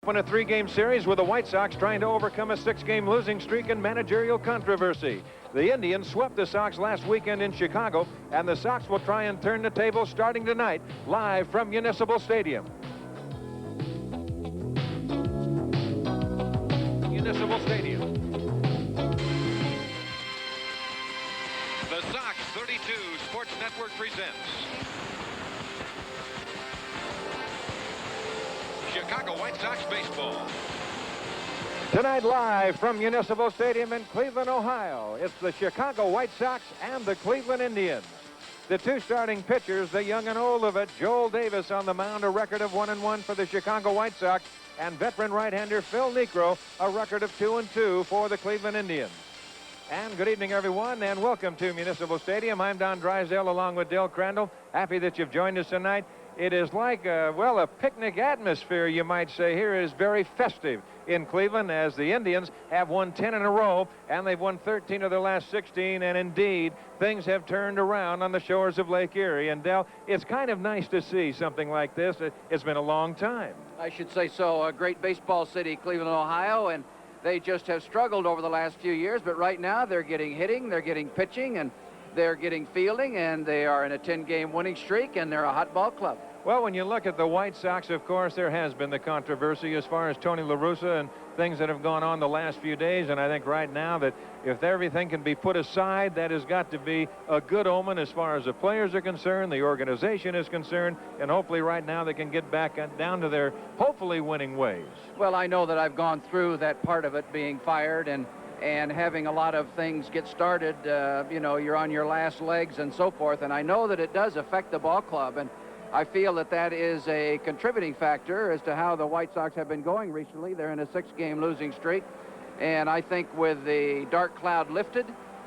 In a 3-game series with the White Sox trying to overcome a 6-game losing streak and managerial controversy. The Indians swept the Sox last weekend in Chicago, and the Sox will try and turn the table starting tonight, live from Municipal Stadium. Municipal Stadium. The Sox 32 Sports Network presents Chicago White Sox baseball. Tonight live from Municipal Stadium in Cleveland, Ohio, it's the Chicago White Sox and the Cleveland Indians. The two starting pitchers, the young and old of it, Joel Davis on the mound, a record of 1-1 for the Chicago White Sox, and veteran right-hander Phil Niekro, a record of 2-2 for the Cleveland Indians. And good evening, everyone, and welcome to Municipal Stadium. I'm Don Drysdale along with Dale Crandall. Happy that you've joined us tonight. It is like, a picnic atmosphere, you might say. Here is very festive in Cleveland as the Indians have won 10 in a row, and they've won 13 of their last 16, and indeed, things have turned around on the shores of Lake Erie. And, Del, it's kind of nice to see something like this. It's been a long time. I should say so. A great baseball city, Cleveland, Ohio, and they just have struggled over the last few years, but right now they're getting hitting, they're getting pitching, and they're getting fielding, and they are in a 10-game winning streak, and they're a hot ball club. Well, when you look at the White Sox, of course, there has been the controversy as far as Tony La Russa and things that have gone on the last few days. And I think right now that if everything can be put aside, that has got to be a good omen as far as the players are concerned, the organization is concerned, and hopefully right now they can get back down to their hopefully winning ways. Well, I know that I've gone through that part of it, being fired and having a lot of things get started. You know, you're on your last legs and so forth, and I know that it does affect the ball club, and I feel that that is a contributing factor as to how the White Sox have been going recently. They're in a 6-game losing streak, and I think with the dark cloud lifted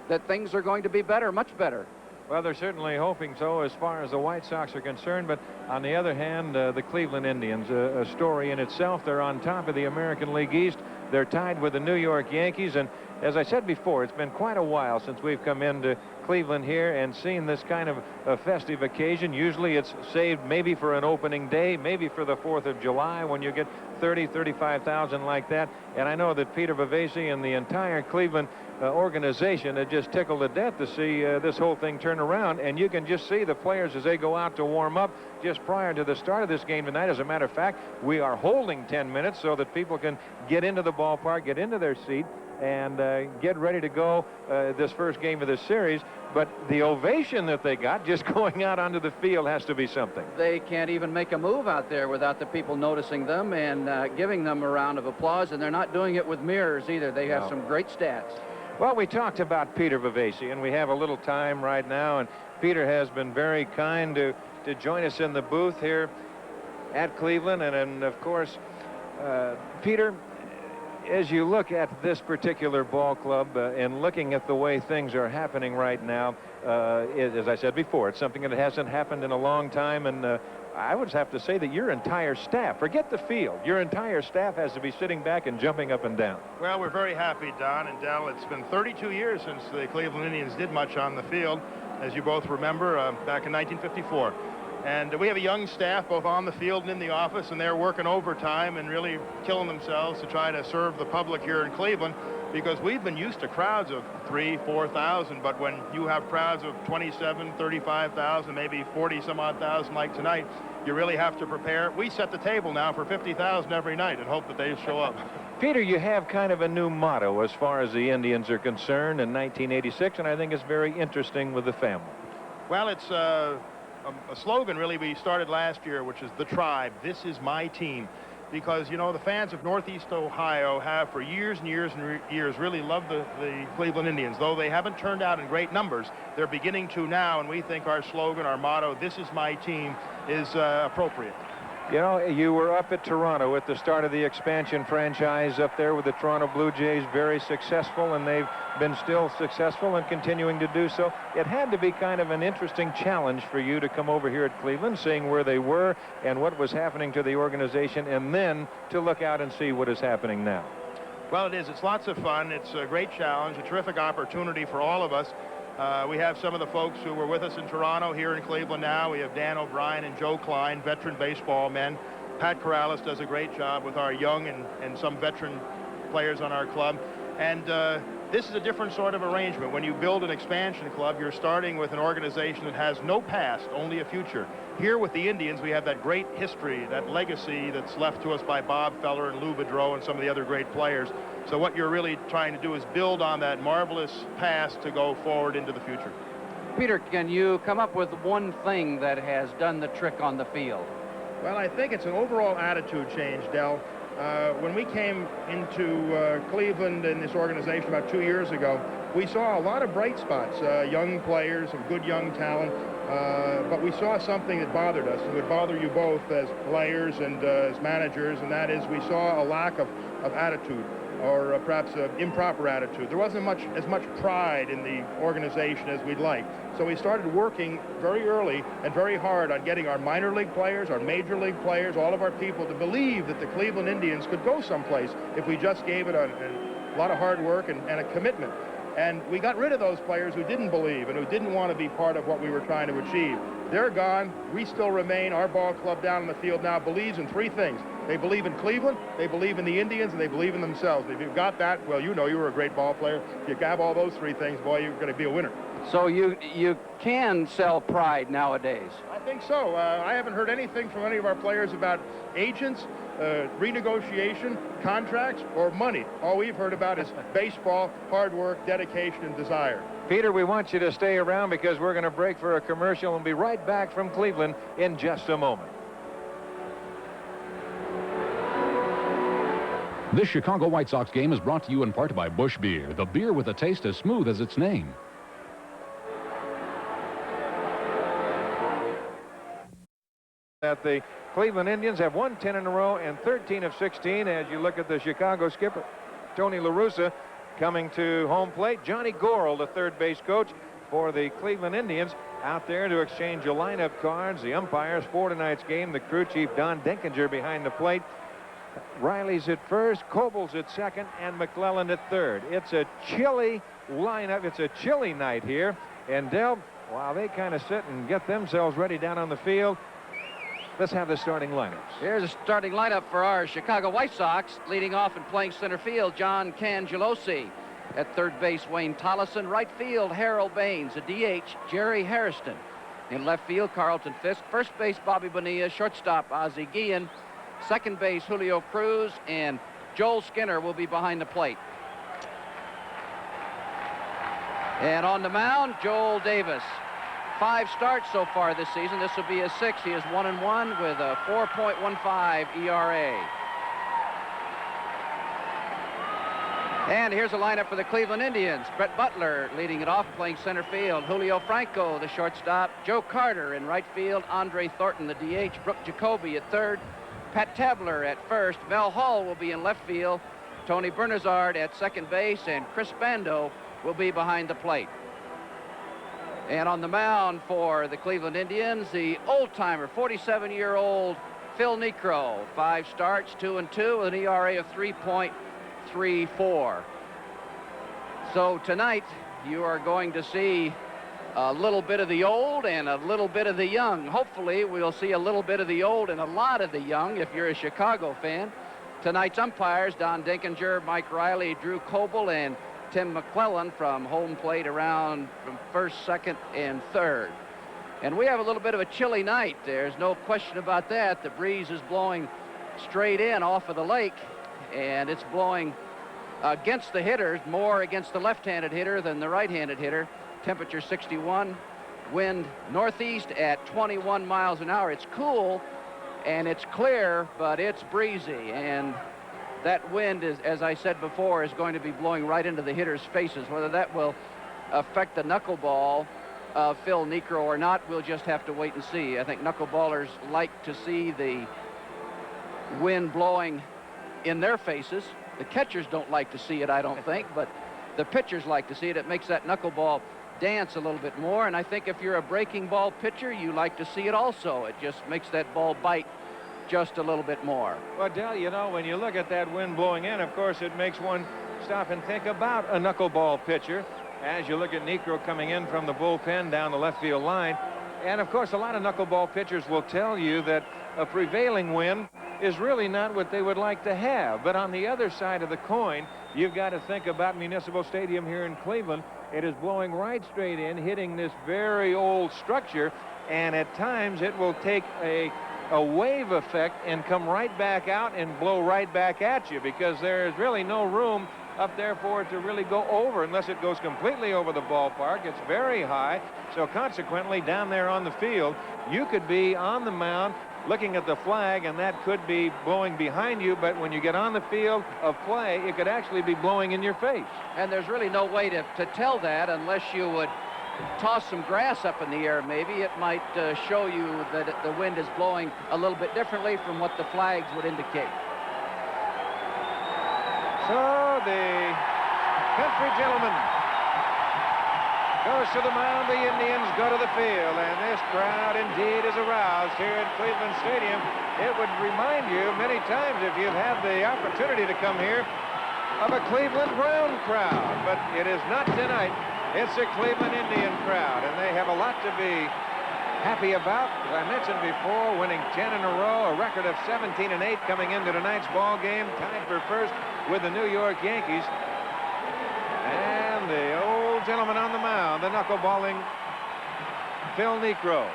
that things are going to be better, much better. Well, they're certainly hoping so as far as the White Sox are concerned, but on the other hand, the Cleveland Indians, a story in itself. They're on top of the American League East. They're tied with the New York Yankees, and as I said before, it's been quite a while since we've come into Cleveland here and seen this kind of a festive occasion. Usually it's saved maybe for an opening day, maybe for the 4th of July when you get 35,000 like that. And I know that Peter Vivasi and the entire Cleveland organization are just tickled to death to see this whole thing turn around. And you can just see the players as they go out to warm up just prior to the start of this game tonight. As a matter of fact, we are holding 10 minutes so that people can get into the ballpark, get into their seat, and get ready to go this first game of this series. But the ovation that they got just going out onto the field has to be something. They can't even make a move out there without the people noticing them and giving them a round of applause, and they're not doing it with mirrors either. They have some great stats. Well, we talked about Peter Vivasi, and we have a little time right now, and Peter has been very kind to join us in the booth here at Cleveland. And of course, Peter, as you look at this particular ball club and looking at the way things are happening right now, as I said before, it's something that hasn't happened in a long time, and I would have to say that your entire staff, forget the field, your entire staff has to be sitting back and jumping up and down. Well, we're very happy, Don and Del. It's been 32 years since the Cleveland Indians did much on the field, as you both remember, back in 1954. And we have a young staff both on the field and in the office, and they're working overtime and really killing themselves to try to serve the public here in Cleveland, because we've been used to crowds of 3,000, 4,000, but when you have crowds of 27, 35,000, maybe 40 some odd thousand like tonight, you really have to prepare. We set the table now for 50,000 every night and hope that they show up. Peter, you have kind of a new motto as far as the Indians are concerned in 1986, and I think it's very interesting with the family. Well, it's a slogan really we started last year, which is the tribe. This is my team. Because, you know, the fans of Northeast Ohio have for years and years and years really loved the Cleveland Indians. Though they haven't turned out in great numbers, they're beginning to now, and we think our slogan, our motto, this is my team, is appropriate. You know, you were up at Toronto at the start of the expansion franchise up there with the Toronto Blue Jays, very successful, and they've been still successful and continuing to do so. It had to be kind of an interesting challenge for you to come over here at Cleveland, seeing where they were and what was happening to the organization, and then to look out and see what is happening now. Well, it is. It's lots of fun. It's a great challenge, a terrific opportunity for all of us. We have some of the folks who were with us in Toronto here in Cleveland now. We have Dan O'Brien and Joe Klein, veteran baseball men. Pat Corrales does a great job with our young and some veteran players on our club. And this is a different sort of arrangement. When you build an expansion club, you're starting with an organization that has no past, only a future. Here with the Indians, we have that great history, that legacy that's left to us by Bob Feller and Lou Boudreau and some of the other great players. So what you're really trying to do is build on that marvelous past to go forward into the future. Peter, can you come up with one thing that has done the trick on the field? Well, I think it's an overall attitude change, Del. When we came into Cleveland in this organization about 2 years ago, we saw a lot of bright spots, young players and good young talent, but we saw something that bothered us, and would bother you both as players and as managers, and that is we saw a lack of attitude, or perhaps an improper attitude. There wasn't as much pride in the organization as we'd like. So we started working very early and very hard on getting our minor league players, our major league players, all of our people to believe that the Cleveland Indians could go someplace if we just gave it a lot of hard work and a commitment. And we got rid of those players who didn't believe and who didn't want to be part of what we were trying to achieve. They're gone. We still remain. Our ball club down in the field now believes in three things. They believe in Cleveland, they believe in the Indians, and they believe in themselves. If you've got that, well, you know you were a great ball player. If you have all those three things, boy, you're going to be a winner. So you can sell pride nowadays. I think so. I haven't heard anything from any of our players about agents, renegotiation, contracts, or money. All we've heard about is baseball, hard work, dedication, and desire. Peter, we want you to stay around because we're going to break for a commercial and be right back from Cleveland in just a moment. This Chicago White Sox game is brought to you in part by Busch Beer, the beer with a taste as smooth as its name. That the Cleveland Indians have won 10 in a row and 13 of 16 as you look at the Chicago skipper, Tony La Russa, coming to home plate. Johnny Gorel, the third base coach for the Cleveland Indians, out there to exchange a lineup cards. The umpires for tonight's game, the crew chief Don Denkinger behind the plate. Riley's at first, Cobles at second, and McClellan at third. It's a chilly lineup. It's a chilly night here. And Del, while they kind of sit and get themselves ready down on the field, let's have the starting lineups. Here's a starting lineup for our Chicago White Sox. Leading off and playing center field, John Cangelosi. At third base, Wayne Tollison. Right field, Harold Baines. A DH, Jerry Hairston. In left field, Carlton Fisk. First base, Bobby Bonilla. Shortstop, Ozzie Guillen. Second base, Julio Cruz. And Joel Skinner will be behind the plate. And on the mound, Joel Davis. 5 starts so far this season. This will be his 6th. He is 1-1 with a 4.15 ERA. And here's a lineup for the Cleveland Indians. Brett Butler leading it off, playing center field. Julio Franco, the shortstop. Joe Carter in right field. Andre Thornton, the DH. Brooke Jacoby at third. Pat Tabler at first. Mel Hall will be in left field. Tony Bernazard at second base. And Chris Bando will be behind the plate. And on the mound for the Cleveland Indians, the old-timer, 47-year-old Phil Niekro. 5 starts, 2-2, with an ERA of 3.34. So tonight, you are going to see a little bit of the old and a little bit of the young. Hopefully, we'll see a little bit of the old and a lot of the young if you're a Chicago fan. Tonight's umpires, Don Denkinger, Mike Riley, Drew Coble, and Tim McClellan from home plate around from first, second, and third. And we have a little bit of a chilly night. There's no question about that. The breeze is blowing straight in off of the lake, and it's blowing against the hitters, more against the left-handed hitter than the right-handed hitter. Temperature 61, wind northeast at 21 miles an hour. It's cool and it's clear, but it's breezy, and that wind is, as I said before, is going to be blowing right into the hitters' faces. Whether that will affect the knuckleball of Phil Niekro or not, we'll just have to wait and see. I think knuckleballers like to see the wind blowing in their faces. The catchers don't like to see it, I don't think, but the pitchers like to see it. It makes that knuckleball dance a little bit more, and I think if you're a breaking ball pitcher, you like to see it also. It just makes that ball bite just a little bit more. Well, Del, you know, when you look at that wind blowing in, of course, it makes one stop and think about a knuckleball pitcher as you look at Niekro coming in from the bullpen down the left field line. And, of course, a lot of knuckleball pitchers will tell you that a prevailing wind is really not what they would like to have. But on the other side of the coin, you've got to think about Municipal Stadium here in Cleveland. It is blowing right straight in, hitting this very old structure, and at times it will take a wave effect and come right back out and blow right back at you, because there is really no room up there for it to really go over unless it goes completely over the ballpark. It's very high, so consequently down there on the field, you could be on the mound looking at the flag, and that could be blowing behind you, but when you get on the field of play, it could actually be blowing in your face. And there's really no way to tell that unless you would toss some grass up in the air. Maybe it might show you that the wind is blowing a little bit differently from what the flags would indicate. So the country gentleman goes to the mound. The Indians go to the field, and this crowd indeed is aroused here at Cleveland Stadium. It would remind you many times, if you've had the opportunity to come here, of a Cleveland Brown crowd, but it is not tonight. It's a Cleveland Indian crowd, and they have a lot to be happy about. As I mentioned before, winning 10 in a row, a record of 17-8 coming into tonight's ball game, tied for first with the New York Yankees. And the old gentleman on the mound, the knuckleballing Phil Niekro.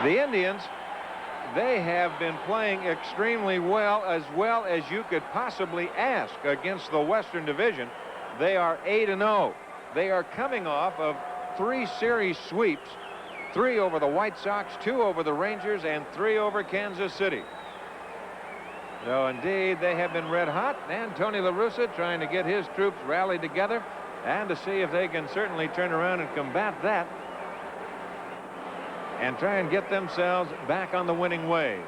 The Indians, they have been playing extremely well as you could possibly ask against the Western Division. They are 8-0. They are coming off of 3 series sweeps, 3 over the White Sox, 2 over the Rangers, and 3 over Kansas City. So indeed, they have been red hot, and Tony La Russa trying to get his troops rallied together and to see if they can certainly turn around and combat that and try and get themselves back on the winning ways.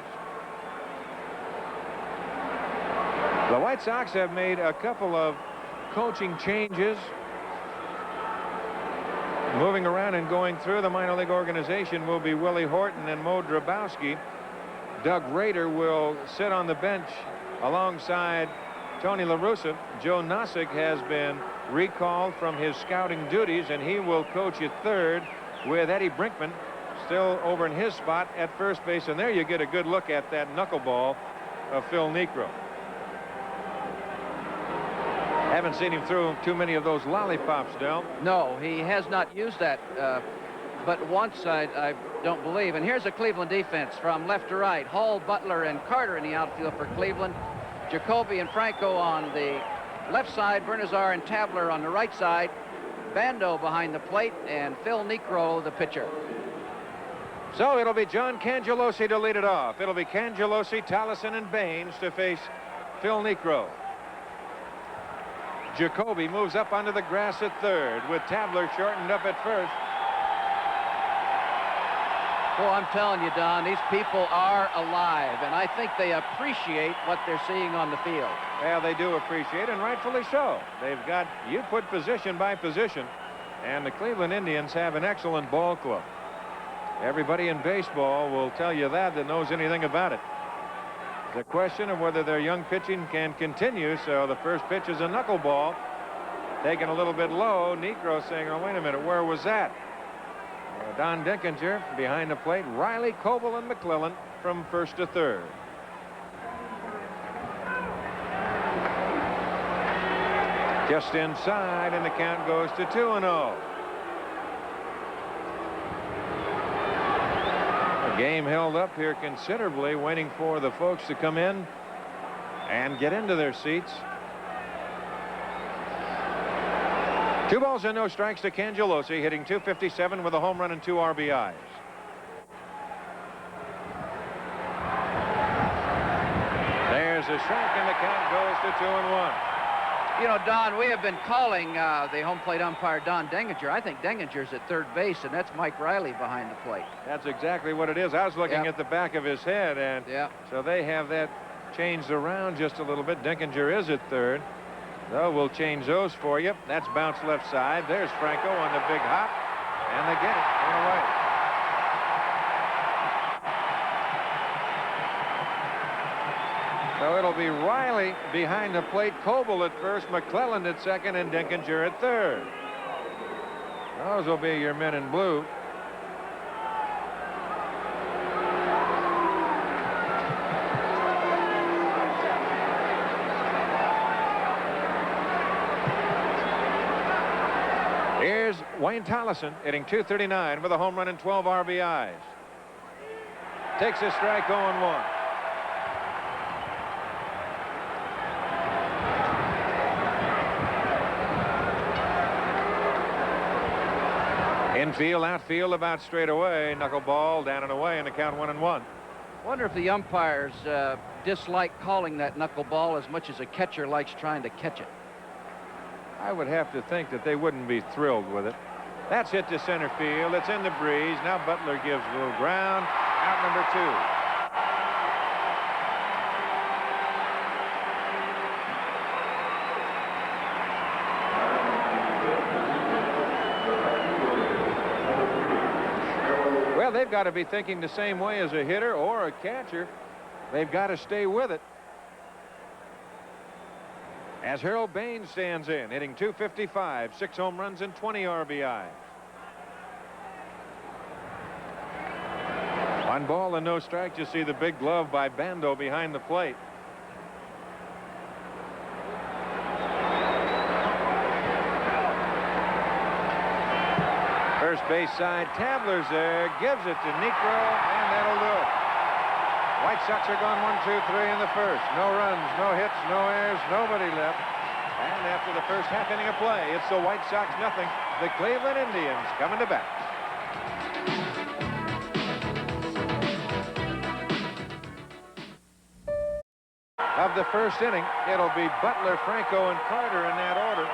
The White Sox have made a couple of coaching changes, moving around and going through the minor league organization. Will be Willie Horton and Mo Drabowski. Doug Rader will sit on the bench alongside Tony La Russa. Joe Nossick has been recalled from his scouting duties, and he will coach at third with Eddie Brinkman still over in his spot at first base. And there you get a good look at that knuckleball of Phil Niekro. Haven't seen him throw too many of those lollipops, Del. No, he has not used that but once, I don't believe. And here's a Cleveland defense from left to right. Hall, Butler, and Carter in the outfield for Cleveland. Jacoby and Franco on the left side. Bernazar and Tabler on the right side. Bando behind the plate, and Phil Niekro, the pitcher. So it'll be John Cangelosi to lead it off. It'll be Cangelosi, Tolleson, and Baines to face Phil Niekro. Jacoby moves up onto the grass at third with Tabler shortened up at first. Well, I'm telling you, Don, these people are alive, and I think they appreciate what they're seeing on the field. Well, they do appreciate it, and rightfully so. They've got you put position by position, and the Cleveland Indians have an excellent ball club. Everybody in baseball will tell you that knows anything about it. The question of whether their young pitching can continue. So the first pitch is a knuckleball, taken a little bit low. Niekro saying, oh, wait a minute, where was that? Don Dinkinger behind the plate. Riley, Coble, and McClellan from first to third. Just inside, and the count goes to 2-0. The game held up here considerably, waiting for the folks to come in and get into their seats. 2 balls and no strikes to Cangelosi, hitting .257 with a home run and 2 RBIs. There's a strike, and the count goes to 2-1. You know, Don, we have been calling the home plate umpire Don Denginger. I think Denginger's at third base, and that's Mike Riley behind the plate. That's exactly what it is. I was looking at the back of his head, and so they have that changed around just a little bit. Dinkinger is at third. So we'll change those for you. That's bounced left side. There's Franco on the big hop, and they get it on the right. So it'll be Riley behind the plate, Coble at first, McClellan at second, and Dinkinger at third. Those will be your men in blue. Wayne Tollison hitting .239 with a home run and 12 RBIs. Takes a strike, 0-1. Infield, outfield, about straight away. Knuckleball down and away, and the count 1-1. Wonder if the umpires dislike calling that knuckleball as much as a catcher likes trying to catch it. I would have to think that they wouldn't be thrilled with it. That's hit to center field. It's in the breeze. Now Butler gives a little ground. Out number 2. Well, they've got to be thinking the same way as a hitter or a catcher. They've got to stay with it. As Harold Baines stands in, hitting .255, 6 home runs and 20 RBIs. 1 ball and no strike. You see the big glove by Bando behind the plate. First base side, Tabler's there, gives it to Niekro, and that'll do it. White Sox are gone 1, 2, 3 in the first. No runs, no hits, no errors, nobody left. And after the first half inning of play, it's the White Sox nothing. The Cleveland Indians coming to bat. Of the first inning, it'll be Butler, Franco, and Carter in that order.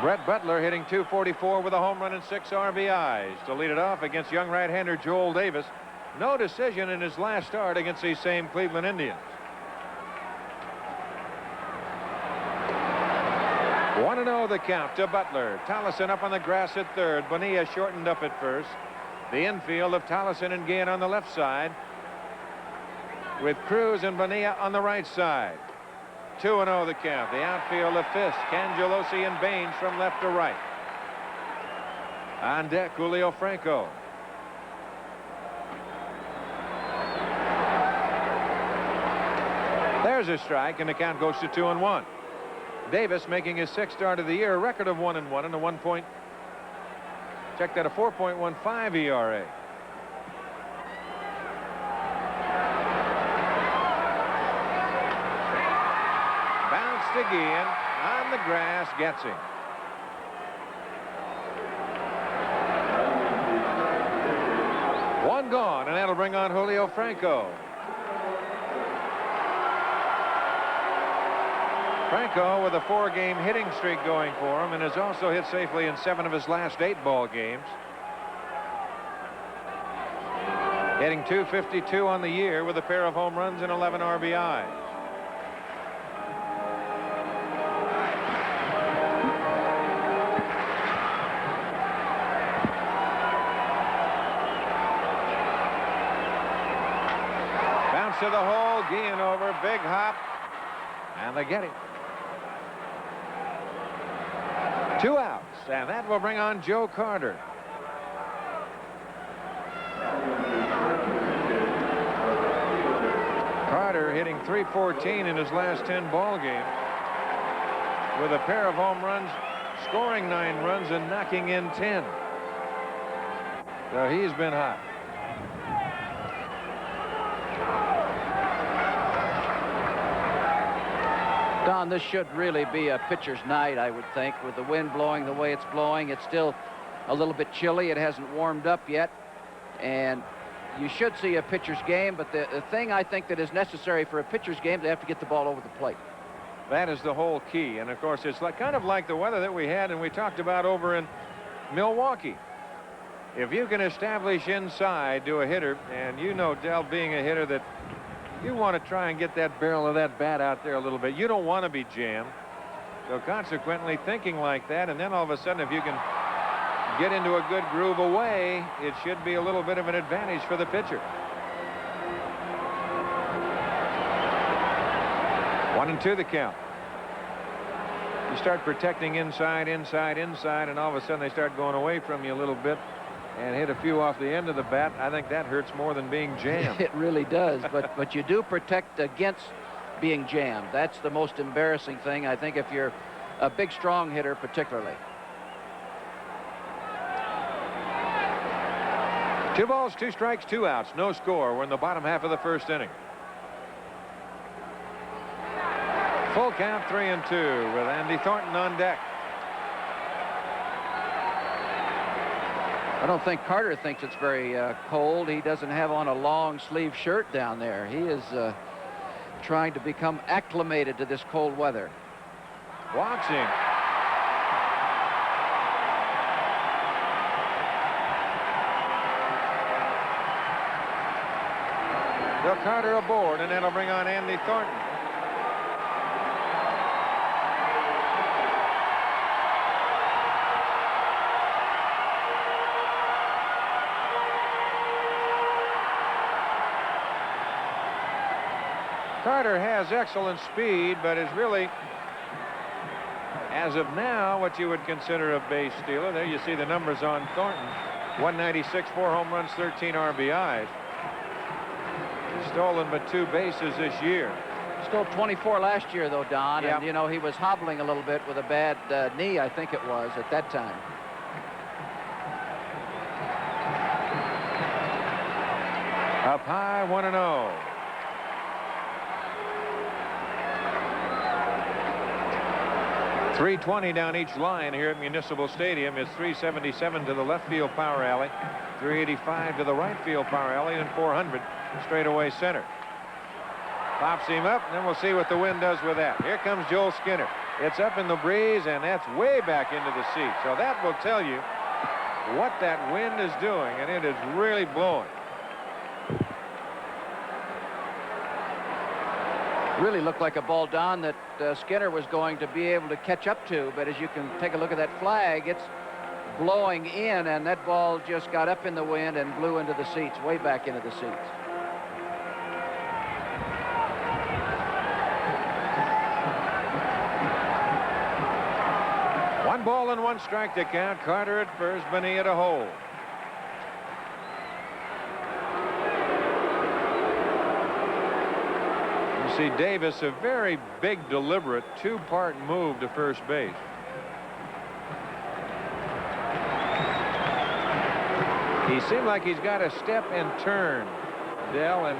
Brett Butler hitting .244 with a home run and 6 RBIs to lead it off against young right-hander Joel Davis. No decision in his last start against these same Cleveland Indians. 1-0 the count to Butler. Tollison up on the grass at third. Bonilla shortened up at first. The infield of Tollison and Guillen on the left side, with Cruz and Bonilla on the right side. 2-0 the count. The outfield of Fisk, Cangelosi, and Baines from left to right. On deck, Julio Franco. There's a strike, and the count goes to 2-1. Davis making his 6th start of the year, a record of 1-1 and a 4.15 ERA. To Guillen on the grass, gets him. One gone, and that'll bring on Julio Franco. Franco with a 4-game hitting streak going for him, and has also hit safely in 7 of his last 8 ball games. Hitting .252 on the year with a pair of home runs and 11 RBIs. To the hole, Guillen over, big hop, and they get him. 2 outs, and that will bring on Joe Carter. Carter hitting .314 in his last 10 ball games, with a pair of home runs, scoring 9 runs and knocking in 10. So he's been hot. Don, this should really be a pitcher's night, I would think, with the wind blowing the way it's blowing. It's still a little bit chilly. It hasn't warmed up yet, and you should see a pitcher's game, but the thing I think that is necessary for a pitcher's game, they have to get the ball over the plate. That is the whole key, and of course it's kind of like the weather that we had and we talked about over in Milwaukee. If you can establish inside to a hitter, and you know, Del, being a hitter, that you want to try and get that barrel of that bat out there a little bit. You don't want to be jammed. So consequently, thinking like that, and then all of a sudden, if you can get into a good groove away, it should be a little bit of an advantage for the pitcher. 1-2 the count. You start protecting inside, inside, inside, and all of a sudden they start going away from you a little bit and hit a few off the end of the bat. I think that hurts more than being jammed. It really does, but you do protect against being jammed. That's the most embarrassing thing, I think, if you're a big, strong hitter particularly. 2 balls, 2 strikes, 2 outs. No score. We're in the bottom half of the first inning. Full count, 3-2 with Andy Thornton on deck. I don't think Carter thinks it's very cold. He doesn't have on a long sleeve shirt down there. He is trying to become acclimated to this cold weather. Walks him. Bill Carter aboard, and that'll bring on Andy Thornton. Carter has excellent speed, but is really, as of now, what you would consider a base stealer. There you see the numbers on Thornton. 196, 4 home runs, 13 RBIs. He's stolen but 2 bases this year. Stole 24 last year, though, Don. Yep. And, you know, he was hobbling a little bit with a bad knee, I think it was, at that time. Up high, 1-0. .320 down each line here at Municipal Stadium. It's .377 to the left field power alley, .385 to the right field power alley, and .400 straightaway center. Pops him up, and then we'll see what the wind does with that. Here comes Joel Skinner. It's up in the breeze, and that's way back into the seat. So that will tell you what that wind is doing, and it is really blowing. Really looked like a ball, Don, that Skinner was going to be able to catch up to. But as you can take a look at that flag, it's blowing in, and that ball just got up in the wind and blew into the seats, way back into the seats. One ball and 1 strike to count. Carter at first, Benny at a hole. See Davis, a very big, deliberate 2-part move to first base. He seemed like he's got a step and turn, Dell, and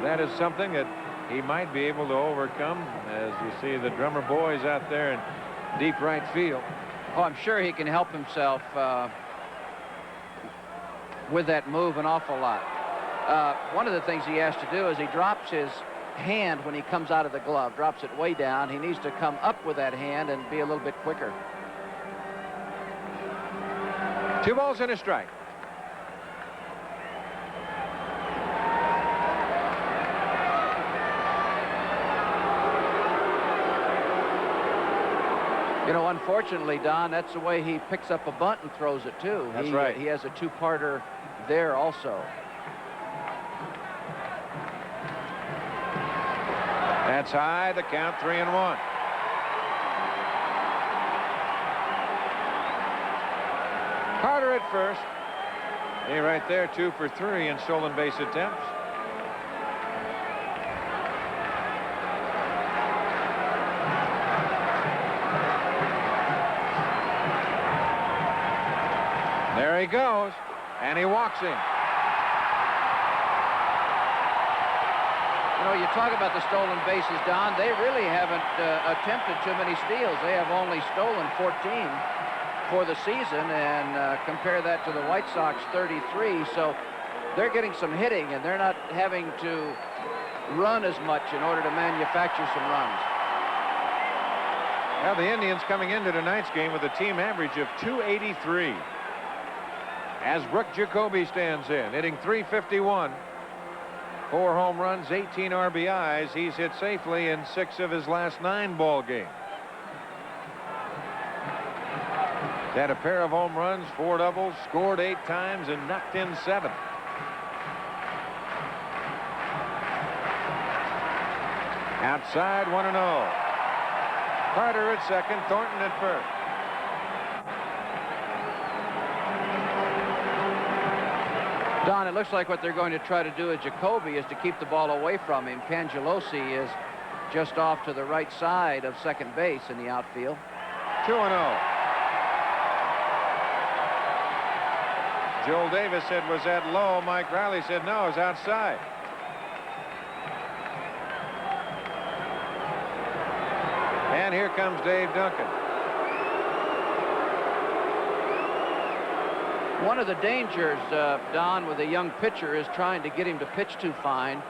that is something that he might be able to overcome as you see the drummer boys out there in deep right field. Oh, I'm sure he can help himself with that move an awful lot. One of the things he has to do is he drops his hand when he comes out of the glove, drops it way down. He needs to come up with that hand and be a little bit quicker. 2 balls and a strike. You know, unfortunately, Don, that's the way he picks up a bunt and throws it too. That's right. He has a 2-parter there also. That's high. The count 3-1. Carter at first. Hey, right there, 2 for 3 in stolen base attempts. There he goes, and he walks him. You know, you talk about the stolen bases, Don. They really haven't attempted too many steals. They have only stolen 14 for the season, and compare that to the White Sox 33. So they're getting some hitting, and they're not having to run as much in order to manufacture some runs. Well, the Indians coming into tonight's game with a team average of .283. As Brooke Jacoby stands in, hitting .351. 4 home runs, 18 RBIs. He's hit safely in 6 of his last 9 ball games. Had a pair of home runs, 4 doubles, scored 8 times, and knocked in 7. Outside, 1-0. Carter at second, Thornton at first. Don, it looks like what they're going to try to do with Jacoby is to keep the ball away from him. Cangelosi is just off to the right side of second base in the outfield. 2-0. Joel Davis said, was that low? Mike Riley said, no, it's outside. And here comes Dave Duncan. One of the dangers, Don, with a young pitcher is trying to get him to pitch too fine.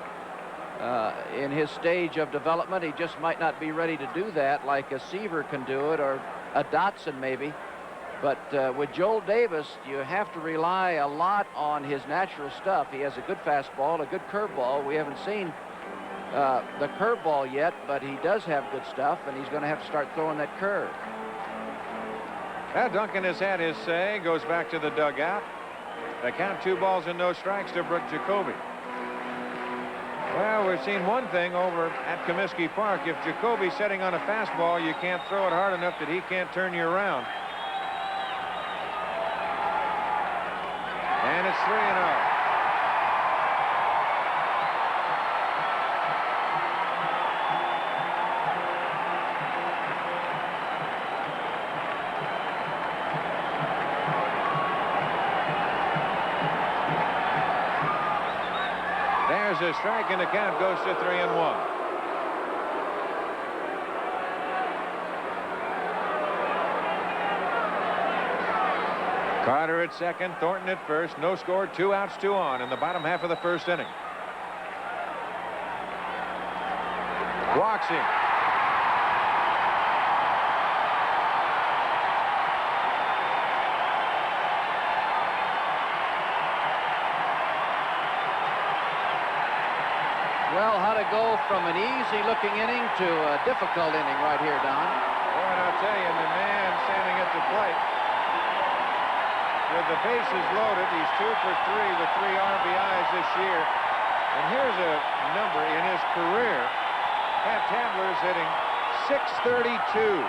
In his stage of development, he just might not be ready to do that like a Seaver can do it, or a Dotson maybe. But with Joel Davis, you have to rely a lot on his natural stuff. He has a good fastball, a good curveball. We haven't seen the curveball yet, but he does have good stuff, and he's going to have to start throwing that curve. Now Duncan has had his say, goes back to the dugout. They count 2 balls and no strikes to Brooke Jacoby. Well, we've seen one thing over at Comiskey Park. If Jacoby's setting on a fastball, you can't throw it hard enough that he can't turn you around. And it's 3-0. There's a strike, and the count goes to 3-1. Carter at second, Thornton at first. No score, 2 outs, 2 on in the bottom half of the first inning. Walks him. Well, how to go from an easy-looking inning to a difficult inning right here, Don. Boy, and I'll tell you, the man standing at the plate, with the bases loaded, he's 2 for 3 with 3 RBIs this year. And here's a number in his career. Pat Tabler's hitting .632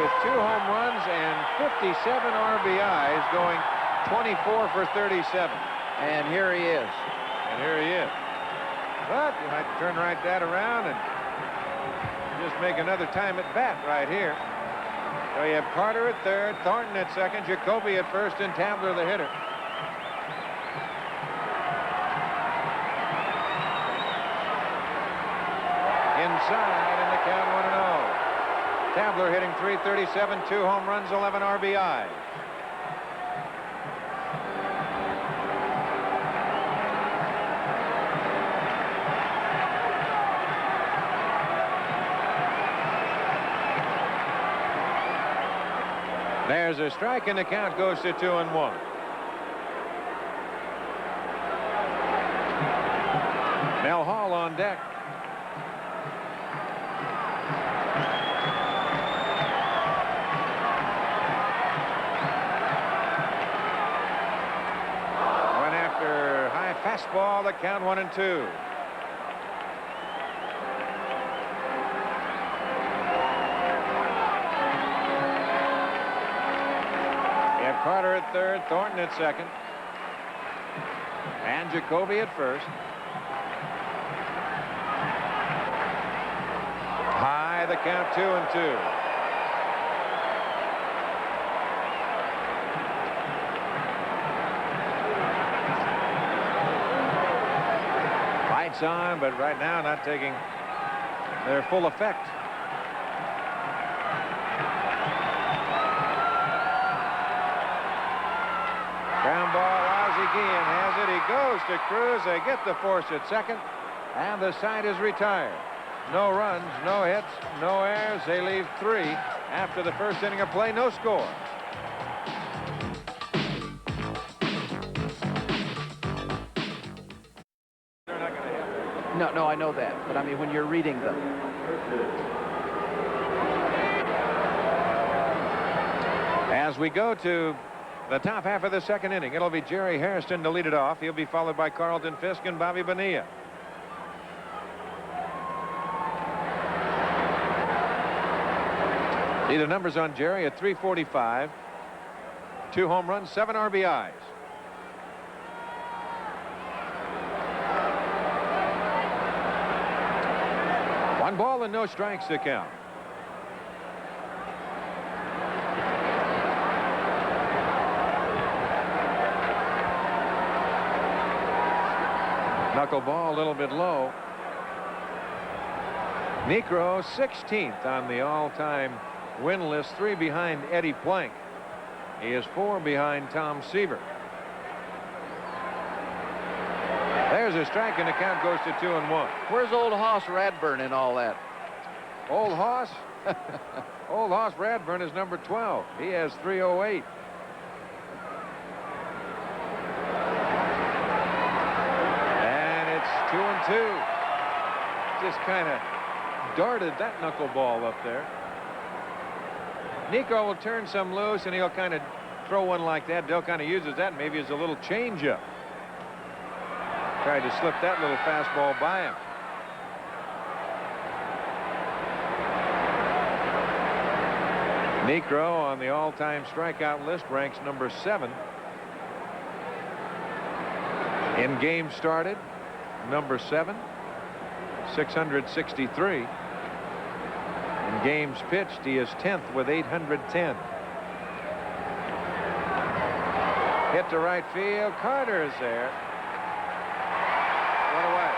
with 2 home runs and 57 RBIs, going 24 for 37. And here he is. And here he is. But you might turn that around and just make another time at bat right here. So you have Carter at third, Thornton at second, Jacoby at first, and Tabler the hitter. Inside, and the count 1-0. Tabler hitting .337, 2 home runs, 11 RBIs. There's a strike, and the count goes to 2-1. Mel Hall on deck. Went after high fastball, the count 1-2. Carter at third, Thornton at second, and Jacoby at first. High, the count 2-2. Lights on, but right now not taking their full effect. Ground ball, Ozzie Guillen has it. He goes to Cruz. They get the force at second, and the side is retired. No runs, no hits, no errors. They leave 3 after the first inning of play. No score. They're not going to hit. No, I know that, but I mean when you're reading them. As we go to the top half of the second inning, it'll be Jerry Hairston to lead it off. He'll be followed by Carlton Fisk and Bobby Bonilla. See the numbers on Jerry at .345, 2 home runs, 7 RBIs. 1 ball and no strikes to count. Knuckleball a little bit low. Niekro 16th on the all-time win list, 3 behind Eddie Plank. He is 4 behind Tom Seaver. There's a strike, and the count goes to 2-1. Where's old Hoss Radburn in all that? Old Hoss? Old Hoss Radburn is number 12. He has 308. And it's 2-2. Just kind of darted that knuckleball up there. Nico will turn some loose, and he'll kind of throw one like that. Dell kind of uses that maybe as a little changeup. Tried to slip that little fastball by him. Niekro on the all-time strikeout list ranks number 7. In games started, number 7, 663. In games pitched, he is 10th with 810. Hit to right field. Carter is there. One away.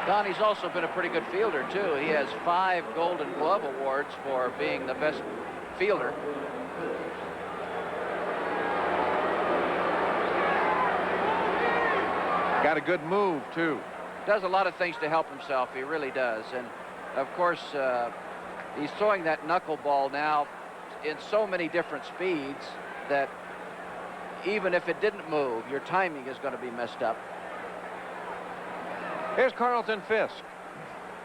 Don, he's also been a pretty good fielder, too. He has 5 Golden Glove awards for being the best fielder. Got a good move, too. Does a lot of things to help himself. He really does. And, of course, he's throwing that knuckleball now in so many different speeds that even if it didn't move, your timing is going to be messed up. Here's Carlton Fisk,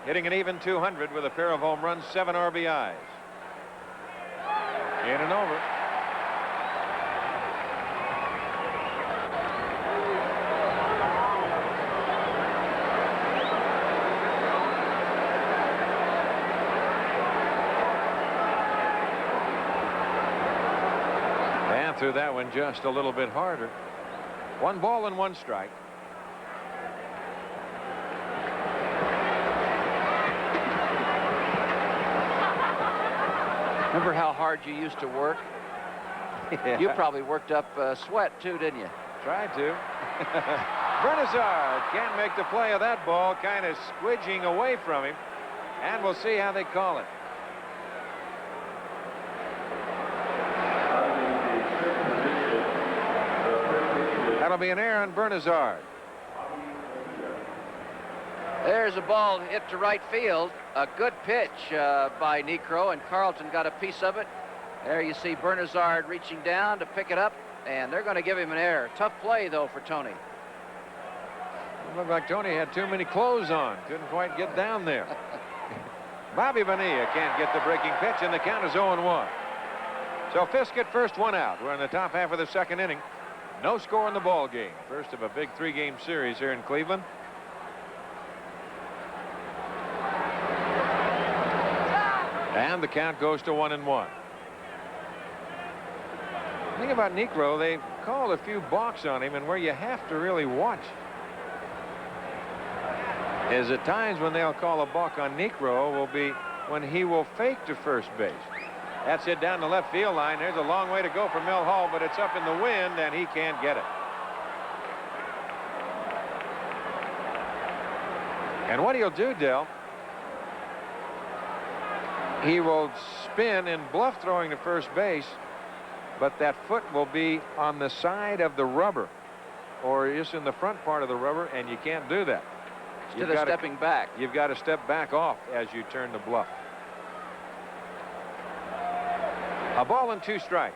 hitting an even 200 with a pair of home runs, 7 RBIs. In and over. And threw that one just a little bit harder. 1 ball and 1 strike. Remember how hard you used to work? Yeah. You probably worked up sweat, too, didn't you? Tried to. Bernazard can't make the play of that ball, kind of squidging away from him. And we'll see how they call it. That'll be an error on Bernazard. There's a ball hit to right field. A good pitch by Niekro, and Carlton got a piece of it. There you see Bernazard reaching down to pick it up, and they're going to give him an error. Tough play, though, for Tony. It looked like Tony had too many clothes on. Couldn't quite get down there. Bobby Bonilla can't get the breaking pitch, and the count is 0-1. So Fisk at first, 1 out. We're in the top half of the 2nd inning. No score in the ball game. First of a big 3-game series here in Cleveland. And the count goes to 1-1. The thing about Niekro, they've called a few balks on him, and where you have to really watch is at times when they'll call a balk on Niekro will be when he will fake to first base. That's it down the left field line. There's a long way to go for Mel Hall, but it's up in the wind, and he can't get it. And what he'll do, Dell, he will spin and bluff throwing to first base, but that foot will be on the side of the rubber or just in the front part of the rubber, and you can't do that. Instead of stepping back. You've got to step back off as you turn the bluff. A ball and 2 strikes.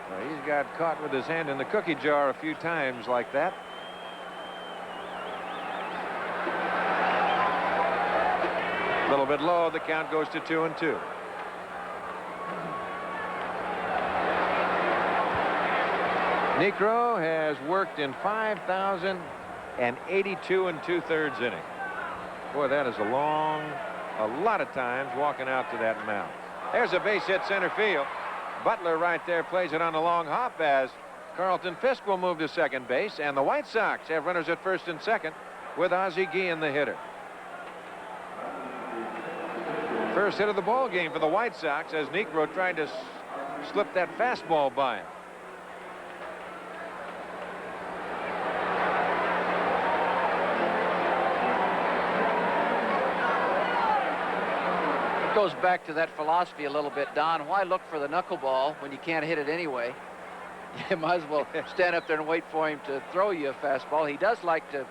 Well, he's got caught with his hand in the cookie jar a few times like that. A little bit low. The count goes to 2-2. Niekro has worked in 5,082 2/3 innings. Boy, that is a lot of times walking out to that mound. There's a base hit center field. Butler right there plays it on a long hop as Carlton Fisk will move to second base, and the White Sox have runners at first and second with Ozzie Guillen, the hitter. First hit of the ball game for the White Sox as Niekro tried to slip that fastball by him. It goes back to that philosophy a little bit, Don. Why look for the knuckleball when you can't hit it anyway? You might as well stand up there and wait for him to throw you a fastball. He does like to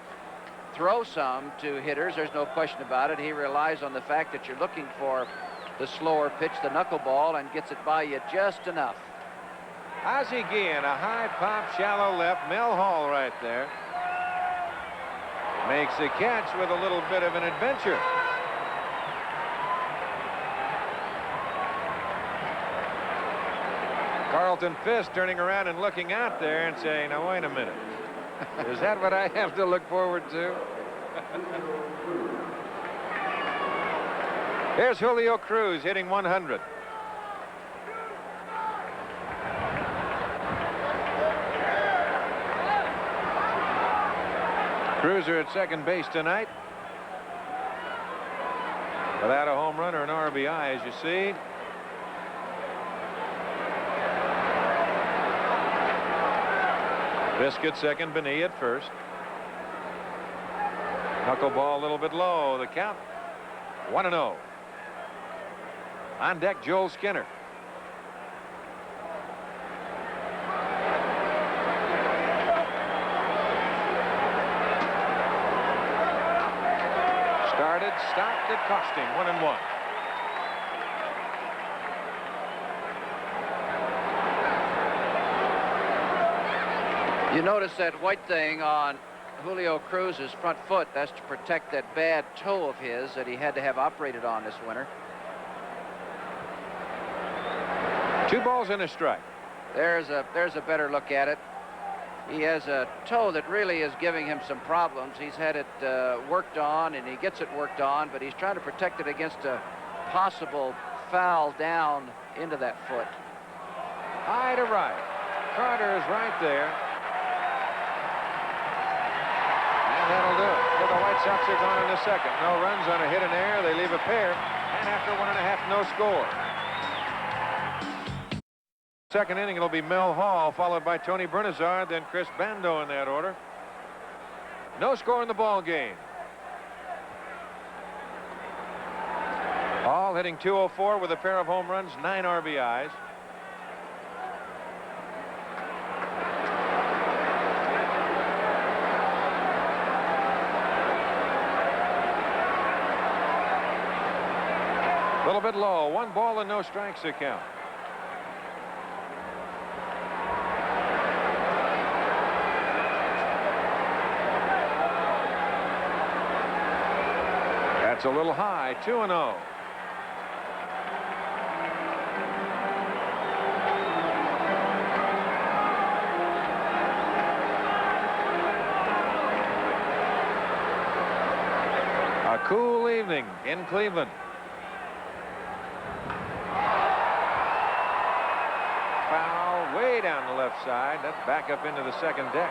throw some to hitters. There's no question about it. He relies on the fact that you're looking for the slower pitch, the knuckleball, and gets it by you just enough. Ozzie Guillen, a high pop, shallow left. Mel Hall right there. Makes the catch with a little bit of an adventure. Carlton Fisk turning around and looking out there and saying, now wait a minute. Is that what I have to look forward to? Here's Julio Cruz hitting 100. Cruiser at second base tonight. Without a home run or an RBI, as you see. Fisk at second, Benet at first. Knuckleball a little bit low. The count 1-0. On deck, Joel Skinner. Started, stopped, it cost him 1-1. You notice that white thing on Julio Cruz's front foot. That's to protect that bad toe of his that he had to have operated on this winter. 2 balls and a strike. There's a better look at it. He has a toe that really is giving him some problems. He's had it worked on, and he gets it worked on, but he's trying to protect it against a possible foul down into that foot. High to right. Carter is right there. And that'll do it. So the White Sox are gone in the second. No runs on a hit and error. They leave a pair. And after 1.5, no score. Second inning, it'll be Mel Hall, followed by Tony Bernazard, then Chris Bando in that order. No score in the ball game. Hall hitting .204 with a pair of home runs, 9 RBIs. A little bit low. 1 ball and no strikes to count. That's a little high. 2-0. A cool evening in Cleveland. Foul way down the left side. That's back up into the second deck.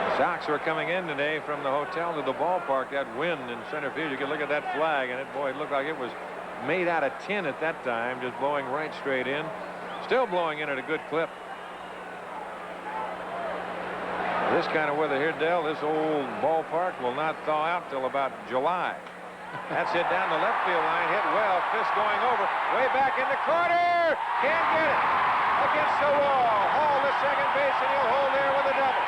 The Sox were coming in today from the hotel to the ballpark. That wind in center field. You can look at that flag, and it, boy, it looked like it was made out of tin at that time, just blowing right straight in. Still blowing in at a good clip. This kind of weather here, Dell, this old ballpark will not thaw out till about July. That's hit down the left field line, hit well. Fisk going over, way back in the corner. Can't get it. Against the wall. Hall to second base, and he'll hold there with a double.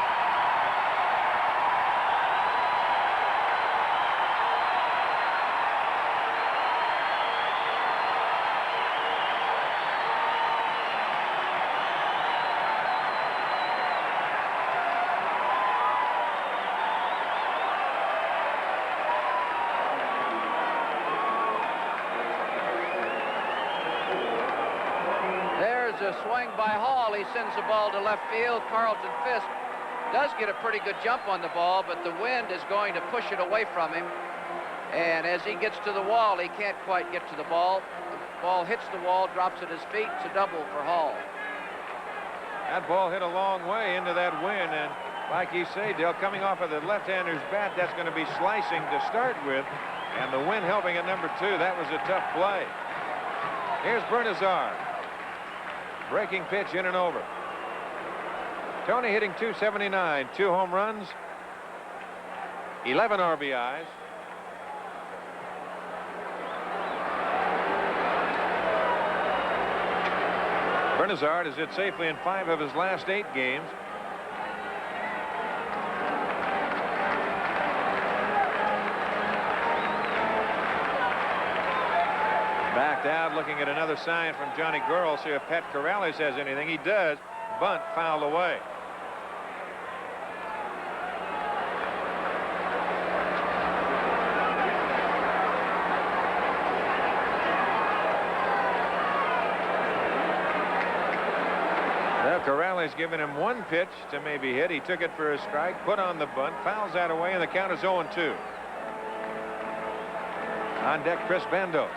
A swing by Hall. He sends the ball to left field. Carlton Fisk does get a pretty good jump on the ball, but the wind is going to push it away from him. And as he gets to the wall, he can't quite get to the ball. The ball hits the wall, drops at his feet. It's a double for Hall. That ball hit a long way into that wind, and like you say, Dale, coming off of the left-hander's bat, that's going to be slicing to start with, and the wind helping at number 2. That was a tough play. Here's Bernazard. Breaking pitch in and over. Tony hitting .279, 2 home runs, 11 RBIs. Bernazard has hit safely in 5 of his last 8 games. Backed out, looking at another sign from Johnny Gurl. See if Pat Corrales has anything. He does. Bunt fouled away. Well, Corrales giving him 1 pitch to maybe hit. He took it for a strike, put on the bunt, fouls that away, and the count is 0-2. On deck, Chris Bando.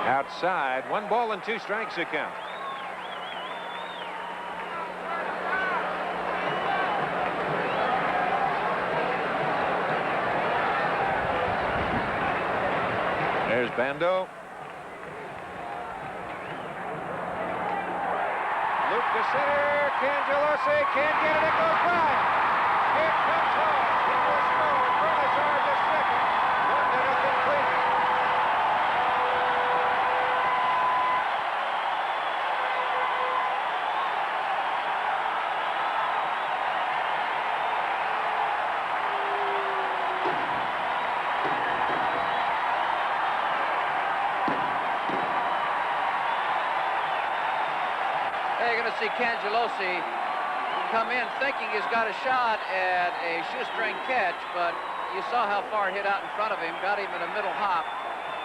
Outside, 1 ball and 2 strikes to count. There's Bando. Loop to center. Cangelosi can't get it. It goes by. Here comes Hall. He will score. Bernazard to second. 1-0 Cleveland. See Cangelosi come in thinking he's got a shot at a shoestring catch, but you saw how far it hit out in front of him, got him in a middle hop,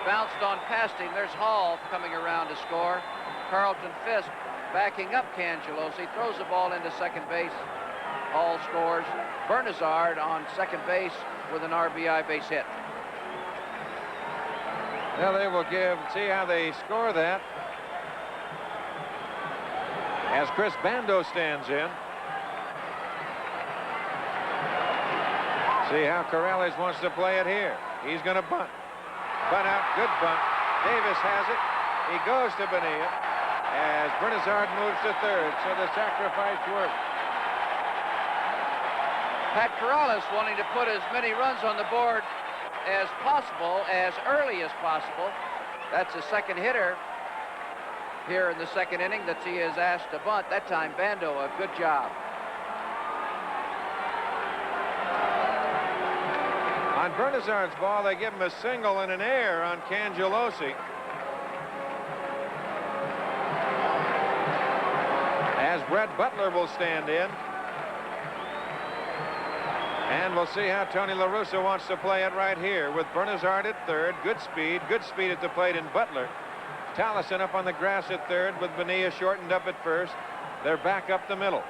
bounced on past him. There's Hall coming around to score. Carlton Fisk backing up Cangelosi, throws the ball into second base. Hall scores. Bernazard on second base with an RBI base hit. Well, they will see how they score that. As Chris Bando stands in. See how Corrales wants to play it here. He's going to bunt. Bunt out, good bunt. Davis has it. He goes to Bonilla as Bernazard moves to third, so the sacrifice works. Pat Corrales wanting to put as many runs on the board as possible, as early as possible. That's a second hitter here in the second inning that he is asked to bunt. That time, Bando, a good job. On Bernazard's ball, they give him a single and an error on Cangelosi. As Brett Butler will stand in. And we'll see how Tony La Russa wants to play it right here with Bernazard at third. Good speed at the plate in Butler. Tallison up on the grass at third with Bonilla shortened up at first. They're back up the middle.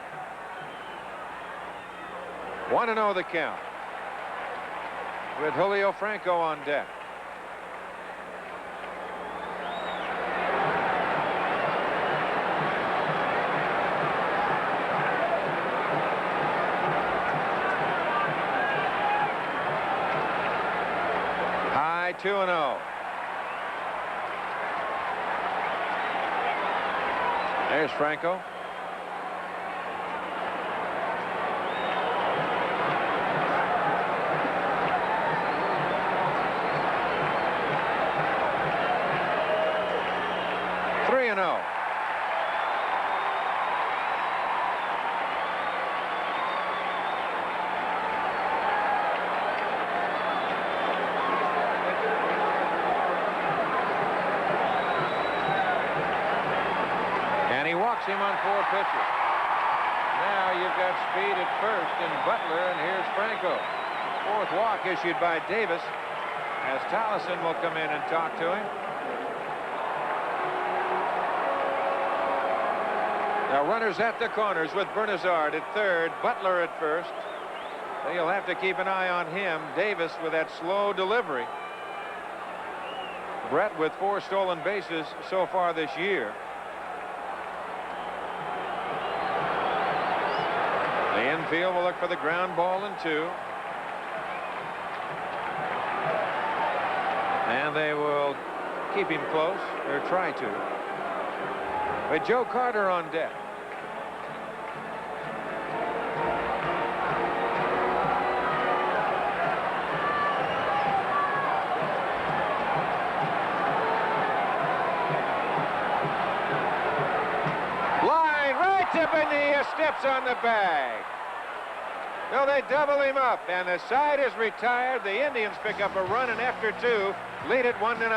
1-0 the count with Julio Franco on deck. High 2-0. There's Franco. Three and 0. Him on 4 pitches. Now you've got speed at first in Butler, and here's Franco. 4th walk issued by Davis. as Tolleson will come in and talk to him. Now runners at the corners with Bernazard at third, Butler at first. So you'll have to keep an eye on him. Davis with that slow delivery. Brett with 4 stolen bases so far this year. The infield will look for the ground ball in 2. And they will keep him close, or try to. With Joe Carter on deck. Line right to Bonilla, steps on the bag. So they double him up, and the side is retired. The Indians pick up a run, and after 2, lead it 1-0.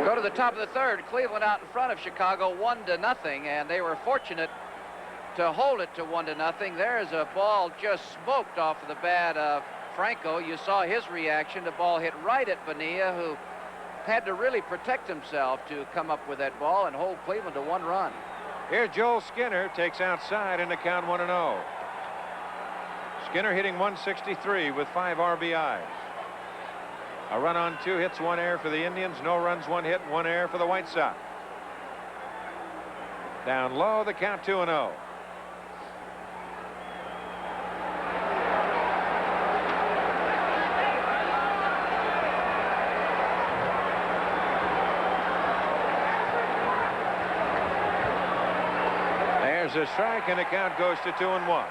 Go to the top of the third. Cleveland out in front of Chicago 1-0, and they were fortunate to hold it to 1-0. There's a ball just smoked off of the bat of Franco. You saw his reaction. The ball hit right at Bonilla, who had to really protect himself to come up with that ball and hold Cleveland to 1 run. Here's Joel Skinner, takes outside in the count 1-0. Skinner hitting 163 with 5 RBIs. A run on 2 hits, 1 error for the Indians. No runs, 1 hit, 1 error for the White Sox. Down low, the count 2-0. There's a strike, and the count goes to 2-1.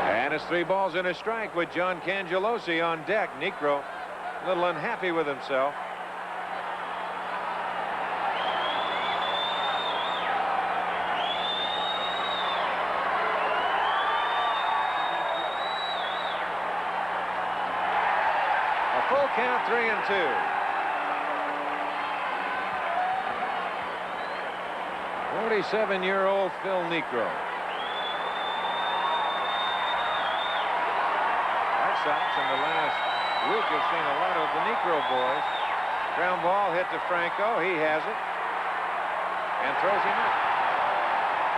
And it's 3 balls and a strike with John Cangelosi on deck. Niekro a little unhappy with himself. A full count, 3-2. 47-year-old Phil Niekro. White Sox in the last week have seen a lot of the Niekro boys. Ground ball hit to Franco. He has it and throws him out.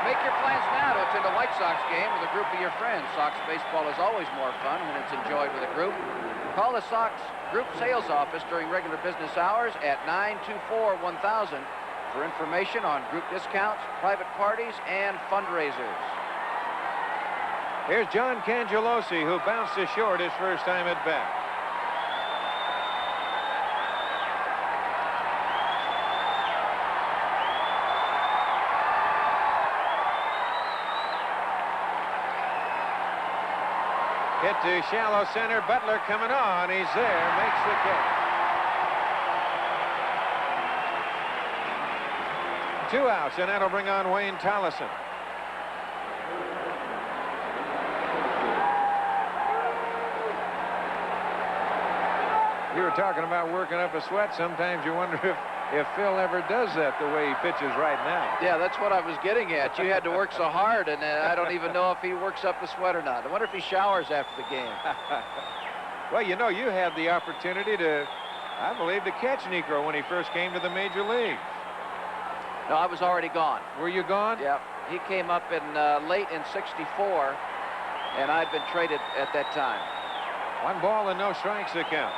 Make your plans now to attend a White Sox game with a group of your friends. Sox baseball is always more fun when it's enjoyed with a group. Call the Sox Group Sales Office during regular business hours at 924-1000 for information on group discounts, private parties, and fundraisers. Here's John Cangelosi, who bounced to short his first time at bat. Hit to shallow center. Butler coming on. He's there. Makes the catch. 2 outs, and that'll bring on Wayne Tolleson. You were talking about working up a sweat. Sometimes you wonder if Phil ever does that the way he pitches right now. Yeah, that's what I was getting at. You had to work so hard, and I don't even know if he works up the sweat or not. I wonder if he showers after the game. Well, you know, you had the opportunity to, I believe, to catch Niekro when he first came to the major leagues. No, I was already gone. Were you gone? Yeah, he came up in late in '64, and I'd been traded at that time. 1 ball and no strikes to count.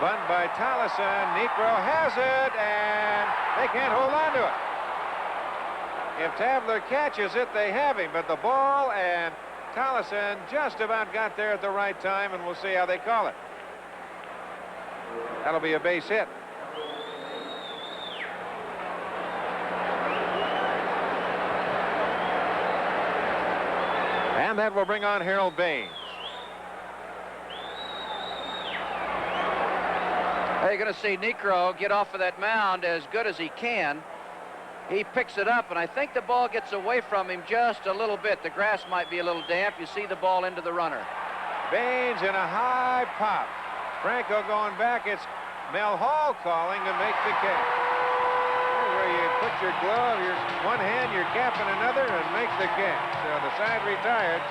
Bunt by Tolleson. Niekro has it, and they can't hold on to it. If Tabler catches it, they have him, but the ball and Tolleson just about got there at the right time, and we'll see how they call it. That'll be a base hit. And that will bring on Harold Baines. You're going to see Necro get off of that mound as good as he can. He picks it up, and I think the ball gets away from him just a little bit. The grass might be a little damp. You see the ball into the runner. Baines in a high pop. Franco going back. It's Mel Hall calling to make the catch. Where you put your glove, your one hand, your cap in another, and make the catch. So the side retired.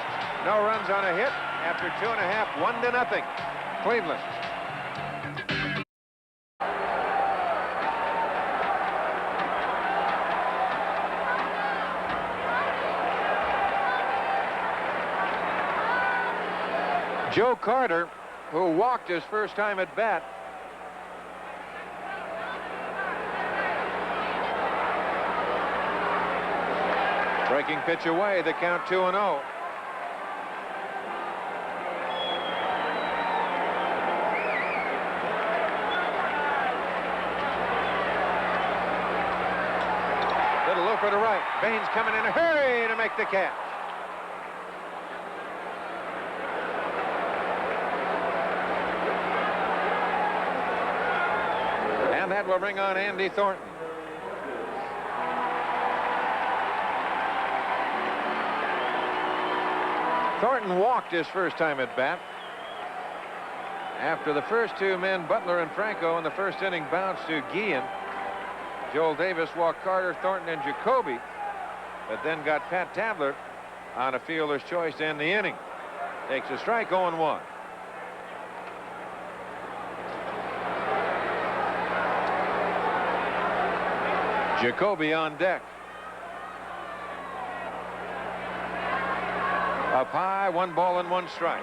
No runs on a hit after 2.5, 1-0. Cleveland. Joe Carter, who walked his first time at bat. Breaking pitch away, the count 2-0. Little looper to right. Baines coming in a hurry to make the catch. And that will bring on Andy Thornton. Thornton walked his first time at bat. After the first two men, Butler and Franco, in the first inning bounced to Guillen. Joel Davis walked Carter, Thornton, and Jacoby, but then got Pat Tabler on a fielder's choice to end the inning. Takes a strike, 0-1. Jacoby on deck. Up high, 1 ball and 1 strike.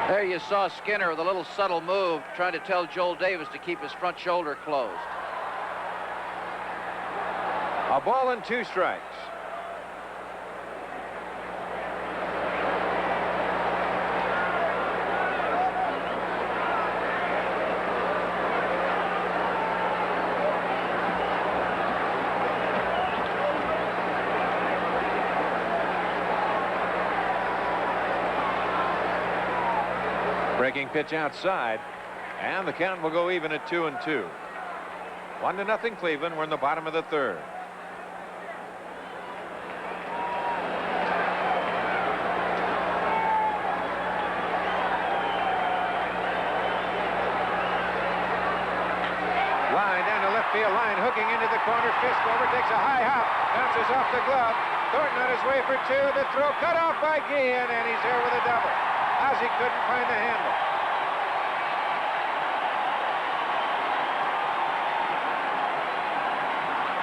There you saw Skinner with a little subtle move trying to tell Joel Davis to keep his front shoulder closed. A ball and 2 strikes. Breaking pitch outside, and the count will go even at 2-2. 1-0 Cleveland. We're in the bottom of the third. Line down the left field line, hooking into the corner. Fisk over, takes a high hop, bounces off the glove. Thornton on his way for 2. The throw cut off by Guillen, and he's there with a double. Ozzie couldn't find the handle.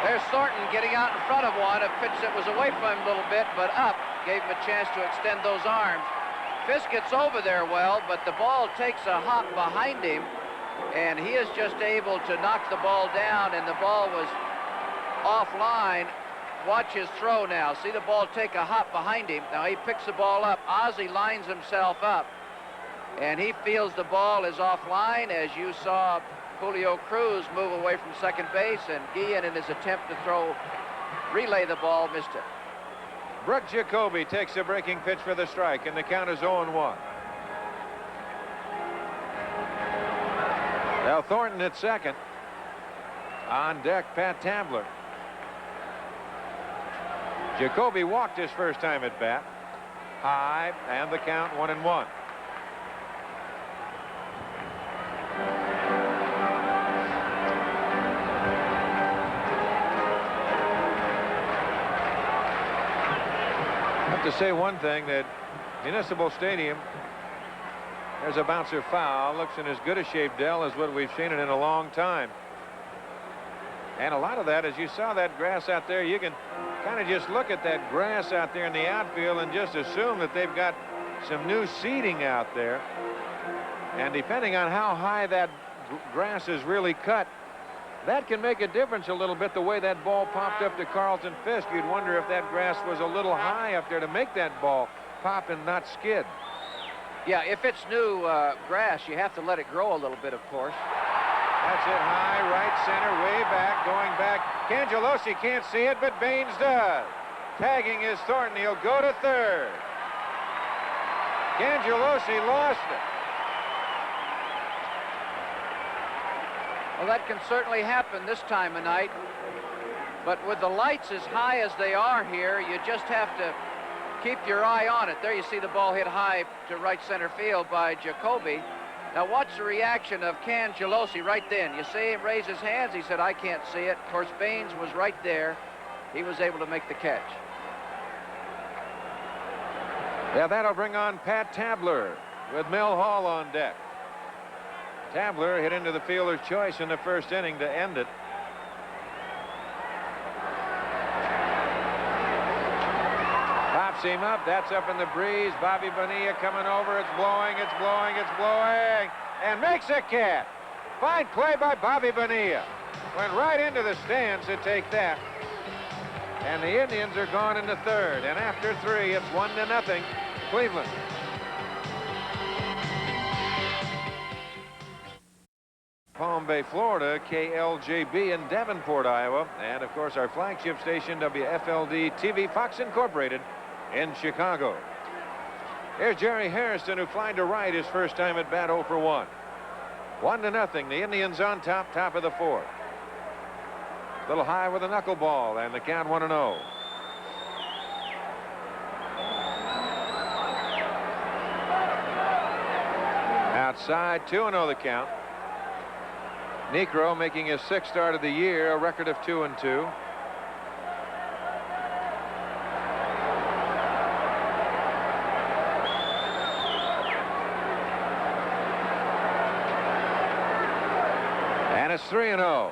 There's Thornton getting out in front of one, a pitch that was away from him a little bit, but up, gave him a chance to extend those arms. Fisk gets over there well, but the ball takes a hop behind him, and he is just able to knock the ball down, and the ball was offline. Watch his throw now. See the ball take a hop behind him. Now he picks the ball up. Ozzie lines himself up, and he feels the ball is offline, as you saw Julio Cruz move away from second base, and Guillen, in his attempt to relay the ball, missed it. Brooke Jacoby takes a breaking pitch for the strike, and the count is 0-1. Now Thornton at second. On deck, Pat Tabler. Jacoby walked his first time at bat. High, and the count 1-1. I have to say one thing, that Municipal Stadium, there's a bouncer foul. Looks in as good a shape, Dell, as what we've seen it in a long time. And a lot of that, as you saw that grass out there, you can kind of just look at that grass out there in the outfield and just assume that they've got some new seeding out there. And depending on how high that grass is really cut, That can make a difference a little bit, the way that ball popped up to Carlton Fisk. You'd wonder if that grass was a little high up there to make that ball pop and not skid. Yeah, if it's new grass, you have to let it grow a little bit, of course. That's it, high, right center, way back, going back. Cangelosi can't see it, but Baines does. Tagging is Thornton. He'll go to third. Cangelosi lost it. Well, that can certainly happen this time of night. But with the lights as high as they are here, you just have to keep your eye on it. There you see the ball hit high to right center field by Jacoby. Now watch the reaction of Cangelosi right then. You see him raise his hands. He said, I can't see it. Of course, Baines was right there. He was able to make the catch. Yeah, that'll bring on Pat Tabler with Mel Hall on deck. Tabler hit into the fielder's choice in the first inning to end it. Pops him up. That's up in the breeze. Bobby Bonilla coming over. It's blowing, it's blowing, it's blowing. And makes a catch. Fine play by Bobby Bonilla. Went right into the stands to take that. And the Indians are gone in the third. And after three, it's 1-0, Cleveland. Palm Bay, Florida, KLJB in Davenport, Iowa, and of course our flagship station, WFLD TV Fox Incorporated in Chicago. Here's Jerry Hairston, who flied to right his first time at bat, 0 for 1. 1-0, the Indians on top, top of the fourth. A little high with a knuckleball, and the count 1-0. Outside, 2-0 the count. Niekro making his 6th start of the year, a record of 2-2. And it's 3-0.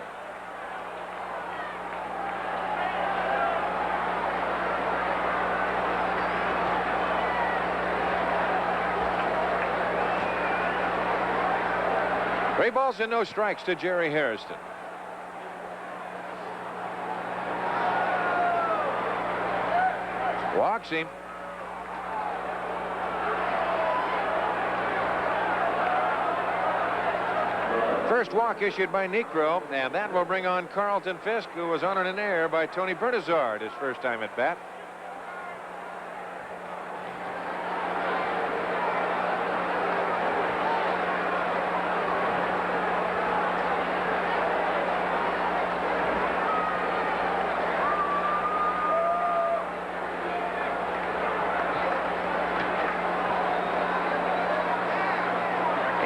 Three balls and no strikes to Jerry Hairston. Walks him. First walk issued by Niekro, and that will bring on Carlton Fisk, who was on an air by Tony Bernazard his first time at bat.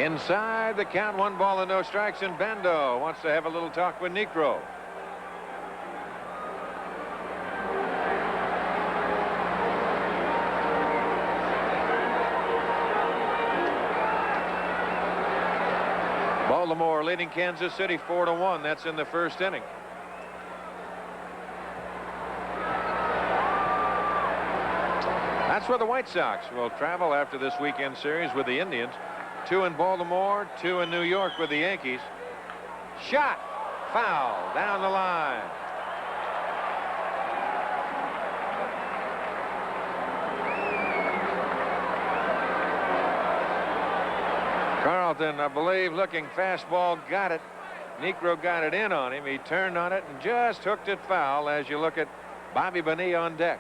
Inside the count, 1 ball and no strikes, and Bando wants to have a little talk with Niekro. Baltimore leading Kansas City 4-1. That's in the first inning. That's where the White Sox will travel after this weekend series with the Indians. 2 in Baltimore, 2 in New York with the Yankees. Shot, foul, down the line. Carlton, I believe, looking fastball, got it. Niekro got it in on him. He turned on it and just hooked it foul as you look at Bobby Bonilla on deck.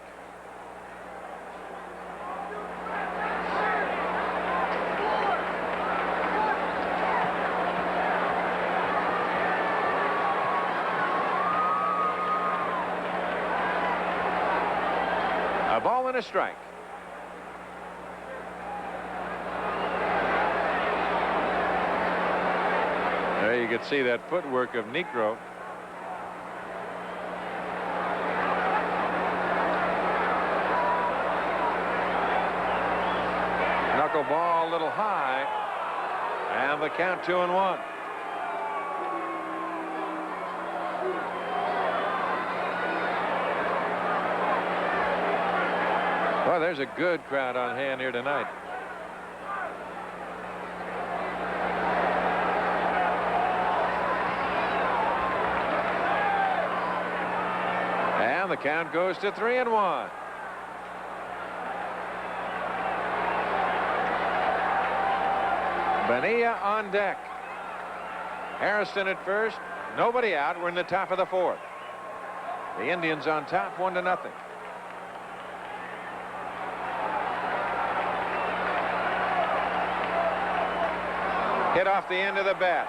A ball and a strike. There you can see that footwork of Niekro. Knuckleball a little high, and the count 2-1. Well, there's a good crowd on hand here tonight. count goes to 3-1. Bonilla on deck. Harrison at first. Nobody out. We're in the top of the 4th. The Indians on top, 1-0. Hit off the end of the bat.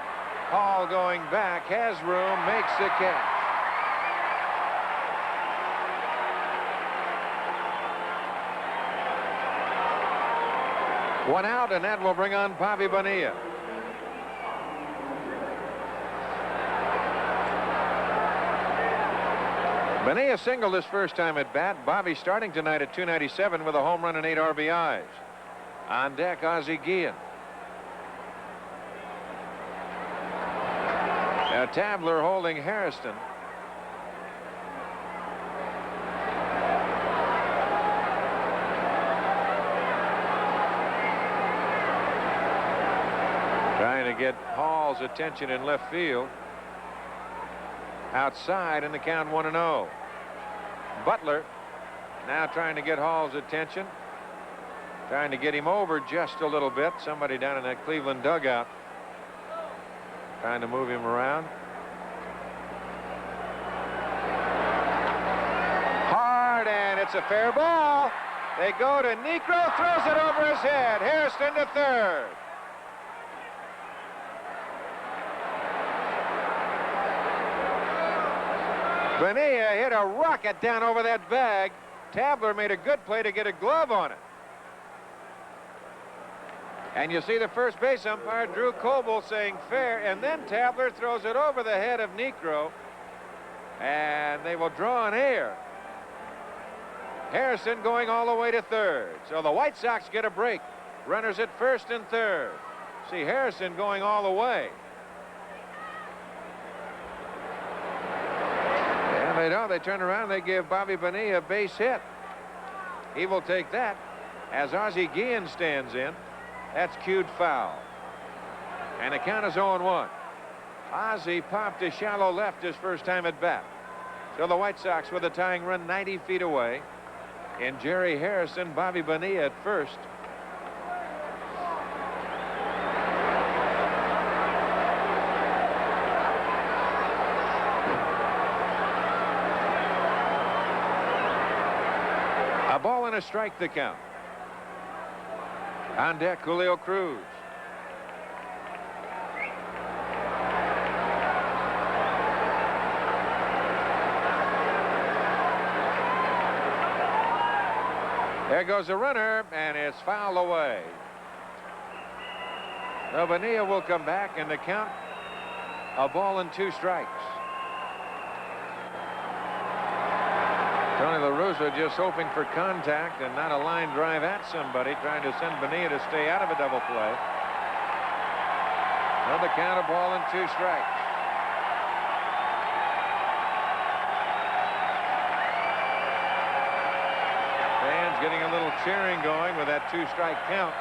Hall going back, has room, makes the catch. One out, and that will bring on Bobby Bonilla. Bonilla singled his first time at bat. Bobby starting tonight at 297 with a home run and 8 RBIs. On deck, Ozzie Guillen. Now Tabler holding Harrison. Trying to get Hall's attention in left field. Outside in the count 1-0. Butler now trying to get Hall's attention. Trying to get him over just a little bit. Somebody down in that Cleveland dugout trying to move him around. Hard, and it's a fair ball. They go to Niekro, throws it over his head. Harrison to third. Bonilla hit a rocket down over that bag. Tabler made a good play to get a glove on it. And you see the first base umpire, Drew Coble, saying fair, and then Tabler throws it over the head of Niekro, and they will draw an air. Harrison going all the way to third. So the White Sox get a break. Runners at first and third. See Harrison going all the way. And they don't. They turn around. They give Bobby Bonilla a base hit. He will take that as Ozzie Guillen stands in. That's cued foul. And the count is 0-1. Ozzie popped to shallow left his first time at bat. So the White Sox with a tying run 90 feet away. And Jerry Harrison, Bobby Bonilla at first. A ball and a strike the count. On deck, Julio Cruz. There goes a runner, and it's fouled away. So Bonilla will come back, and the count, a ball and 2 strikes. Tony La Russa just hoping for contact and not a line drive at somebody, trying to send Bonilla to stay out of a double play. So the count, a ball and 2 strikes. Fans getting a little cheering going with that 2-strike count.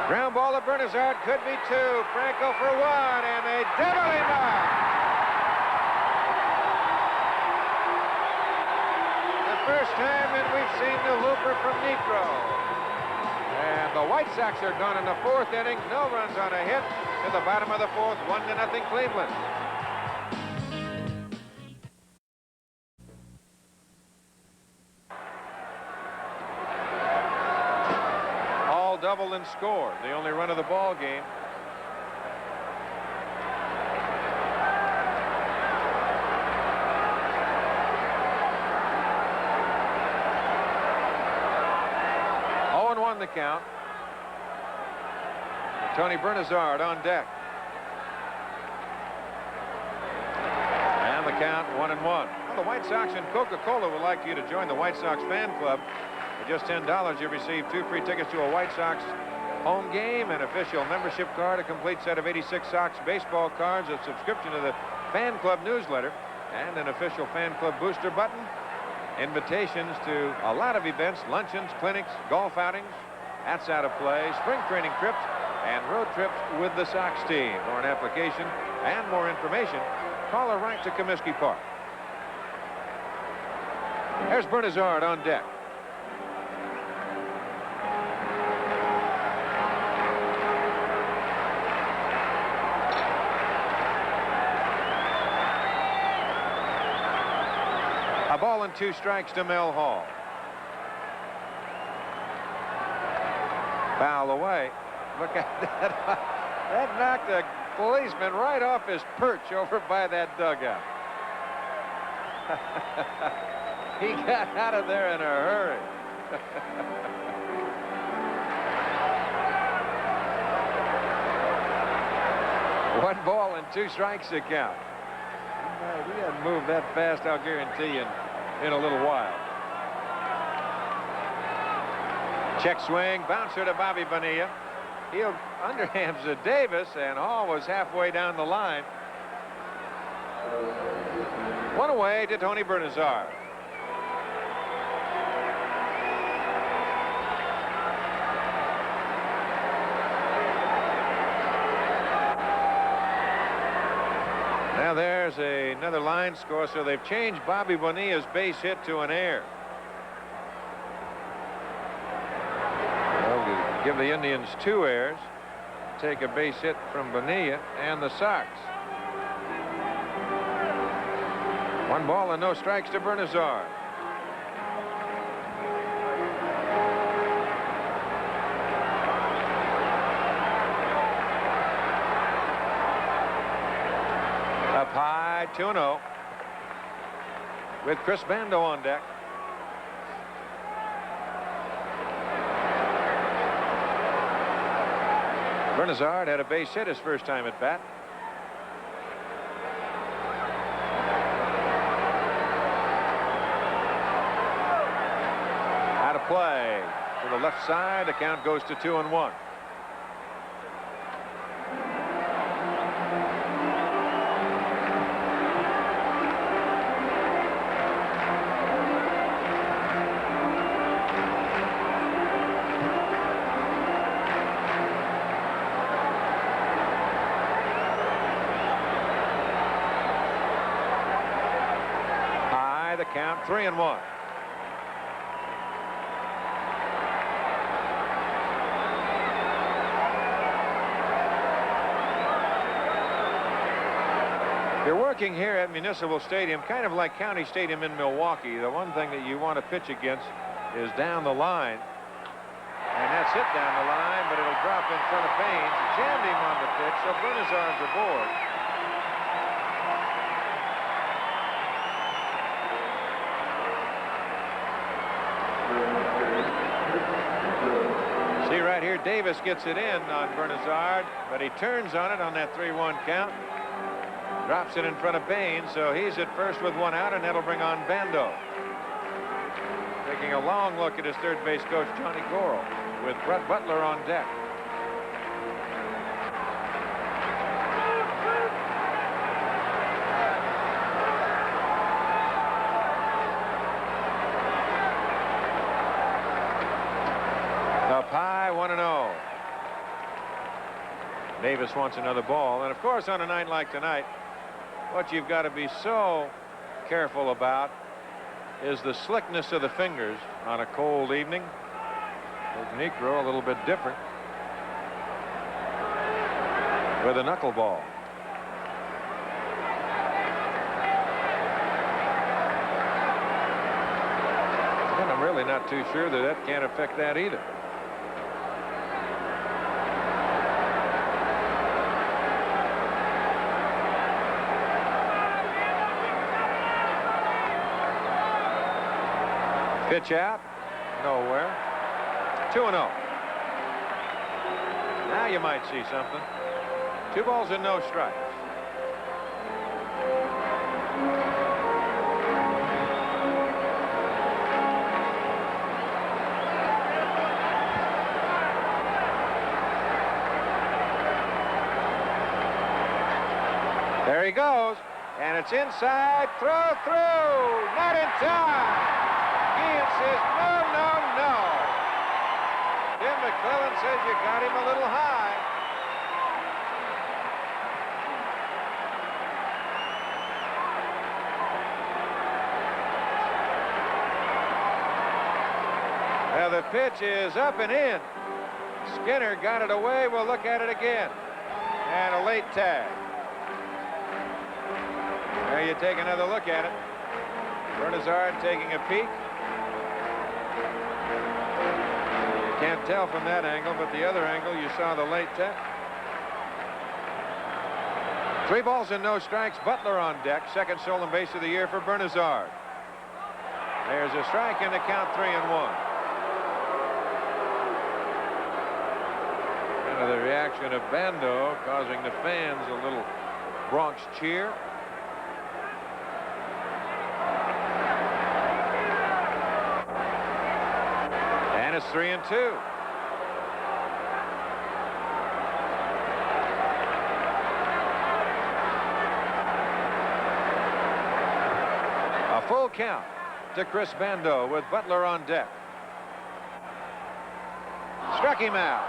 Ground ball to Bernazard, could be 2. Franco for 1, and they double him up. The first time that we've seen the hooper from Niekro. And the White Sox are gone in the 4th inning. No runs on a hit to the bottom of the 4th. 1-0 Cleveland. Double and scored, the only run of the ball game. Oh, 1 the count. Tony Bernazard on deck. And the count 1-1. Well, the White Sox and Coca-Cola would like you to join the White Sox fan club. For just $10, you receive 2 free tickets to a White Sox home game, an official membership card, a complete set of 86 Sox baseball cards, a subscription to the fan club newsletter, and an official fan club booster button. Invitations to a lot of events, luncheons, clinics, golf outings. That's out of play. Spring training trips and road trips with the Sox team. For an application, and more information, call or write to Comiskey Park. There's Bernazard on deck. A ball and 2 strikes to Mel Hall. Foul away. Look at that. That knocked a policeman right off his perch over by that dugout. He got out of there in a hurry. 1 ball and 2 strikes to count. He hadn't moved that fast, I'll guarantee you, in a little while. Check swing, bouncer to Bobby Bonilla. He underhands to Davis, and Hall was halfway down the line. 1 away to Tony Bernazard. Now there's another line score, so they've changed Bobby Bonilla's base hit to an error. Well, to give the Indians 2 errors, take a base hit from Bonilla and the Sox. 1 ball and no strikes to Bernazard. Up high, 2-0. With Chris Bando on deck. Bernazard had a base hit his first time at bat. Out of play to the left side. The count goes to 2-1. Count 3-1. You're working here at Municipal Stadium, kind of like County Stadium in Milwaukee. The one thing that you want to pitch against is down the line. And that's hit down the line, but it'll drop in front of Baines. Jammed him on the pitch, so Bernazard's aboard. See right here, Davis gets it in on Bernazard, but he turns on it on that 3-1 count. Drops it in front of Baines, so he's at first with 1 out, and that'll bring on Bando. Taking a long look at his third base coach, Johnny Goral, with Brett Butler on deck. Up high, 1-0. Davis wants another ball. And of course, on a night like tonight, what you've got to be so careful about is the slickness of the fingers on a cold evening. Technique grow a little bit different with a knuckleball. And I'm really not too sure that that can't affect that either. Pitch out, nowhere. 2-0. Now you might see something. 2 balls and no strikes. There he goes, and it's inside. Throw through, not in time. Ian says, no, no, no. Tim McClellan says you got him a little high. the pitch is up and in. Skinner got it away. We'll look at it again. And a late tag. There you take another look at it. Bernazard taking a peek. You can't tell from that angle, but the other angle, you saw the late tag. 3 balls and no strikes. Butler on deck. Second stolen base of the year for Bernazard. There's a strike and the count 3-1. Kind of the reaction of Bando causing the fans a little Bronx cheer. And it's 3-2. A full count to Chris Bando with Butler on deck. Struck him out.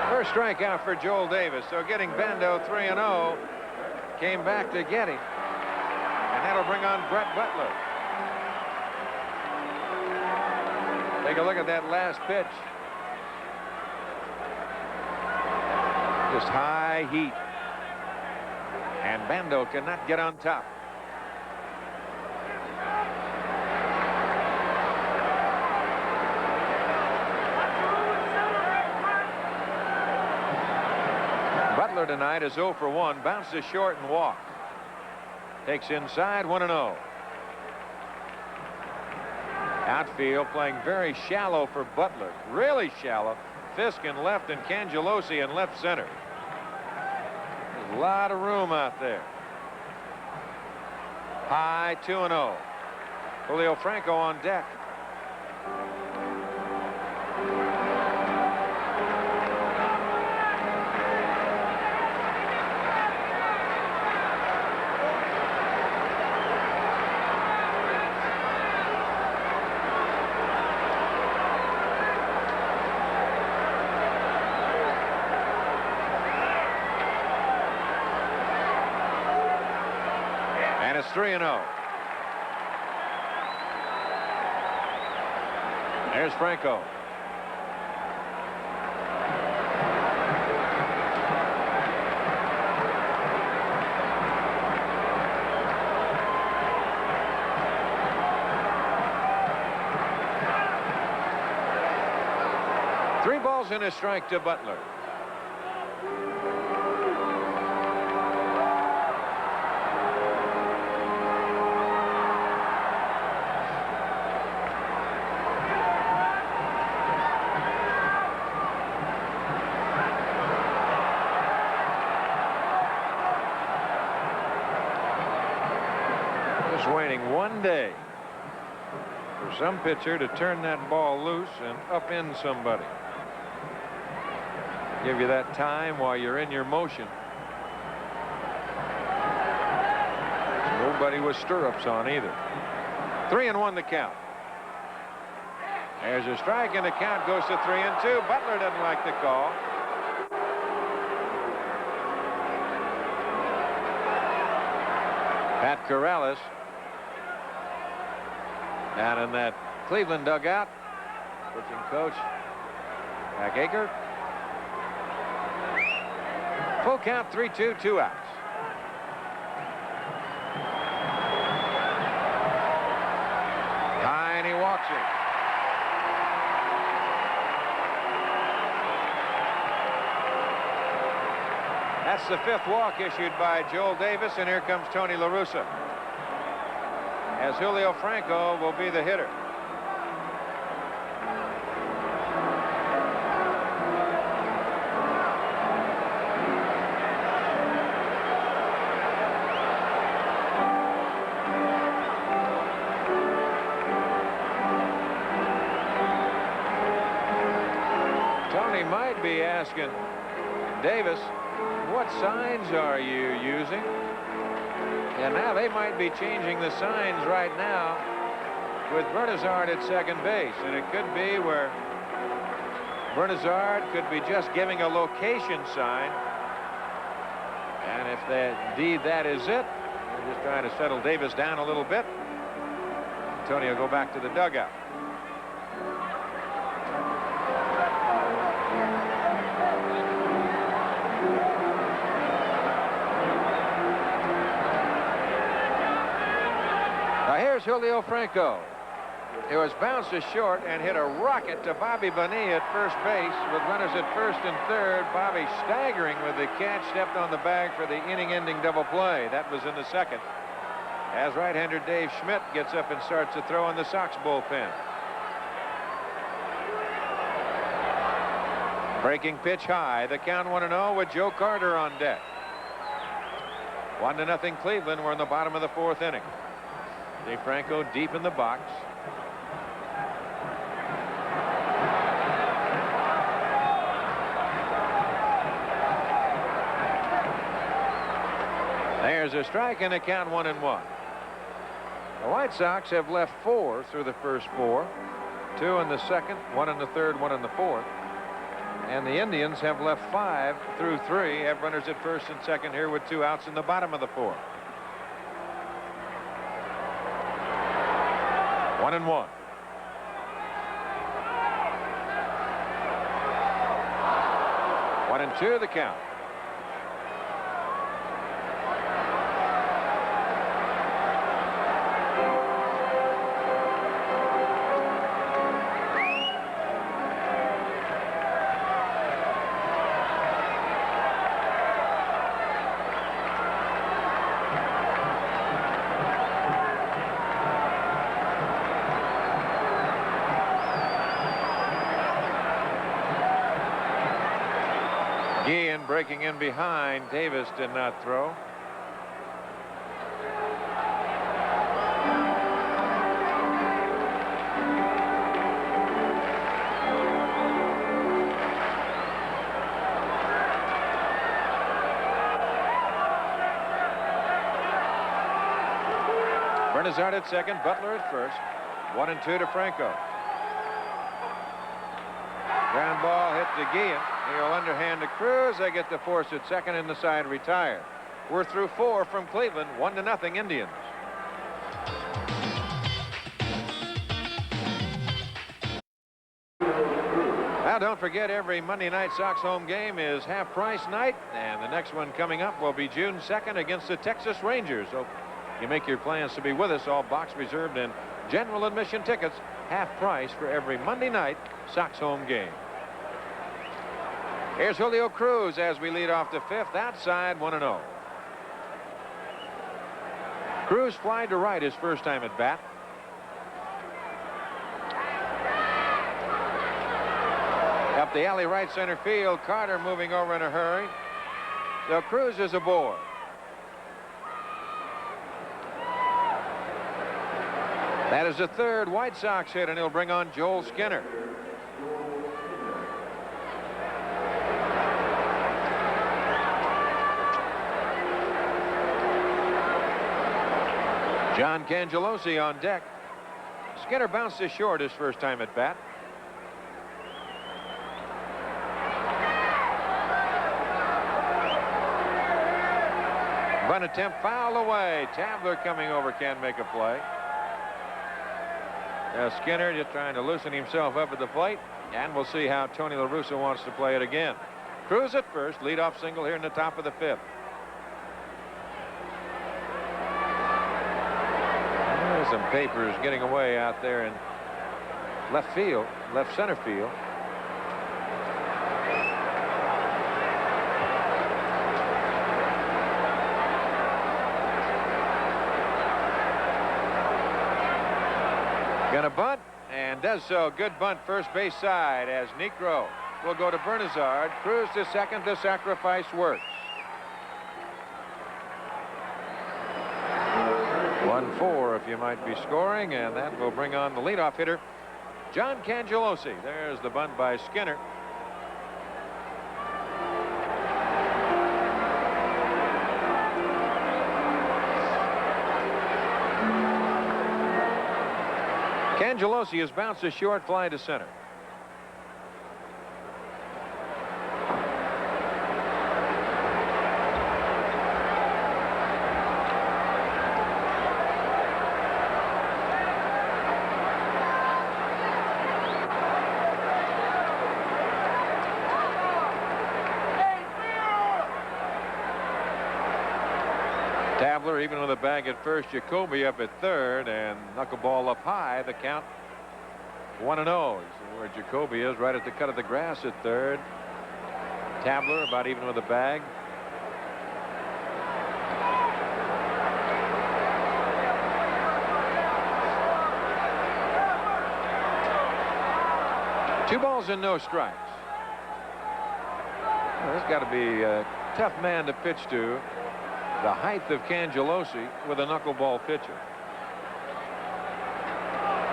First strikeout for Joel Davis. So getting Bando 3-0 came back to get him. And that'll bring on Brett Butler. Take a look at that last pitch. Just high heat. And Bando cannot get on top. Butler tonight is 0 for 1. Bounces short and walked. Takes inside 1-0. Outfield playing very shallow for Butler. Really shallow. Fisk in left and Cangelosi in left center. A lot of room out there. High 2-0. Julio Franco on deck. And it's 3-0. There's Franco. Three balls and a strike to Butler. Just waiting one day for some pitcher to turn that ball loose and upend somebody. Give you that time while you're in your motion. Nobody with stirrups on either. 3-1 the count. There's a strike and the count goes to 3-2. Butler doesn't like the call. Pat Corrales down in that Cleveland dugout. Pitching coach Jack Aker. Full count, 3-2, 2 outs. High and he walks it. That's the 5th walk issued by Joel Davis, and here comes Tony La Russa, as Julio Franco will be the hitter. Tony might be asking Davis, what signs are you using? And now they might be changing the signs right now with Bernazard at second base. And it could be where Bernazard could be just giving a location sign. And if indeed that is it, we're just trying to settle Davis down a little bit. Tony will go back to the dugout. Now here's Julio Franco. It was bounced to short and hit a rocket to Bobby Bonilla at first base with runners at first and third. Bobby staggering with the catch, stepped on the bag for the inning-ending double play. That was in the second. As right-hander Dave Schmidt gets up and starts to throw in the Sox bullpen. Breaking pitch high. The count 1-0 with Joe Carter on deck. 1-0 Cleveland. We're in the bottom of the fourth inning. Dave Franco deep in the box. There's a strike and a count 1-1. The White Sox have left 4 through the first 4. 2 in the second, 1 in the third, 1 in the fourth. And the Indians have left 5 through 3. Have runners at first and second here with 2 outs in the bottom of the fourth. 1-1. One and two the count. Breaking in behind. Davis did not throw. Bernazard at second, Butler at first. 1-2 to Franco. Ground ball hit to Guillen. He'll underhand to Cruz. They get the force at second and the side retired. We're through 4 from Cleveland. 1-0 Indians. Now don't forget, every Monday night Sox home game is half price night, and the next one coming up will be June 2nd against the Texas Rangers. So you make your plans to be with us. All box reserved and general admission tickets half price for every Monday night Sox home game. Here's Julio Cruz as we lead off the fifth. Outside, 1-0. Cruz flied to right his first time at bat. Up the alley right center field. Carter moving over in a hurry. So Cruz is aboard. That is the third White Sox hit, and he'll bring on Joel Skinner. John Cangelosi on deck. Skinner bounced to short his first time at bat. Bunt attempt foul away. Tabler coming over can't make a play. Skinner just trying to loosen himself up at the plate, and we'll see how Tony La Russa wants to play it again. Cruz at first, leadoff single here in the top of the fifth. There's some papers getting away out there in left field, left center field. Gonna bunt, and does so. Good bunt first base side as Negro will go to Bernazard. Cruz to second. The sacrifice works. 1-4 if you might be scoring, and that will bring on the leadoff hitter, John Cangelosi. There's the bunt by Skinner. Cangelosi has bounced a short fly to center. Tabler even with a bag at first. Jacoby up at third, and knuckleball up high. The count 1-0. See where Jacoby is, right at the cut of the grass at third. Tabler about even with a bag. Two balls and no strikes. Well, this got to be a tough man to pitch to. The height of Cangelosi with a knuckleball pitcher.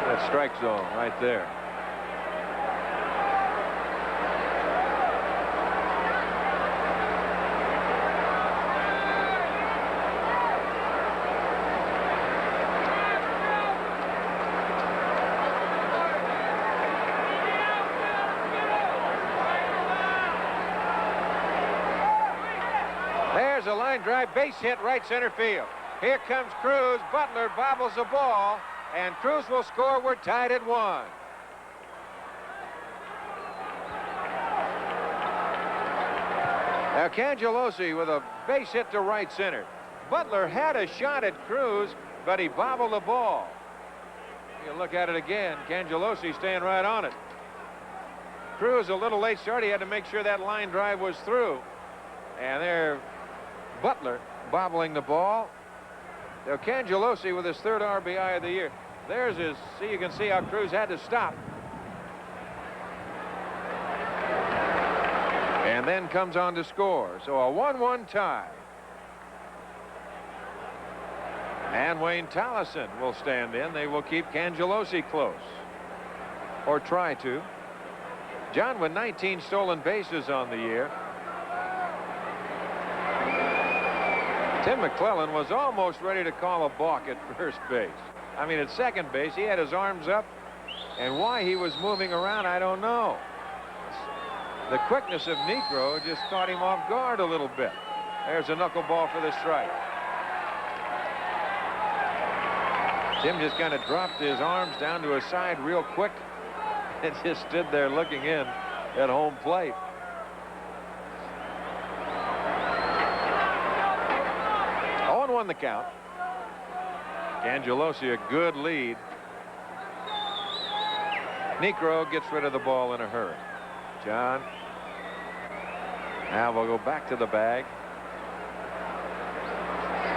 That strike zone right there. There's a line drive, base hit, right center field. Here comes Cruz. Butler bobbles the ball, and Cruz will score. We're tied at 1. Now Cangelosi with a base hit to right center. Butler had a shot at Cruz, but he bobbled the ball. You look at it again. Cangelosi staying right on it. Cruz a little late start. He had to make sure that line drive was through. And there, Butler bobbling the ball. Now Cangelosi with his 3rd RBI of the year. There's his, see, you can see how Cruz had to stop. And then comes on to score. So a 1-1 tie. And Wayne Tolleson will stand in. They will keep Cangelosi close. Or try to. John with 19 stolen bases on the year. Tim McClellan was almost ready to call a balk at first base. I mean, at second base, he had his arms up, and why he was moving around, I don't know. The quickness of Negro just caught him off guard a little bit. There's a knuckleball for the strike. Tim just kind of dropped his arms down to his side real quick and just stood there looking in at home plate. On the count. Cangelosi a good lead. Negro gets rid of the ball in a hurry. John. Now we'll go back to the bag.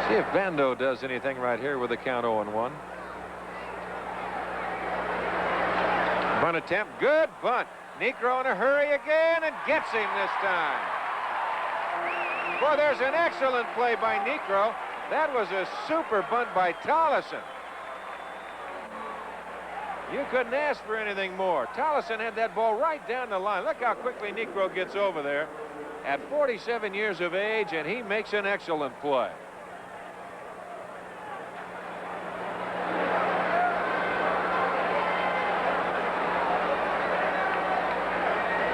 See if Bando does anything right here with the count 0-1. Bunt attempt. Good bunt. Negro in a hurry again and gets him this time. Boy, there's an excellent play by Negro. That was a super bunt by Tolleson. You couldn't ask for anything more. Tolleson had that ball right down the line. Look how quickly Negro gets over there at 47 years of age, and he makes an excellent play.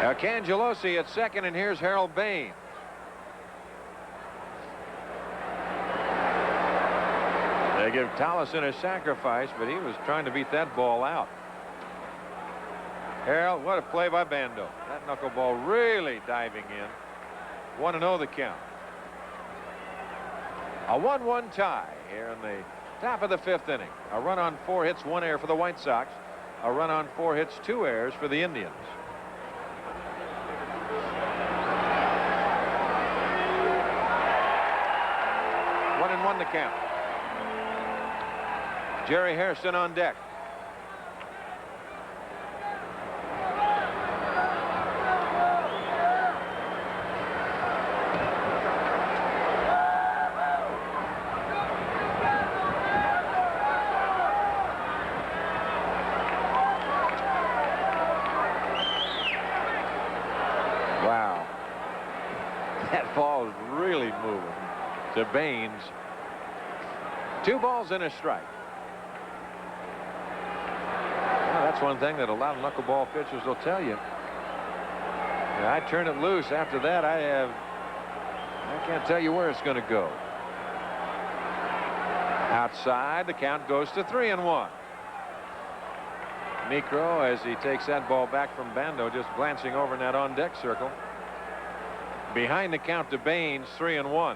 Now Cangelosi at second, and here's Harold Bain. They give Tolleson a sacrifice, but he was trying to beat that ball out. Harold, what a play by Bando. That knuckleball really diving in. 1-0 the count. A 1-1 tie here in the top of the 5th inning. A run on 4 hits, 1 error for the White Sox. A run on 4 hits, 2 errors for the Indians. One and one the count. Jerry Hairston on deck. Wow. That ball is really moving to Baines. 2 balls and a strike. That's one thing that a lot of knuckleball pitchers will tell you. I turn it loose. After that, I can't tell you where it's going to go. Outside, the count goes to 3-1. Negro, as he takes that ball back from Bando, just glancing over in that on-deck circle. Behind the count to Baines, 3-1.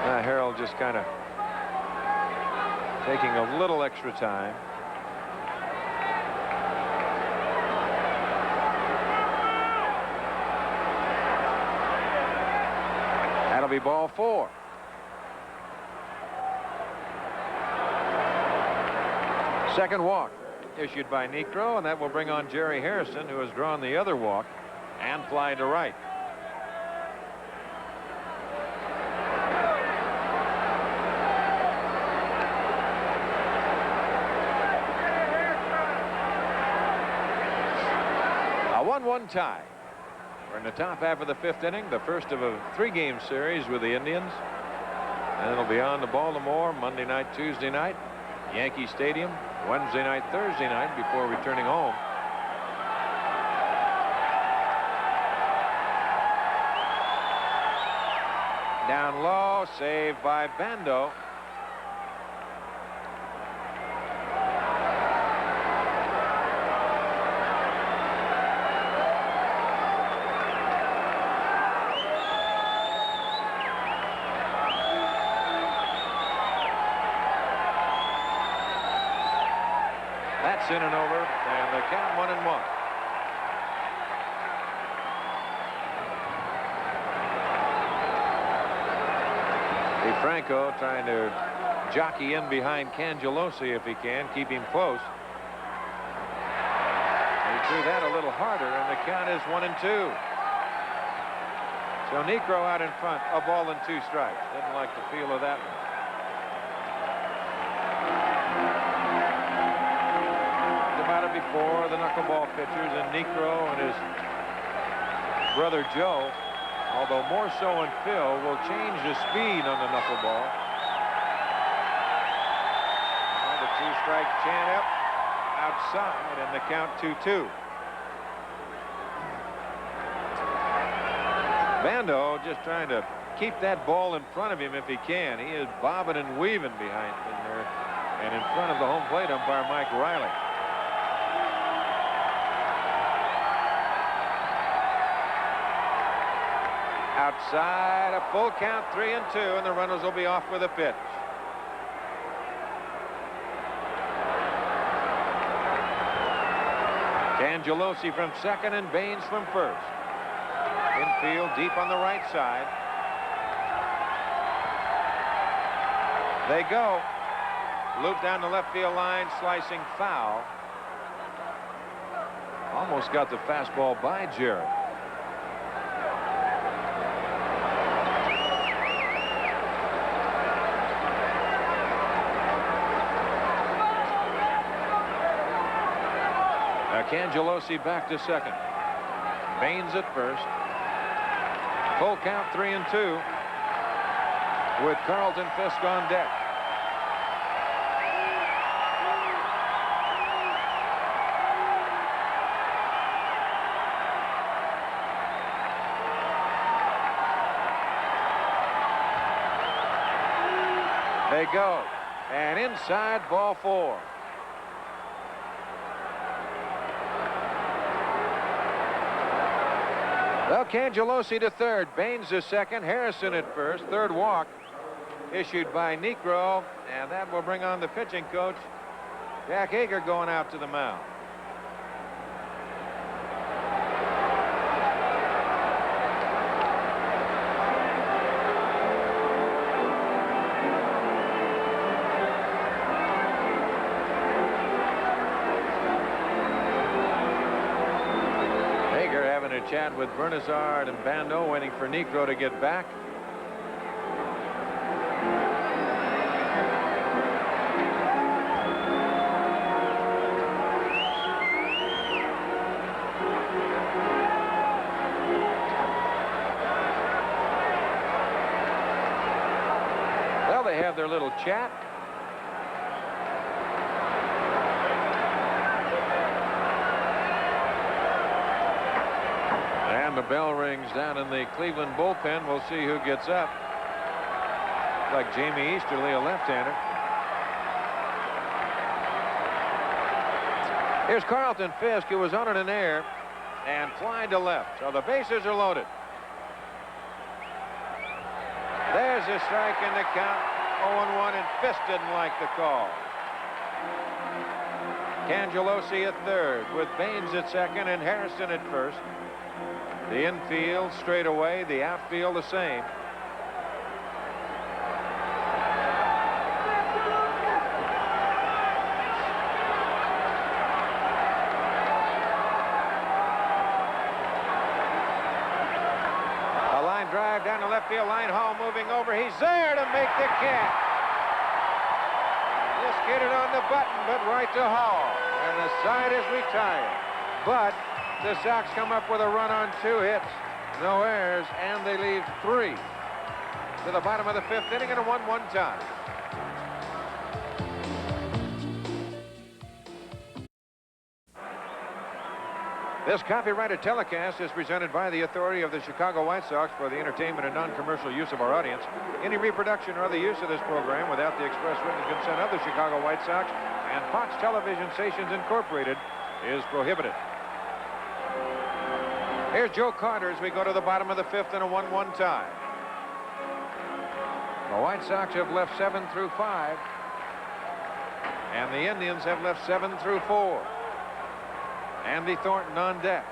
Harold just kind of taking a little extra time. That'll be ball 4. Second walk issued by Niekro, and that will bring on Jerry Harrison, who has drawn the other walk and fly to right. A 1-1 tie. We're in the top half of the 5th inning, the first of a 3-game series with the Indians. And it'll be on to Baltimore Monday night, Tuesday night, Yankee Stadium, Wednesday night, Thursday night before returning home. Down low, saved by Bando. That's in and over, and the count 1-1. DeFranco trying to jockey in behind Cangelosi if he can, keep him close. He threw that a little harder, and the count is 1-2. So Niekro out in front, a ball and 2 strikes. Didn't like the feel of that one. Before the knuckleball pitchers, and Niekro and his brother Joe, although more so in Phil, will change the speed on the knuckleball. And the 2-strike chant up outside, and the count 2-2. Bando just trying to keep that ball in front of him if he can. He is bobbing and weaving behind in there and in front of the home plate umpire Mike Riley. Outside, a full count, 3-2, and the runners will be off with a pitch. Cangelosi from second and Baines from first. Infield deep on the right side. They go. Loop down the left field line, slicing foul. Almost got the fastball by Jerry. Cangelosi back to second. Baines at first. Full count, 3-2 with Carlton Fisk on deck. They go, and inside, ball 4. Well, Cangelosi to third, Baines to second, Harrison at first. Third walk issued by Niekro, and that will bring on the pitching coach, Jack Hager, going out to the mound. Chat with Bernazard and Bando, waiting for Niekro to get back. Well, they have their little chat. The bell rings down in the Cleveland bullpen. We'll see who gets up. Like Jamie Easterly, a left-hander. Here's Carlton Fisk, who was on in an air and flying to left. So the bases are loaded. There's a strike in the count. 0-1, and Fisk didn't like the call. Cangelosi at third with Baines at second and Harrison at first. The infield straight away, the outfield the same. A line drive down the left field line. Hall moving over. He's there to make the catch. Just get it on the button, but right to Hall. And the side is retired. But the Sox come up with a run on 2 hits, no errors, and they leave 3 to the bottom of the 5th inning and a 1-1 tie. This copyrighted telecast is presented by the authority of the Chicago White Sox for the entertainment and non-commercial use of our audience. Any reproduction or other use of this program without the express written consent of the Chicago White Sox and Fox Television Stations Incorporated is prohibited. Here's Joe Carter as we go to the bottom of the 5th in a 1-1 tie. The White Sox have left 7 through 5, and the Indians have left 7 through 4. Andy Thornton on deck.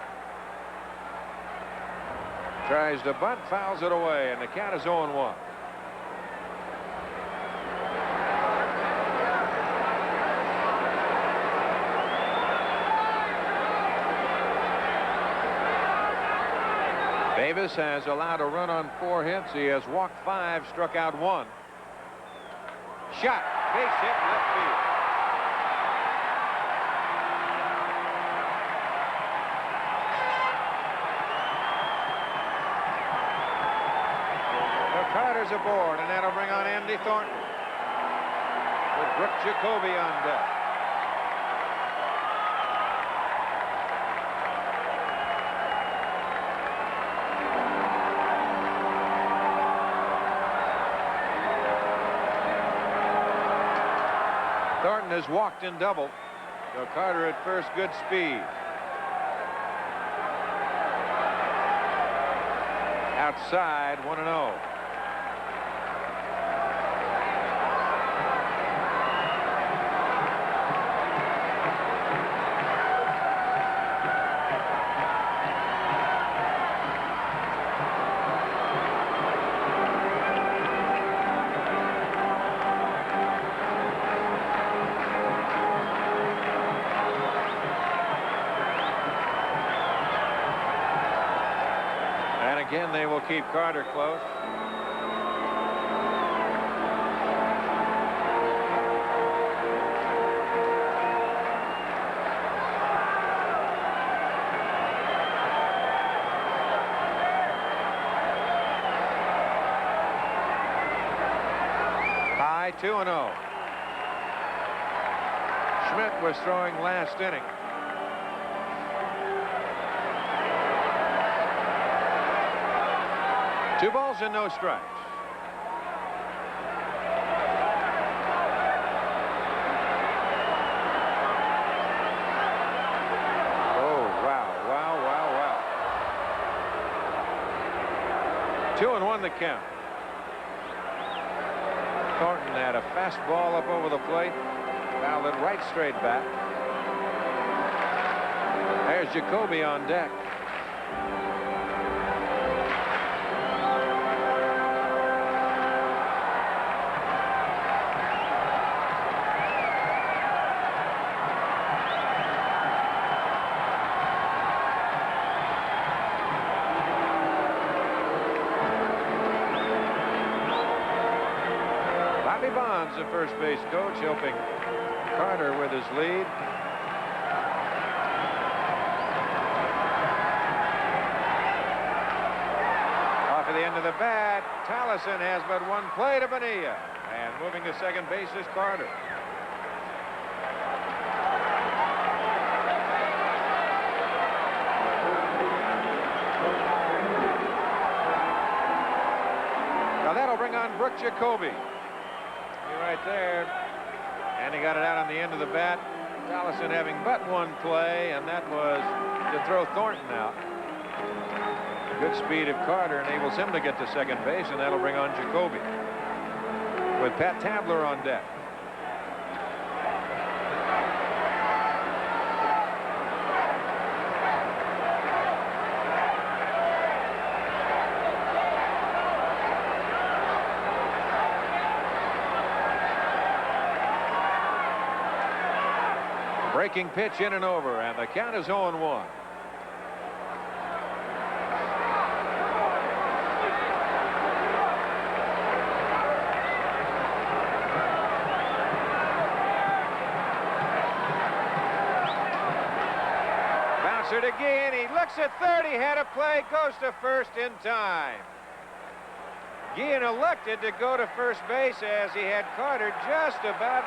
Tries to bunt, fouls it away, and the count is 0-1. Davis has allowed a run on 4 hits. He has walked 5, struck out 1. Shot, base hit, left field. Carter's aboard, and that'll bring on Andy Thornton with Brooke Jacoby on deck. Thornton has walked in double, so Carter at first, good speed. Outside, 1-0. Again, they will keep Carter close. High, 2-0. Schmidt was throwing last inning. Two balls and no strikes. Oh, wow. 2-1 the count. Thornton had a fastball up over the plate. Fouled it right straight back. There's Jacoby on deck. The first base coach helping Carter with his lead. Off of the end of the bat, Tallison has but one play to Bonilla, and moving to second base is Carter. Now that'll bring on Brooke Jacoby. Right there, and he got it out on the end of the bat. Tallison having but one play, and that was to throw Thornton out. Good speed of Carter enables him to get to second base, and that'll bring on Jacoby with Pat Tabler on deck. Breaking pitch in and over, and the count is 0-1. Bouncer to Guillen. He looks at third. He had a play. Goes to first in time. Guillen elected to go to first base as he had Carter just about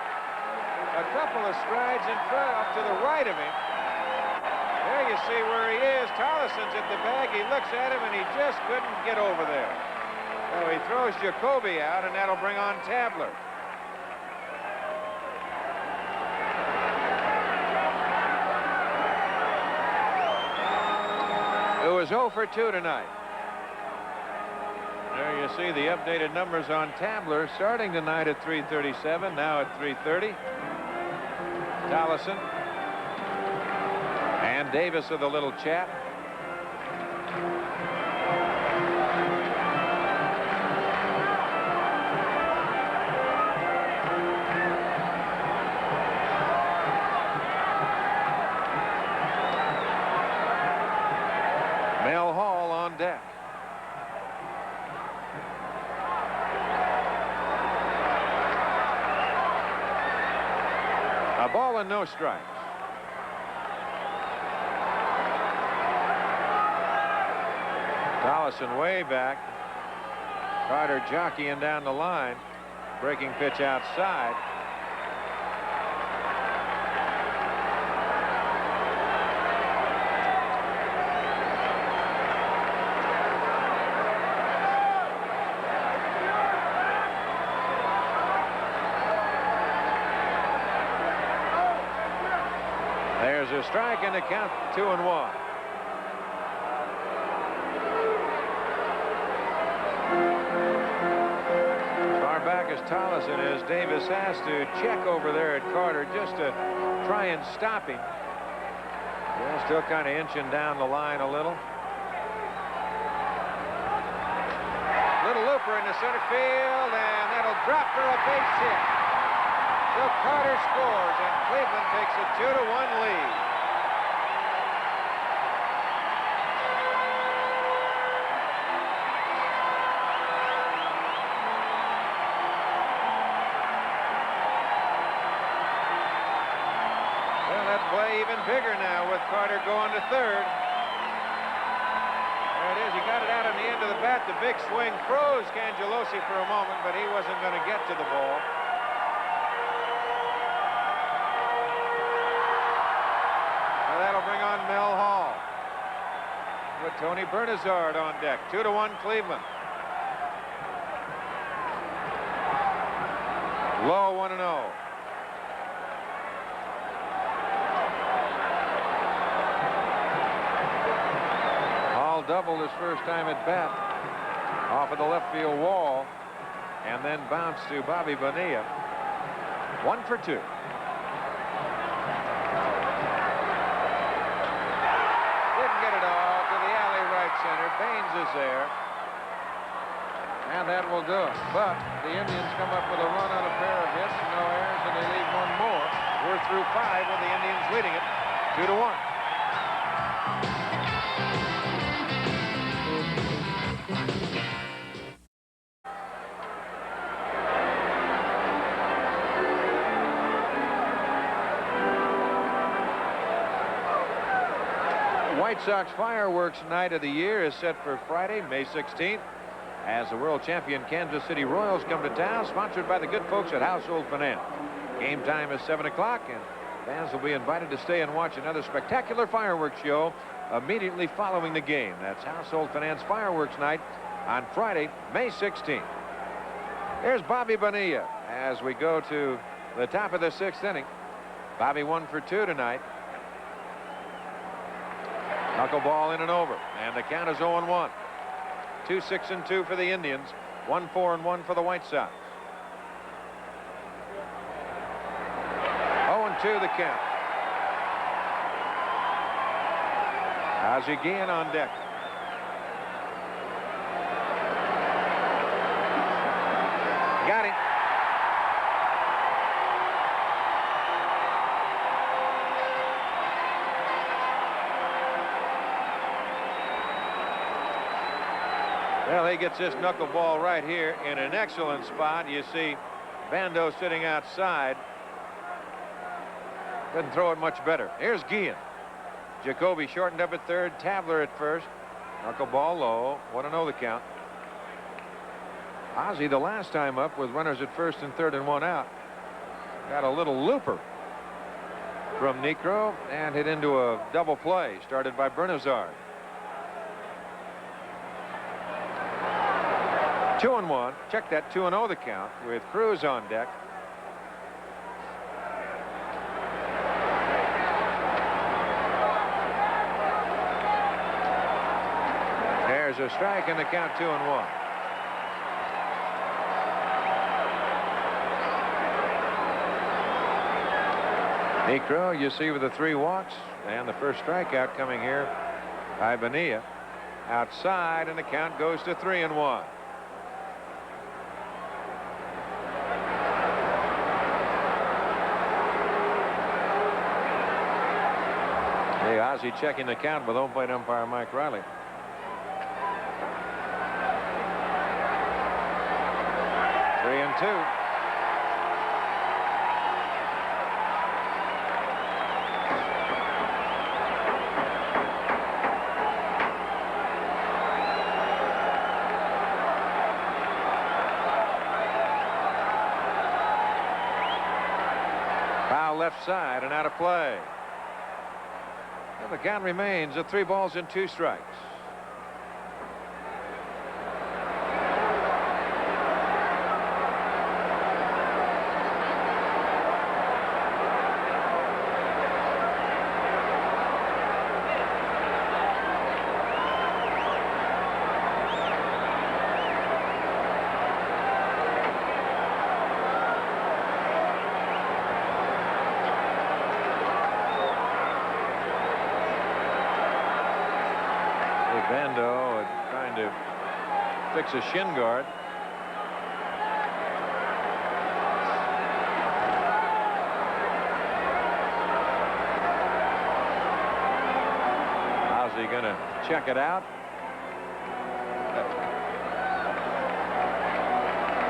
a couple of strides in front, up to the right of him. There you see where he is. Tollison's at the bag. He looks at him, and he just couldn't get over there. So he throws Jacoby out, and that'll bring on Tabler. It was 0 for 2 tonight. There you see the updated numbers on Tabler, starting tonight at 337, now at 330. Tollison and Davis of the little chat. Mel Hall on deck. A ball and no strikes. Tollison way back. Carter jockeying down the line. Breaking pitch outside. There's a strike and the count 2-1. Far back as Tollison is, Davis has to check over there at Carter just to try and stop him. Yeah, still kind of inching down the line a little. Little looper in the center field, and that'll drop for a base hit. So Carter scores, and Cleveland takes a 2-1 lead. Well, that play even bigger now with Carter going to third. There it is. He got it out on the end of the bat. The big swing froze Cangelosi for a moment, but he wasn't going to get to the ball. That'll bring on Mel Hall with Tony Bernazard on deck. 2-1 Cleveland. Low 1-0. Hall doubled his first time at bat off of the left field wall and then bounced to Bobby Bonilla. 1 for 2. Center. Baines is there, and that will do it. But the Indians come up with a run on a pair of hits, no errors, and they leave one more. We're through 5 with the Indians leading it 2-1. White Sox fireworks night of the year is set for Friday, May 16th, as the world champion Kansas City Royals come to town, sponsored by the good folks at Household Finance. Game time is 7 o'clock, and fans will be invited to stay and watch another spectacular fireworks show immediately following the game. That's Household Finance Fireworks Night on Friday, May 16th. Here's Bobby Bonilla as we go to the top of the 6th inning. Bobby 1 for 2 tonight. Knuckleball in and over, and the count is 0-1. 2-6-2 for the Indians, 1-4-1 for the White Sox. 0-2 the count. Ozzie Guillen on deck. Got him. Well, he gets this knuckleball right here in an excellent spot. You see Bando sitting outside. Doesn't throw it much better. Here's Guillen. Jacoby shortened up at third. Tabler at first. Knuckleball low. 1-0 the count. Ozzie, the last time up with runners at first and third and 1 out, got a little looper from Niekro and hit into a double play started by Bernazard. 2-1. Check that. 2-0 the count with Cruz on deck. There's a strike and the count 2-1. Niekro, you see, with the 3 walks and the first strikeout coming here by Bonilla. Outside, and the count goes to 3-1. Hey, Ozzie checking the count with home plate umpire Mike Riley. Three and 2. Foul left side and out of play. And the count remains at 3 balls and 2 strikes. Bando trying to fix a shin guard. How's he going to check it out?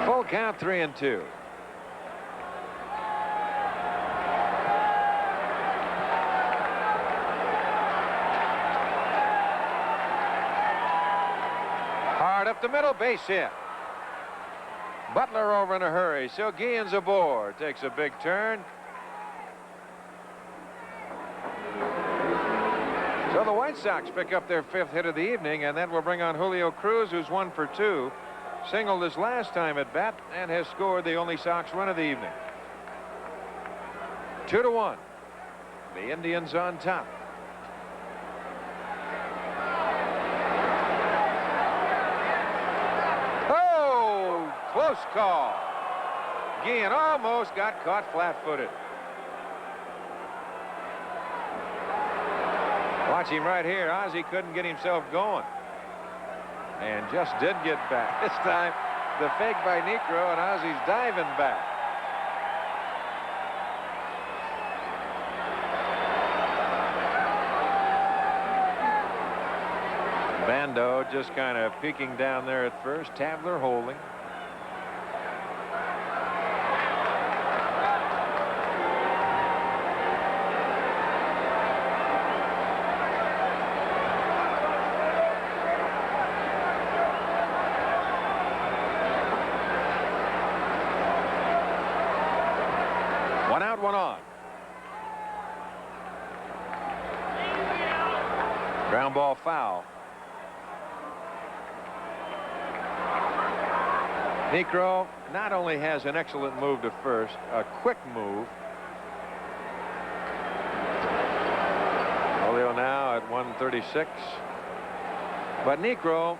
Full count, 3 and 2. Up the middle, base hit. Butler over in a hurry, so Guillen's aboard. Takes a big turn. So the White Sox pick up their 5th hit of the evening, and that will bring on Julio Cruz, who's 1 for 2. Singled his last time at bat and has scored the only Sox run of the evening. 2-1. The Indians on top. Close call. Guillen almost got caught flat-footed. Watch him right here. Ozzie couldn't get himself going. And just did get back. This time, the fake by Niekro, and Ozzie's diving back. Bando just kind of peeking down there at first. Tabler holding. One out, one on. Ground ball foul. Niekro not only has an excellent move to first, a quick move. Julio now at 136. But Niekro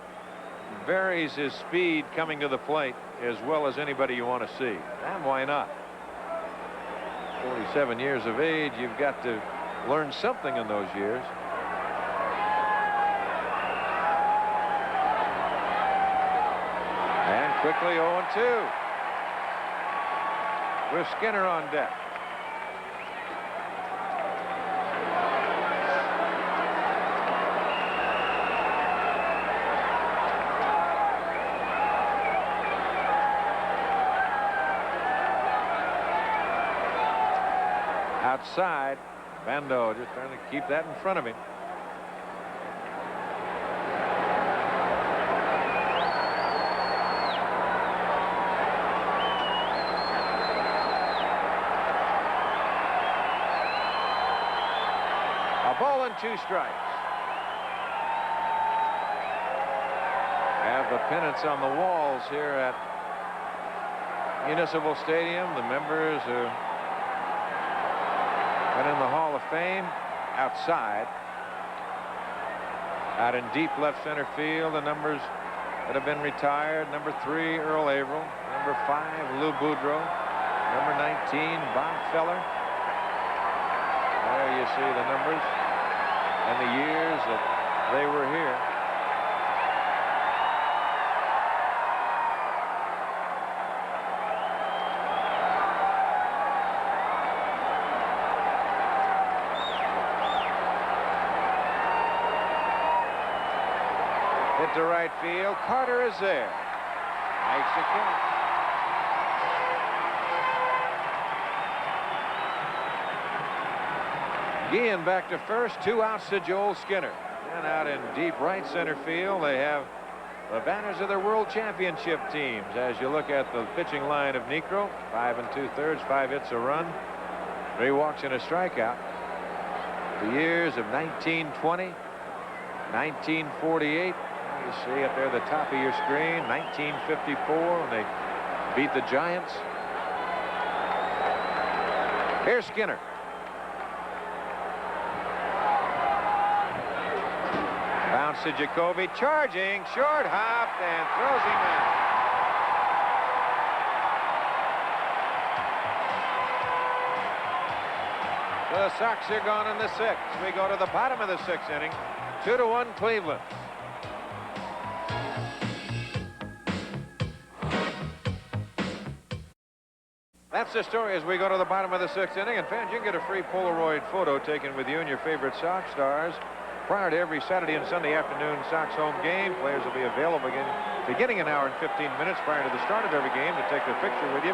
varies his speed coming to the plate as well as anybody you want to see. And why not? 47 years of age, you've got to learn something in those years. And quickly 0-2 with Skinner on deck. Outside, Bando just trying to keep that in front of him. A ball and 2 strikes. Have the pennants on the walls here at Municipal Stadium. The members who and in the Hall of Fame. Outside. Out in deep left center field, the numbers that have been retired. Number 3, Earl Averill. Number 5, Lou Boudreau. Number 19, Bob Feller. There you see the numbers and the years that they were here. Hit to right field. Carter is there. Makes the catch. Guillen back to first. 2 outs to Joel Skinner. And out in deep right center field, they have the banners of their World Championship teams. As you look at the pitching line of Niekro, 5 2/3, 5 hits, a run, 3 walks and a strikeout. The years of 1920, 1948. You see up there at the top of your screen, 1954 when they beat the Giants. Here's Skinner. Bounce to Jacoby, charging, short hop, and throws him out. The Sox are gone in the 6th. We go to the bottom of the 6th inning. 2-1 Cleveland. That's the story as we go to the bottom of the 6th inning. And fans, you can get a free Polaroid photo taken with you and your favorite Sox stars prior to every Saturday and Sunday afternoon Sox home game. Players will be available beginning an hour and 15 minutes prior to the start of every game to take their picture with you.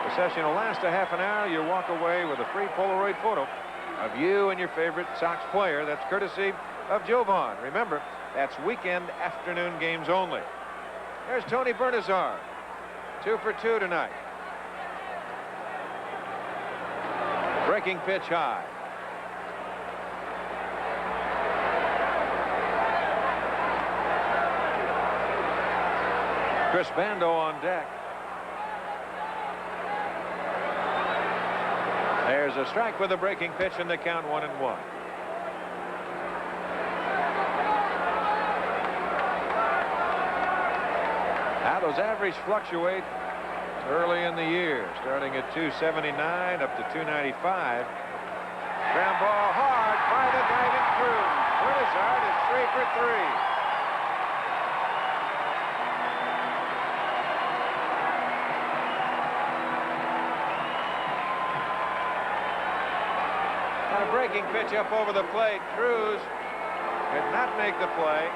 The session will last a half an hour. You'll walk away with a free Polaroid photo of you and your favorite Sox player. That's courtesy of Joe Vaughn. Remember, that's weekend afternoon games only. There's Tony Bernazard. 2 for 2 tonight. Breaking pitch high. Chris Bando on deck. There's a strike with a breaking pitch in the count, 1-1. Now those averages fluctuate early in the year, starting at 279 up to 295. Ground ball hard by the diving Cruz. Bernazard is 3 for 3. A breaking pitch up over the plate. Cruz could not make the play.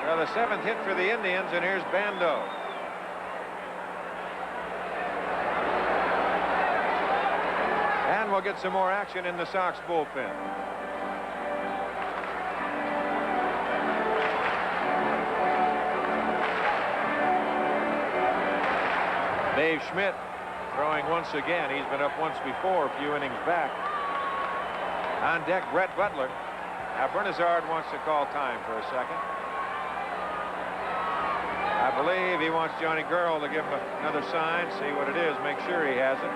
Well, the 7th hit for the Indians, and here's Bando. And we'll get some more action in the Sox bullpen. Dave Schmidt throwing once again. He's been up once before, a few innings back. On deck, Brett Butler. Now Bernazard wants to call time for a second. I believe he wants Johnny Girl to give him another sign, see what it is, make sure he has it.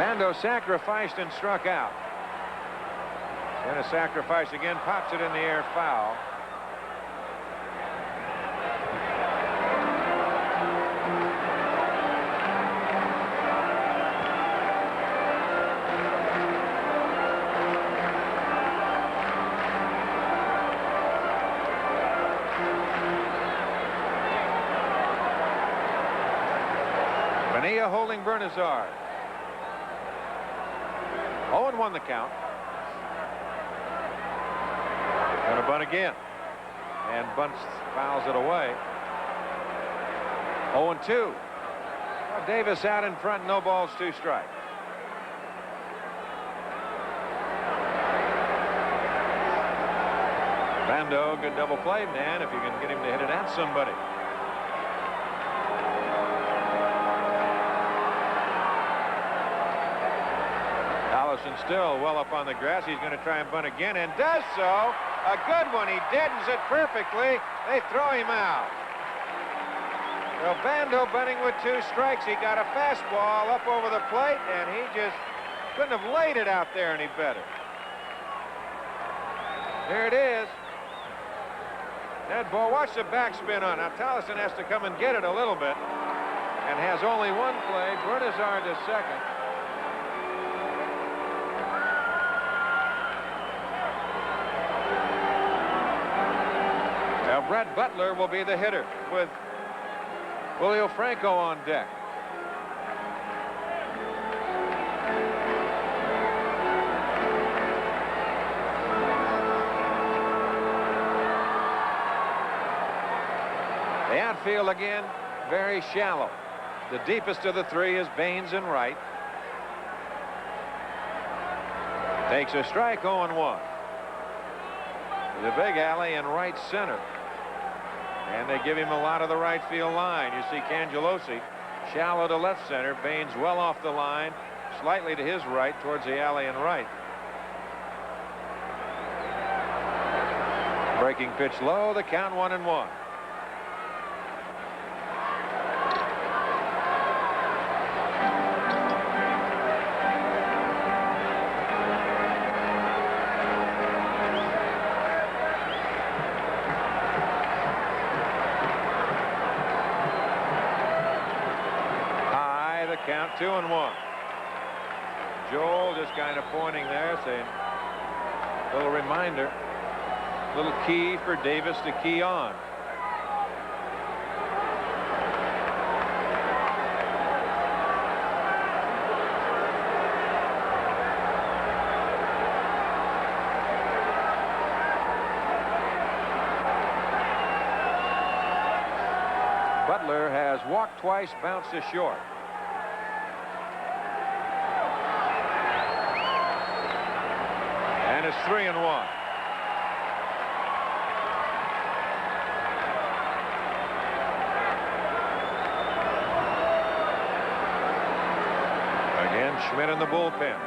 Bando sacrificed and struck out. Going to sacrifice again, pops it in the air, foul. Bonilla holding Bernazard. 0-1 the count. Going to bunt again. And bunts, fouls it away. 0-2. Well, Davis out in front, no balls, 2 strikes. Bando, good double play, man, if you can get him to hit it at somebody. Allison still well up on the grass. He's going to try and bunt again, and does so. A good one. He deadens it perfectly. They throw him out. Well, Bando bunting with 2 strikes. He got a fastball up over the plate, and he just couldn't have laid it out there any better. There it is. That ball, watch the backspin on. Now, Tolleson has to come and get it a little bit, and has only 1 play. Bernazard to second. Now, Brett Butler will be the hitter with Julio Franco on deck. The outfield again, very shallow. The deepest of the 3 is Baines in right. Takes a strike, 0-1. The big alley in right center. And they give him a lot of the right field line. You see Cangelosi shallow to left center. Baines well off the line, slightly to his right towards the alley and right. Breaking pitch low, the count 1-1. Count 2-1. Joel just kind of pointing there, saying, little reminder, little key for Davis to key on. Butler has walked twice, bounced to short. And it's 3-1. Again, Schmidt in the bullpen.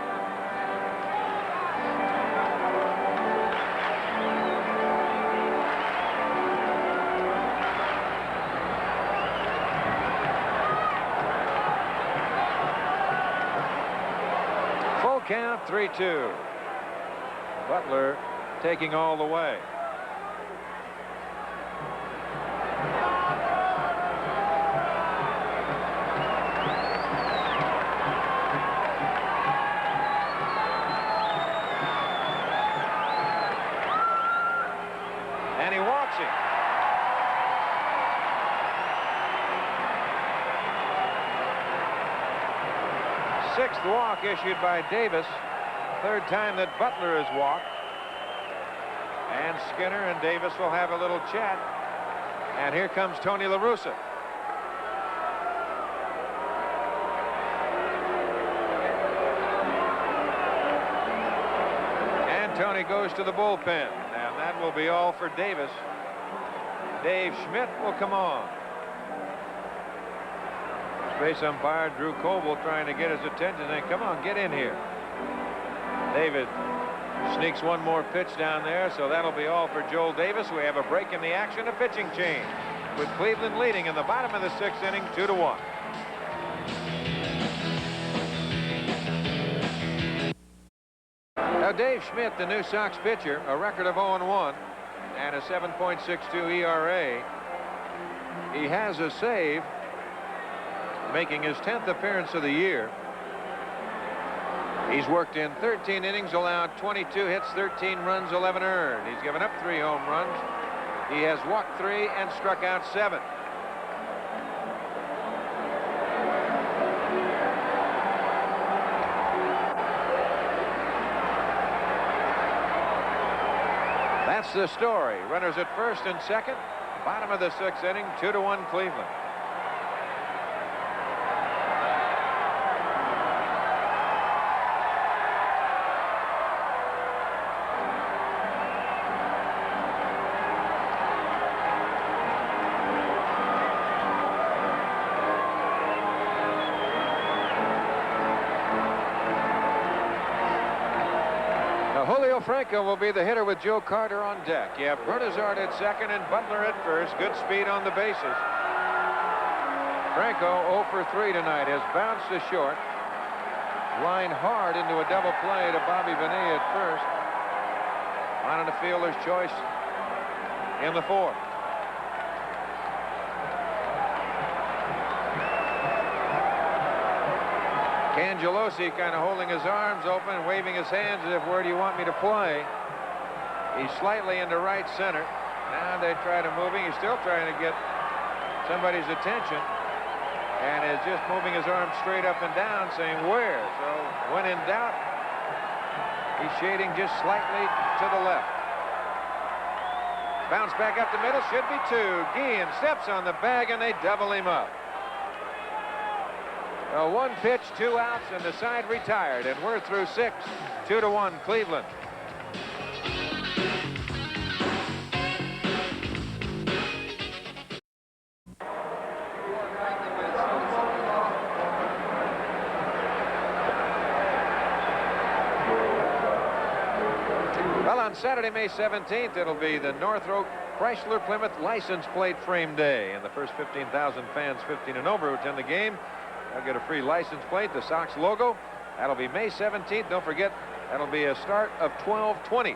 Full count, 3-2. Butler taking all the way. And he walks him. Sixth walk issued by Davis. 3rd time that Butler has walked. And Skinner and Davis will have a little chat. And here comes Tony La Russa. And Tony goes to the bullpen. And that will be all for Davis. Dave Schmidt will come on. Base umpire Drew Coble trying to get his attention, saying, come on, get in here. David sneaks one more pitch down there, so that'll be all for Joel Davis. We have a break in the action, a pitching change, with Cleveland leading in the bottom of the 6th inning, 2-1. Dave Schmidt, the new Sox pitcher, a record of 0-1 and a 7.62 ERA. He has a save, making his 10th appearance of the year. He's worked in 13 innings, allowed 22 hits, 13 runs, 11 earned. He's given up 3 home runs. He has walked 3 and struck out 7. That's the story. Runners at first and second. Bottom of the 6th inning, 2-1 Cleveland. Julio Franco will be the hitter with Joe Carter on deck. You have Bernazard at second and Butler at first. Good speed on the bases. Franco 0 for 3 tonight, has bounced to short. Line hard into a double play to Bobby Bonilla at first. On a fielder's choice in the 4th. Cangelosi kind of holding his arms open, waving his hands as if, where do you want me to play? He's slightly into right center. Now they try to move him. He's still trying to get somebody's attention and is just moving his arms straight up and down, saying where. So when in doubt, he's shading just slightly to the left. Bounce back up the middle, should be 2. Guillen steps on the bag and they double him up. 1 pitch, 2 outs, and the side retired, and we're through 6. 2-1 Cleveland. Well, on Saturday, May 17th, it'll be the Northrop Chrysler Plymouth license plate frame day, and the first 15,000 fans 15 and over who attend the game, they'll get a free license plate, the Sox logo. That'll be May 17th. Don't forget, that'll be a start of 12:20.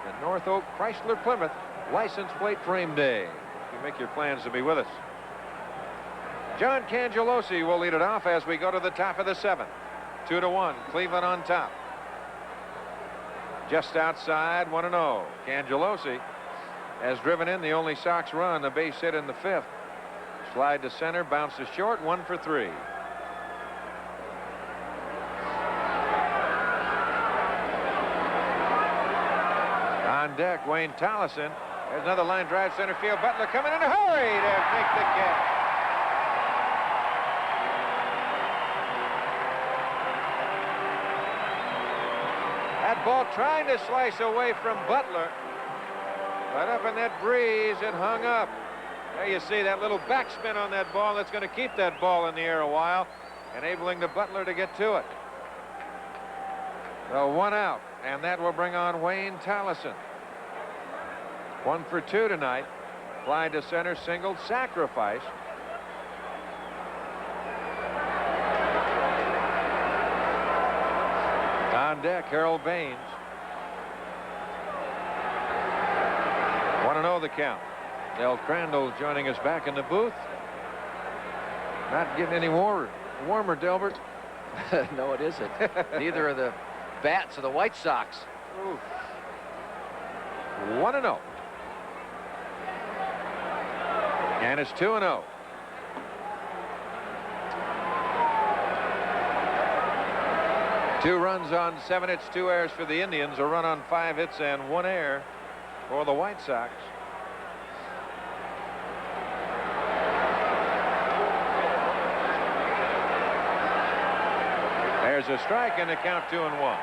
The North Oak Chrysler Plymouth license plate frame day. You make your plans to be with us. John Cangelosi will lead it off as we go to the top of the 7th. 2-1, Cleveland on top. Just outside, 1-0. Cangelosi has driven in the only Sox run, a base hit in the 5th. Slide to center, bounce to short, 1 for 3. On deck, Wayne Tolleson. There's another line drive center field. Butler coming in a hurry to make the catch. That ball trying to slice away from Butler, but up in that breeze, it hung up. There you see that little backspin on that ball. That's going to keep that ball in the air a while, enabling the Butler to get to it. So 1 out, and that will bring on Wayne Tolleson. 1 for 2 tonight. Fly to center, single, sacrifice. On deck, Harold Baines. 1-0 the count. Del Crandall joining us back in the booth. Not getting any warmer, Delbert. No, it isn't. Neither are the bats of the White Sox. 1-0. And it's 2-0. Two runs on 7 hits, 2 errors for the Indians. A run on 5 hits and 1 error for the White Sox. There's a strike and the count 2-1.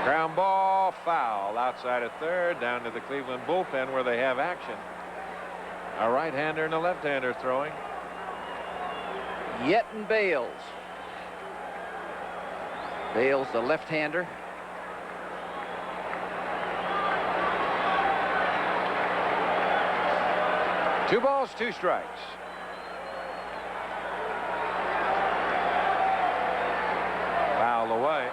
Ground ball, foul outside of third, down to the Cleveland bullpen where they have action. A right-hander and a left-hander throwing. Yetton Bales. Bales, the left-hander. 2 balls, 2 strikes. Foul away.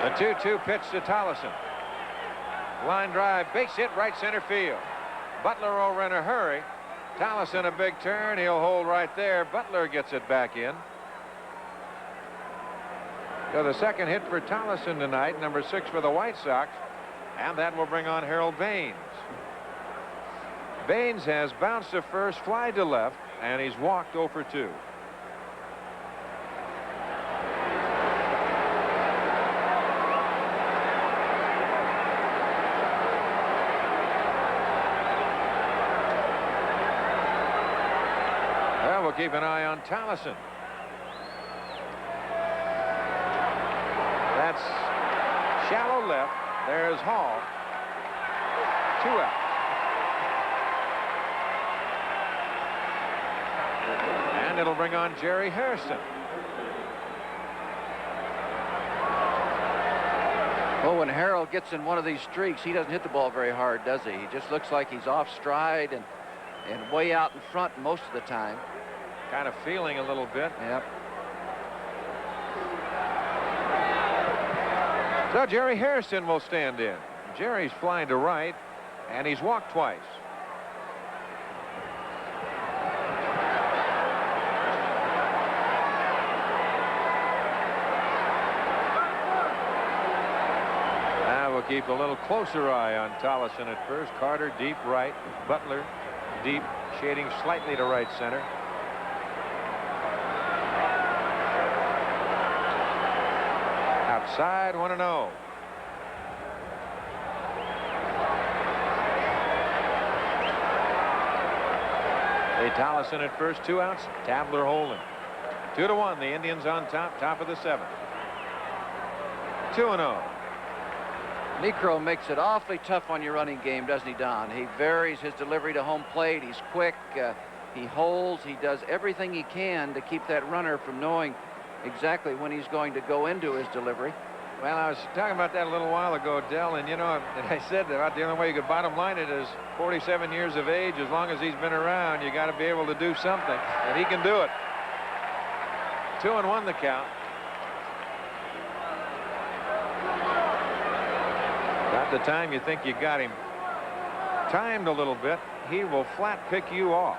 The 2-2 pitch to Tolleson. Line drive, base hit, right center field. Butler over in a hurry. Tolleson a big turn. He'll hold right there. Butler gets it back in. So the second hit for Tolleson tonight, number 6 for the White Sox, and that will bring on Harold Baines. Baines has bounced to first, fly to left, and he's walked 0 for 2. We'll keep an eye on Tolleson. That's shallow left. There's Hall. 2 out. And it'll bring on Jerry Hairston. Well, when Harold gets in one of these streaks, he doesn't hit the ball very hard, does he? He just looks like he's off stride and way out in front most of the time. Kind of feeling a little bit. Yep. So Jerry Hairston will stand in. Jerry's flying to right, and he's walked twice. Now we'll keep a little closer eye on Tolleson at first. Carter deep right. Butler deep, shading slightly to right center. Outside, 1-0. Tolleson at first, 2 outs. Tabler holding. 2-1. The Indians on top of the 7th. 2-0. Niekro makes it awfully tough on your running game, doesn't he, Don? He varies his delivery to home plate. He's quick. He holds. He does everything he can to keep that runner from knowing exactly when he's going to go into his delivery. Well, I was talking about that a little while ago, Del, and you know, I said that the only way you could bottom line it is 47 years of age. As long as he's been around, you got to be able to do something, and he can do it. 2-1 the count. About the time you think you got him timed a little bit, he will flat pick you off.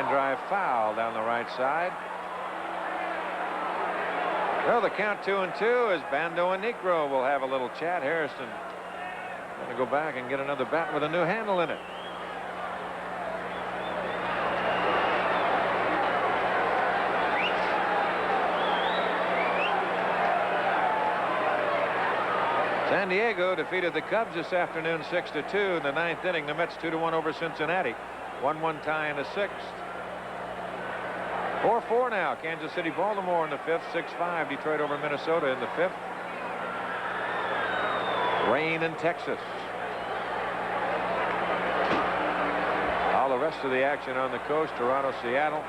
Drive foul down the right side. Well, the count 2-2 as Bando and Niekro will have a little chat. Hairston going to go back and get another bat with a new handle in it. San Diego defeated the Cubs this afternoon 6-2 in the 9th inning. The Mets 2-1 over Cincinnati. 1-1 tie in the 6th. 4-4 now. Kansas City, Baltimore in the 5th. 6-5 Detroit over Minnesota in the 5th. Rain in Texas. All the rest of the action on the coast. Toronto, Seattle.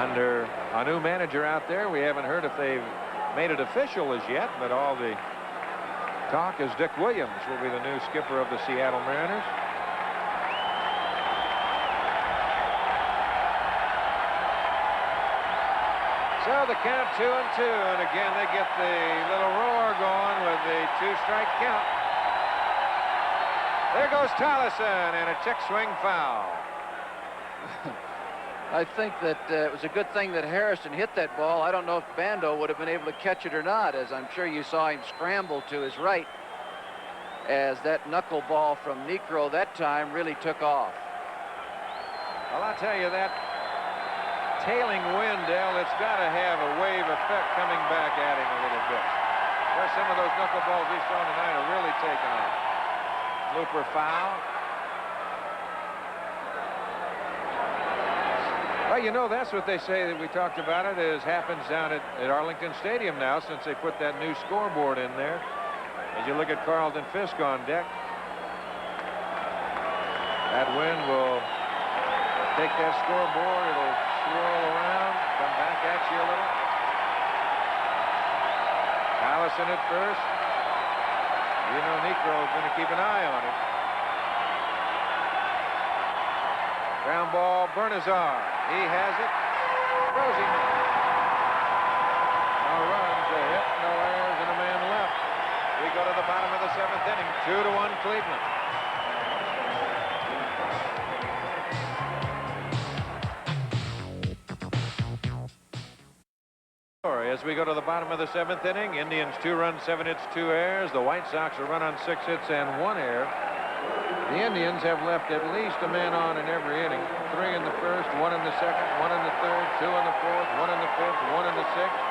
Under a new manager out there. We haven't heard if they've made it official as yet, but all the talk is Dick Williams will be the new skipper of the Seattle Mariners. So the count 2-2, and again they get the little roar going with the 2-strike count. There goes Tolleson, and a check swing foul. I think that it was a good thing that Harrison hit that ball. I don't know if Bando would have been able to catch it or not, as I'm sure you saw him scramble to his right as that knuckleball from Niekro that time really took off. Well, I'll tell you that tailing wind, Dale, it's got to have a wave effect coming back at him a little bit. Where some of those knuckleballs he's thrown tonight are really taking off. Looper foul. Well, you know, that's what they say that we talked about it is happens down at Arlington Stadium now since they put that new scoreboard in there. As you look at Carlton Fisk on deck. That wind will take that scoreboard. It'll swirl around, come back at you a little. Allison at first. You know, Necro's going to keep an eye on him. Ground ball, Bernazar. He has it. Rosie. No runs, a hit, no errors, and a man left. We go to the bottom of the 7th inning. 2-1 Cleveland. As we go to the bottom of the 7th inning, Indians 2 runs, 7 hits, 2 errors. The White Sox a run on 6 hits and 1 error. The Indians have left at least a man on in every inning. 3 in the first, 1 in the second, 1 in the third, 2 in the fourth, 1 in the fifth, 1 in the sixth.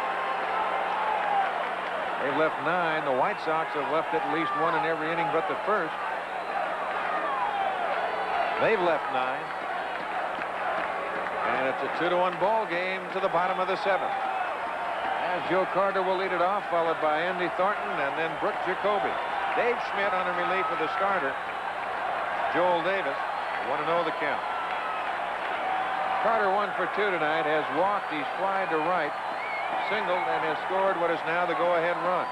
They've left 9. The White Sox have left at least 1 in every inning but the first. They've left 9. And it's a 2-1 ball game to the bottom of the 7th. As Joe Carter will lead it off, followed by Andy Thornton and then Brooke Jacoby. Dave Schmidt on a relief of the starter, Joel Davis. 1-0 the count. Carter 1 for 2 tonight, has walked, he's flied to right, singled, and has scored what is now the go-ahead run.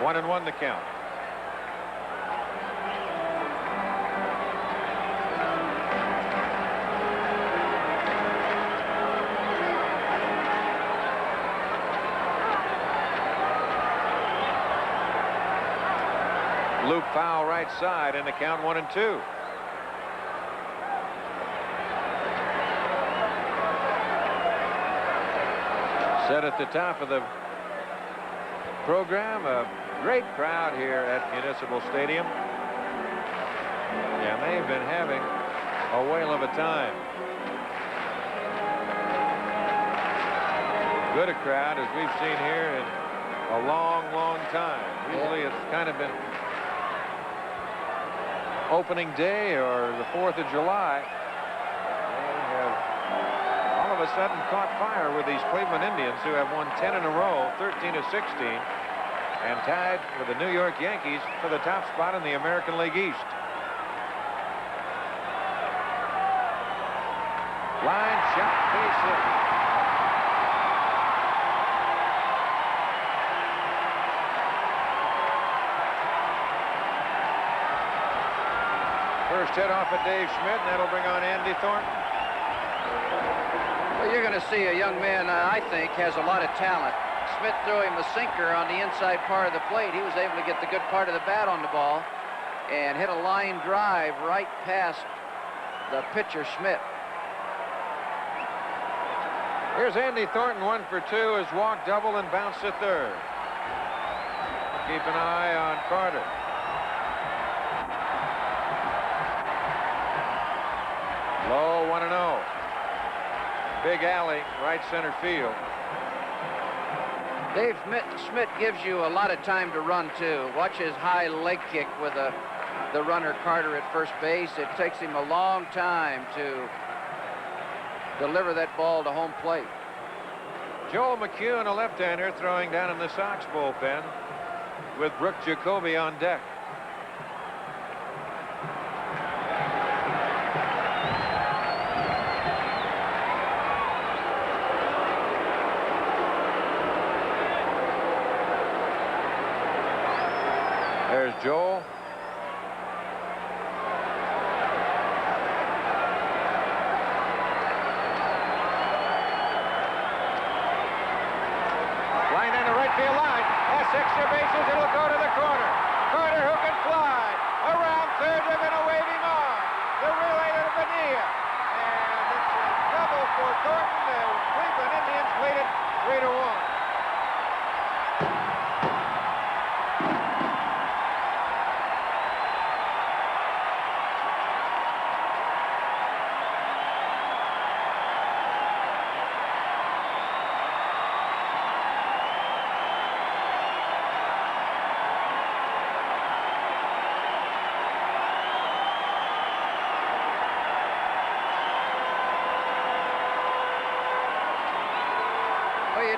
1-1 the count. Loop foul right side, and the count 1-2. Set at the top of the program, a great crowd here at Municipal Stadium. And they've been having a whale of a time. Good a crowd as we've seen here in a long, long time. Usually it's kind of been opening day or the 4th of July. They have all of a sudden caught fire with these Cleveland Indians, who have won 10 in a row, 13 of 16, and tied with the New York Yankees for the top spot in the American League East. Line shot, base hit. First hit off of Dave Schmidt, and that'll bring on Andy Thornton. Well, you're going to see a young man, I think, has a lot of talent. Schmidt threw him a sinker on the inside part of the plate. He was able to get the good part of the bat on the ball and hit a line drive right past the pitcher, Schmidt. Here's Andy Thornton, 1 for 2, has walked, double, and bounced to third. Keep an eye on Carter. Low, 1-0. Big alley, right center field. Dave Schmidt gives you a lot of time to run, too. Watch his high leg kick with the runner Carter at first base. It takes him a long time to deliver that ball to home plate. Joel McHugh, a left-hander, throwing down in the Sox bullpen with Brooke Jacoby on deck. There's Joel. Line down the right field line. Has extra bases. It'll go to the corner. Carter, who can fly. Around third, they're going to wave him on. The relay to Bonilla. And it's a double for Thornton. The Cleveland Indians lead it 3-1.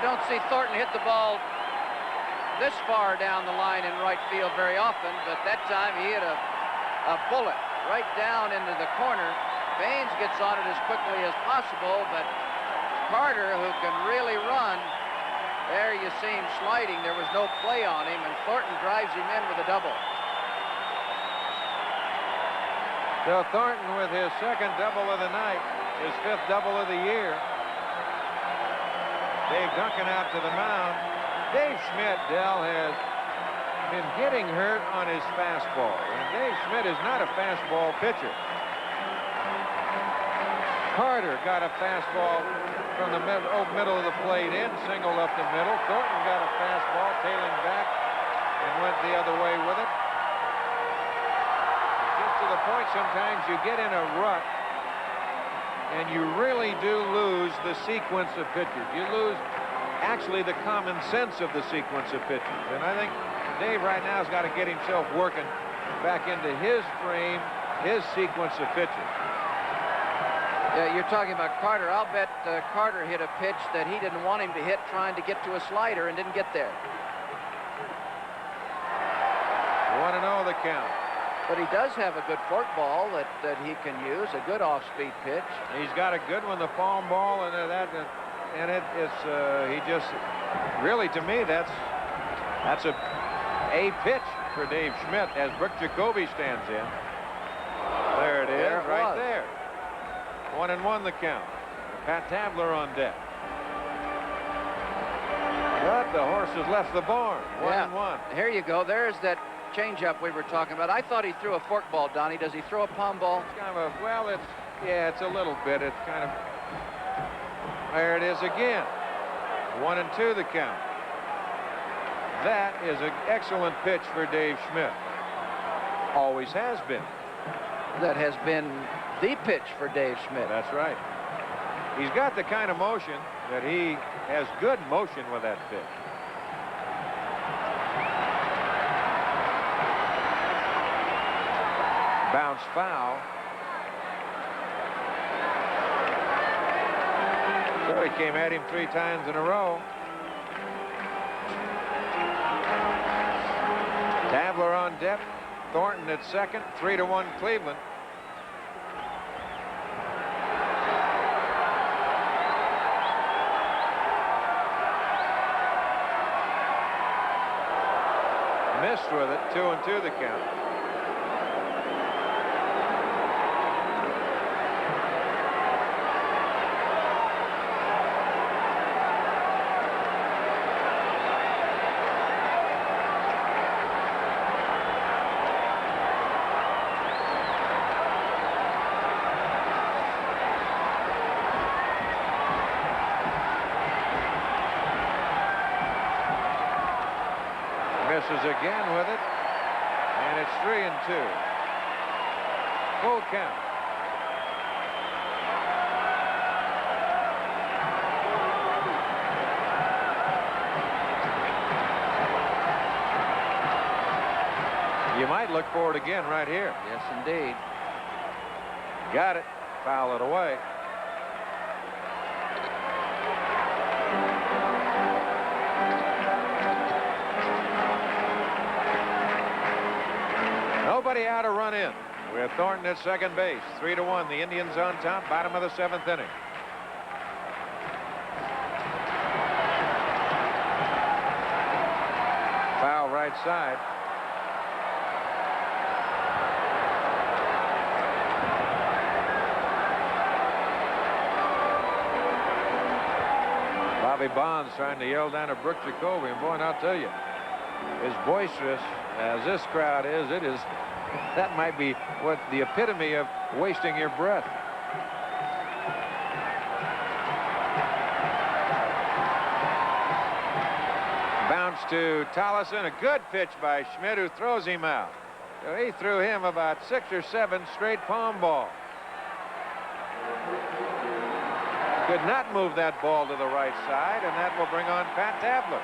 don't see Thornton hit the ball this far down the line in right field very often, but that time he hit a bullet right down into the corner. Baines gets on it as quickly as possible, but Carter, who can really run, there you see him sliding. There was no play on him, and Thornton drives him in with a double. So Thornton with his second double of the night, his fifth double of the year. Dave Duncan out to the mound. Dave Schmidt, Dell, has been getting hurt on his fastball. And Dave Schmidt is not a fastball pitcher. Carter got a fastball from the middle of the plate in, single up the middle. Thornton got a fastball tailing back and went the other way with it. It gets to the point sometimes you get in a rut and you really do lose the sequence of pitches. You lose actually the common sense of the sequence of pitches. And I think Dave right now has got to get himself working back into his frame, his sequence of pitches. Yeah, you're talking about Carter. I'll bet Carter hit a pitch that he didn't want him to hit, trying to get to a slider, and didn't get there. 1-0 the count. But he does have a good fork ball that he can use, a good off-speed pitch. He's got a good one, the palm ball, and he just really, to me, that's a pitch for Dave Schmidt as Brooke Jacoby stands in. There it is, right there. 1-1 the count. Pat Tabler on deck. But the horse has left the barn. 1-1. Here you go. There's that changeup we were talking about. I thought he threw a fork ball, Donnie. Does he throw a palm ball? It's kind of a, well, it's a little bit. It's kind of, there it is again. 1-2 the count. That is an excellent pitch for Dave Schmidt. Always has been. That has been the pitch for Dave Schmidt. That's right. He's got the kind of motion that he has good motion with that pitch. Bounce foul. So he came at him 3 times in a row. Tabler on deck. Thornton at second. 3-1 Cleveland. Missed with it. 2-2 the count. Misses again with it, and it's 3-2. Full count. You might look for it again right here. Yes, indeed. Got it. Foul it away. Nobody out to run in. We have Thornton at second base. 3-1. The Indians on top. Bottom of the 7th inning. Foul right side. Bobby Bonds trying to yell down to Brooke Jacoby, and boy, and I'll tell you, as boisterous as this crowd is, that might be what the epitome of wasting your breath. Bounce to Tollison, a good pitch by Schmidt, who throws him out. So he threw him about 6 or 7 straight palm balls. Could not move that ball to the right side, and that will bring on Pat Tabler.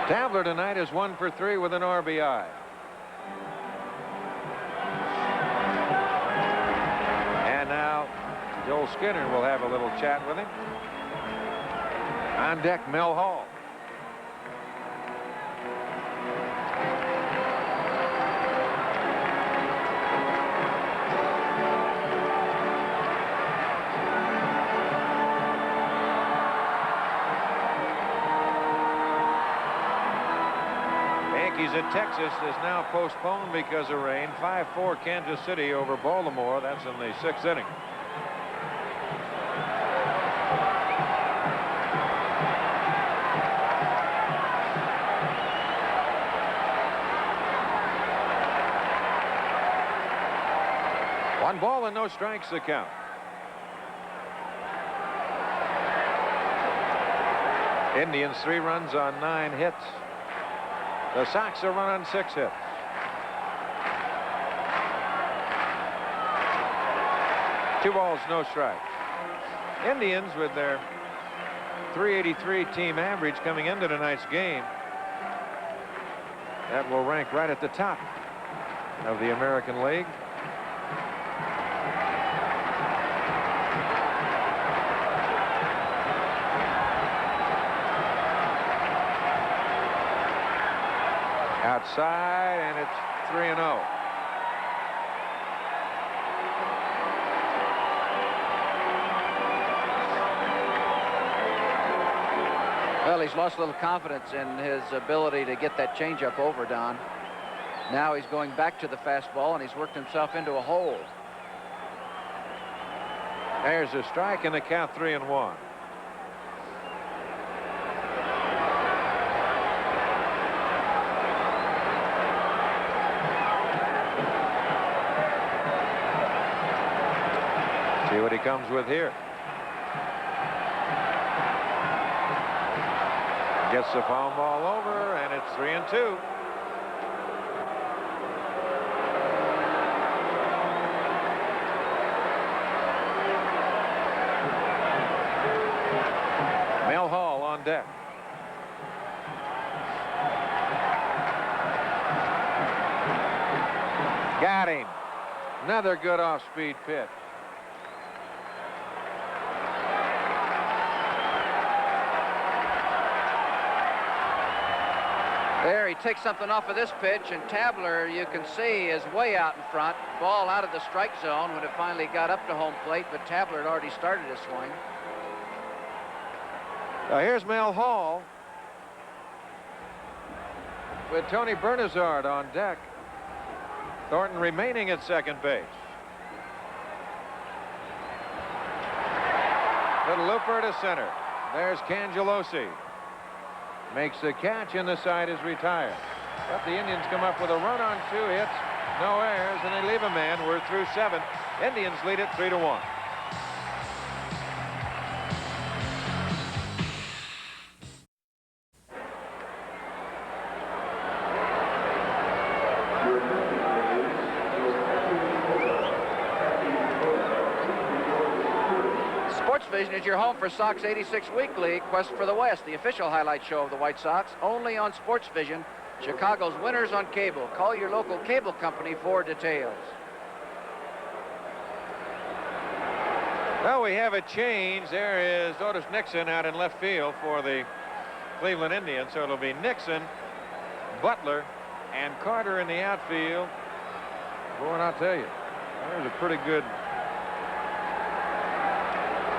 Tabler tonight is 1 for 3 with an RBI. Joel Skinner will have a little chat with him. On deck, Mel Hall. Yankees at Texas is now postponed because of rain. 5-4 Kansas City over Baltimore. That's in the 6th inning. One ball and no strikes the count. Indians 3 runs on 9 hits. The Sox are run on 6 hits. Two balls, no strikes. Indians with their .383 team average coming into tonight's game. That will rank right at the top of the American League. Outside, and it's 3-0. Well, he's lost a little confidence in his ability to get that changeup over, Don. Now he's going back to the fastball, and he's worked himself into a hole. There's a strike, and the count 3-1. See what he comes with here. Gets the foul ball over, and it's 3-2. Mel Hall on deck. Got him. Another good off-speed pitch. There, he takes something off of this pitch, and Tabler, you can see, is way out in front. Ball out of the strike zone when it finally got up to home plate, but Tabler had already started his swing. Now here's Mel Hall with Tony Bernazard on deck. Thornton remaining at second base. Little looper to center. There's Cangelosi. Makes the catch, and the side is retired. But the Indians come up with a run on 2 hits, no errors, and they leave a man. We're through 7. Indians lead it 3-1. Vision is your home for Sox 86 Weekly, Quest for the West, the official highlight show of the White Sox, only on Sports Vision, Chicago's winners on cable. Call your local cable company for details. Well, we have a change. There is Otis Nixon out in left field for the Cleveland Indians, so it'll be Nixon, Butler, and Carter in the outfield. Boy, and I'll tell you, there's a pretty good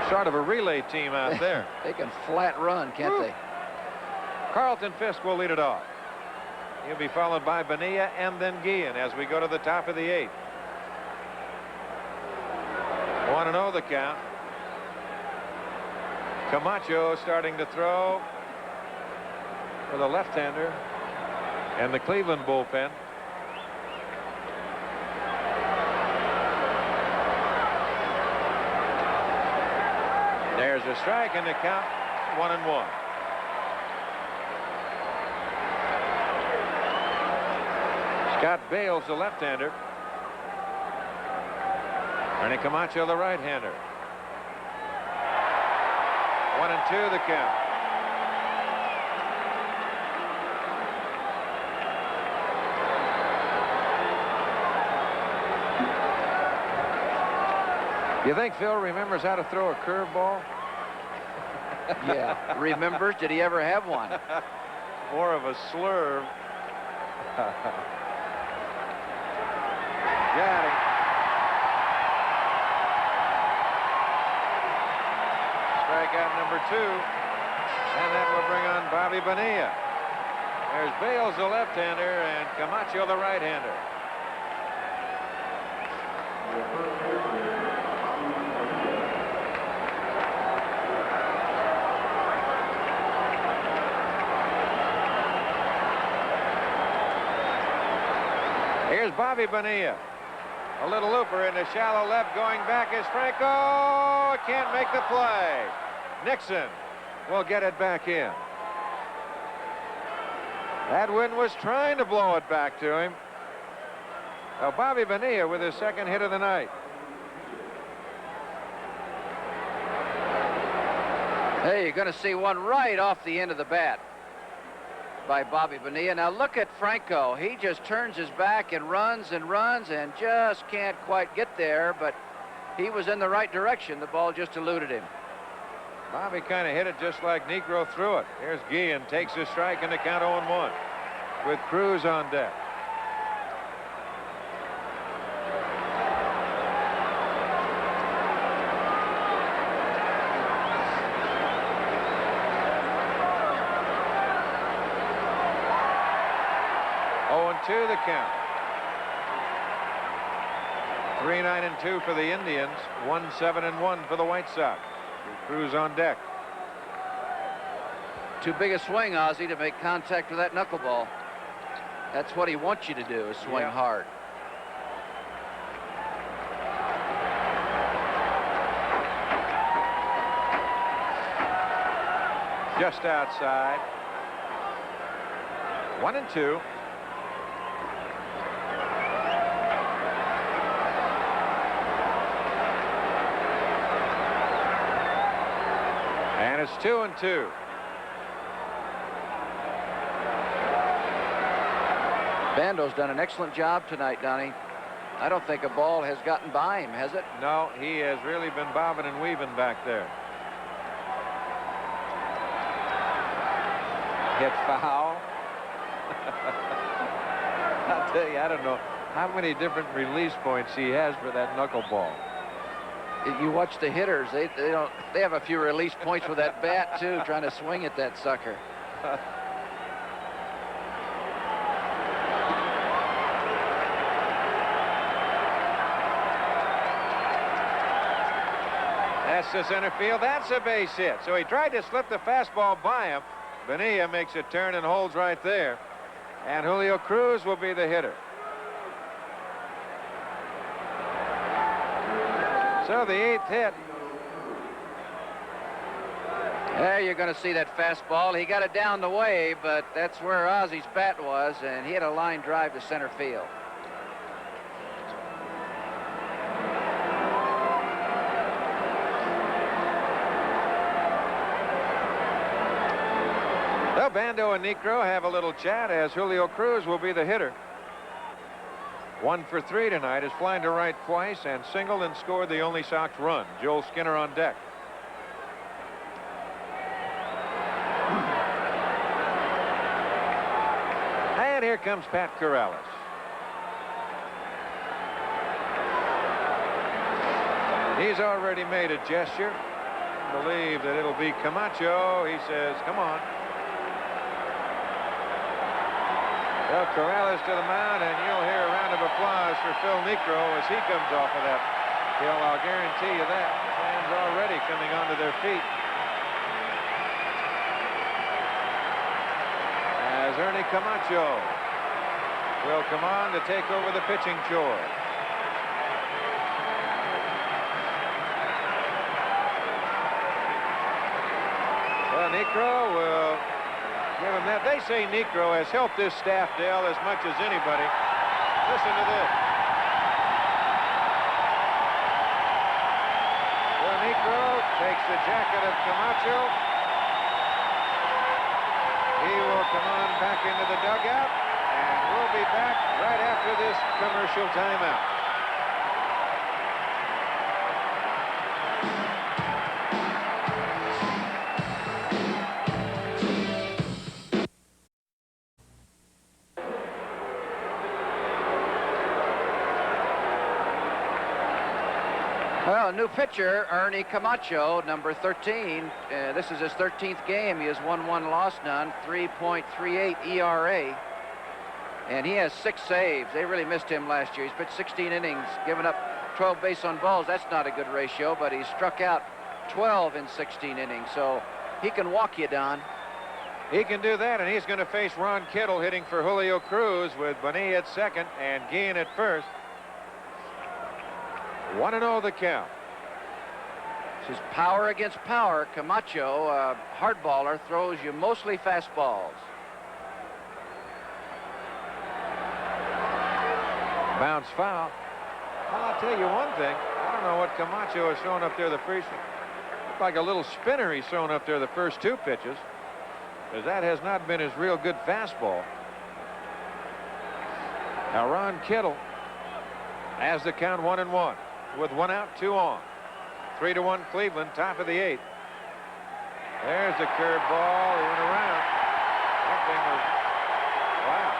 sort of a relay team out there. They can flat run, can't they? Carlton Fisk will lead it off. He'll be followed by Bonilla and then Guillen as we go to the top of the 8th. 1-0 the count. Camacho starting to throw for the left-hander and the Cleveland bullpen. There's a strike, and the count 1-1. Scott Bales, the left-hander. Ernie Camacho, the right-hander. 1-2 the count. You think Phil remembers how to throw a curveball? Yeah, remembers. Did he ever have one? More of a slurve. Got him. Strikeout number 2. And that will bring on Bobby Bonilla. There's Bales, the left-hander, and Camacho, the right-hander. Here's Bobby Bonilla. A little looper in the shallow left. Going back is Franco. Can't make the play. Nixon will get it back in. Edwin was trying to blow it back to him. Now Bobby Bonilla with his second hit of the night. Hey, you're going to see one right off the end of the bat by Bobby Bonilla. Now look at Franco. He just turns his back and runs and just can't quite get there, but he was in the right direction. The ball just eluded him. Bobby kind of hit it just like Negro threw it. Here's Guillen, takes a strike in the count 0-1 with Cruz on deck. To the count. 3-9-2 for the Indians. 1-7-1 for the White Sox. Cruz on deck. Too big a swing, Ozzie, to make contact with that knuckleball. That's what he wants you to do, is swing hard. Just outside. 1-2. And it's 2-2. Bando's done an excellent job tonight, Donnie. I don't think a ball has gotten by him, has it? No, he has really been bobbing and weaving back there. Hit foul. I'll tell you, I don't know how many different release points he has for that knuckleball. You watch the hitters, they have a few release points with that bat too, trying to swing at that sucker. That's the center field. That's a base hit. So he tried to slip the fastball by him. Bonilla makes a turn and holds right there. And Julio Cruz will be the hitter. So the 8th hit. There you're going to see that fastball. He got it down the way, but that's where Ozzie's bat was, and he had a line drive to center field. Well, Bando and Necro have a little chat as Julio Cruz will be the hitter. 1 for 3 tonight, is flying to right twice and singled and scored the only Sox run. Joel Skinner on deck. And here comes Pat Corrales. He's already made a gesture. I believe that it'll be Camacho. He says, come on. Well, Corrales to the mound, and you'll hear a round of applause for Phil Necro as he comes off of that hill. I'll guarantee you that. Fans already coming onto their feet. As Ernie Camacho will come on to take over the pitching chore. Well, Necro will give him that. They say Necro has helped this staff, Dale, as much as anybody. Listen to this. Well, Necro takes the jacket of Camacho. He will come on back into the dugout, and we'll be back right after this commercial timeout. new pitcher, Ernie Camacho, number 13. This is his 13th game. He has won 1, lost none, 3.38 ERA. And he has 6 saves. They really missed him last year. He's pitched 16 innings, given up 12 base on balls. That's not a good ratio, but he struck out 12 in 16 innings. So he can walk you, Don. He can do that, and he's going to face Ron Kittle hitting for Julio Cruz with Bonilla at second and Guillen at first. 1-0 the count. This is power against power. Camacho, a hard baller, throws you mostly fastballs. Bounce foul. Well, I'll tell you one thing. I don't know what Camacho has thrown up there the first. Looked like a little spinner he's thrown up there the first 2 pitches. Because that has not been his real good fastball. Now Ron Kittle has the count 1-1 with 1 out, 2 on. 3-1 Cleveland, top of the 8th. There's the curveball. He went around. That thing was, wow.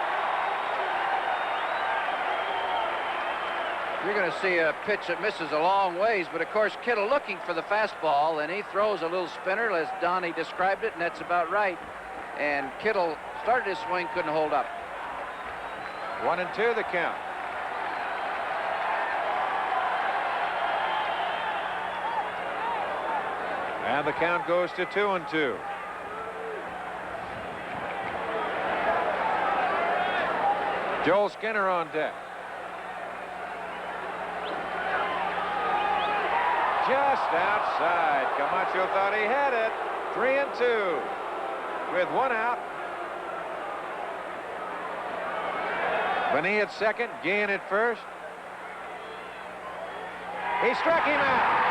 You're going to see a pitch that misses a long ways, but of course Kittle looking for the fastball, and he throws a little spinner as Donnie described it, and that's about right. And Kittle started his swing, couldn't hold up. 1-2 the count. And the count goes to 2-2. Joel Skinner on deck. Just outside. Camacho thought he had it. 3-2 with 1 out. Bonilla at second, Guillen at first. He struck him out.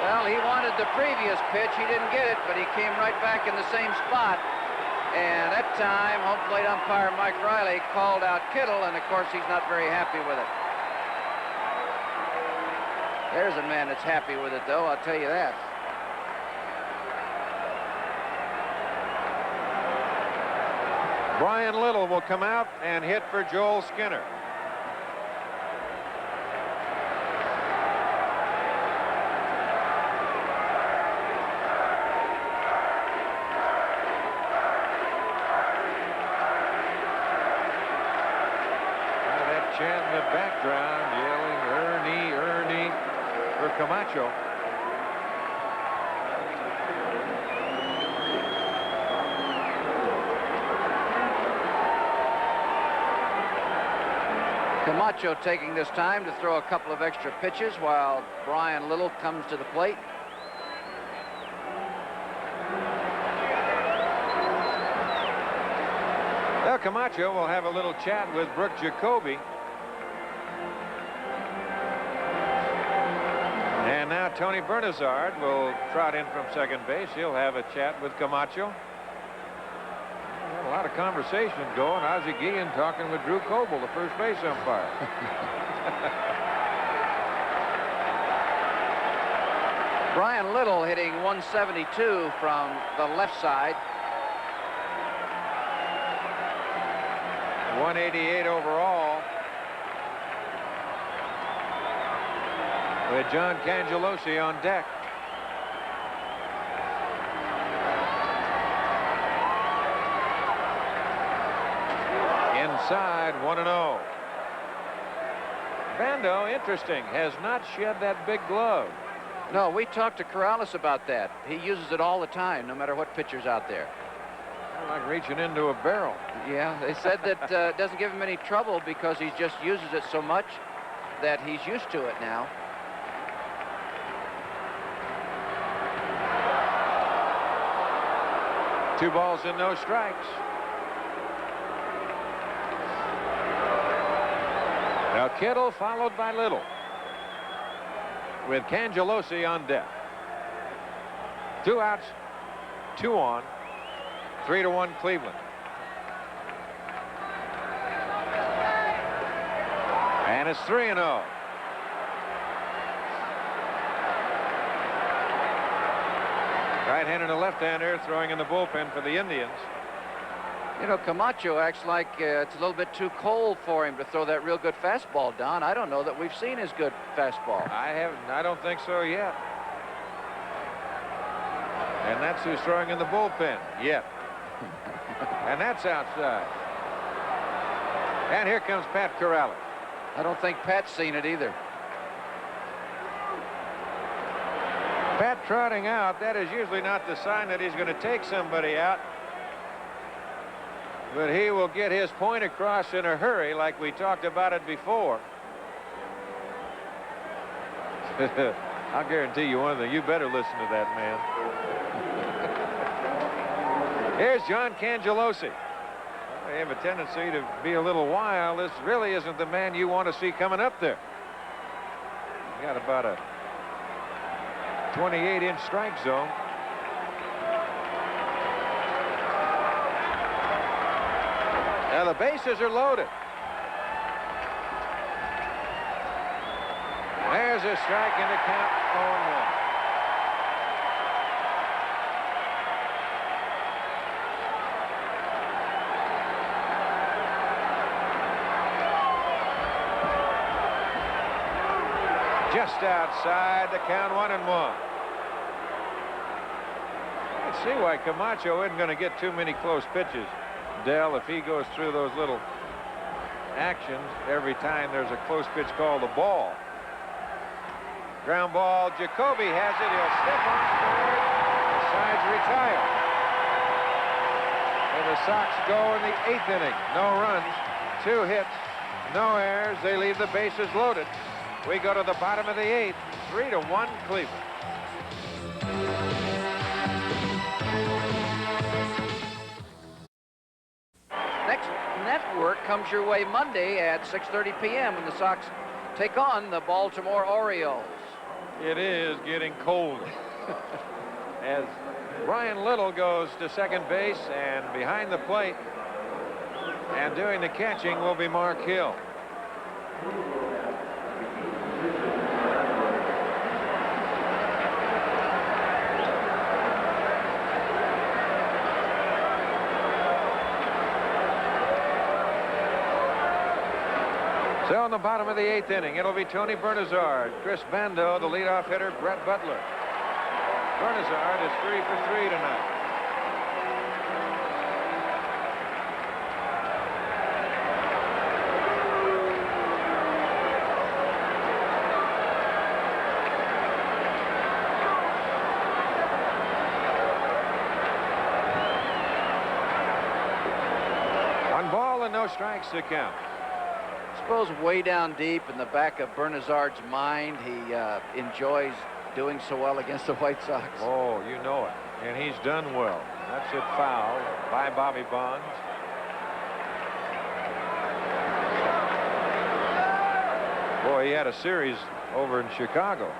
Well, he wanted the previous pitch. He didn't get it, but he came right back in the same spot. And that time, home plate umpire Mike Riley called out Kittle, and of course he's not very happy with it. There's a man that's happy with it, though, I'll tell you that. Brian Little will come out and hit for Joel Skinner. Chant in the background yelling Ernie, Ernie for Camacho. Camacho taking this time to throw a couple of extra pitches while Brian Little comes to the plate. Well, Camacho will have a little chat with Brooke Jacoby. And now Tony Bernazard will trot in from second base. He'll have a chat with Camacho. A lot of conversation going. Ozzie Guillen talking with Drew Coble, the first base umpire. Brian Little hitting 172 from the left side. 188 overall. With John Cangelosi on deck. Inside, 1-0. Bando, interesting, has not shed that big glove. No, we talked to Corrales about that. He uses it all the time, no matter what pitcher's out there. Like reaching into a barrel. Yeah, they said that it doesn't give him any trouble because he just uses it so much that he's used to it now. Two balls and no strikes. Now Kittle followed by Little with Cangelosi on deck. 2 outs, 2 on. 3-1 Cleveland. And it's 3-0. Right-hander and a left-hander throwing in the bullpen for the Indians. You know, Camacho acts like it's a little bit too cold for him to throw that real good fastball, Don. I don't know that we've seen his good fastball. I don't think so yet. And that's who's throwing in the bullpen yet. And that's outside. And here comes Pat Corrales. I don't think Pat's seen it either. Pat trotting out, that is usually not the sign that he's going to take somebody out. But he will get his point across in a hurry, like we talked about it before. I'll guarantee you one thing. You better listen to that man. Here's John Cangelosi. They have a tendency to be a little wild. This really isn't the man you want to see coming up there. He's got about a 28-inch strike zone. Now the bases are loaded. There's a strike in the count, 0-1. Just outside, the count 1-1. Let's see why Camacho isn't going to get too many close pitches, Dell, if he goes through those little actions every time there's a close pitch called a ball. Ground ball, Jacoby has it. He'll step on third. The side's retired. And the Sox go in the 8th inning. No runs, 2 hits, no errors. They leave the bases loaded. We go to the bottom of the 8th, 3-1 Cleveland. Next network comes your way Monday at 6:30 p.m. when the Sox take on the Baltimore Orioles. It is getting colder. As Brian Little goes to second base, and behind the plate and doing the catching will be Mark Hill. So in the bottom of the 8th inning, it'll be Tony Bernazard, Chris Bando, the leadoff hitter, Brett Butler. Bernazard is 3 for 3 tonight. One ball and no strikes to count. I suppose way down deep in the back of Bernazard's mind, he enjoys doing so well against the White Sox. Oh, you know it. And he's done well. That's it, foul by Bobby Bonds. Boy, he had a series over in Chicago.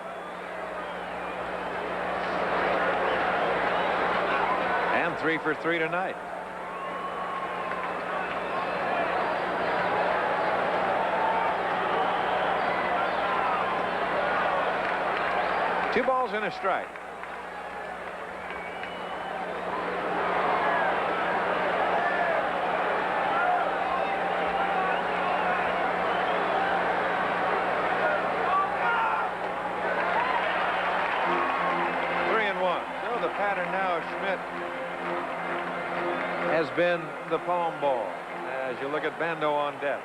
And 3 for 3 tonight. Two balls and a strike. So the pattern now of Schmidt has been the palm ball as you look at Bando on deck.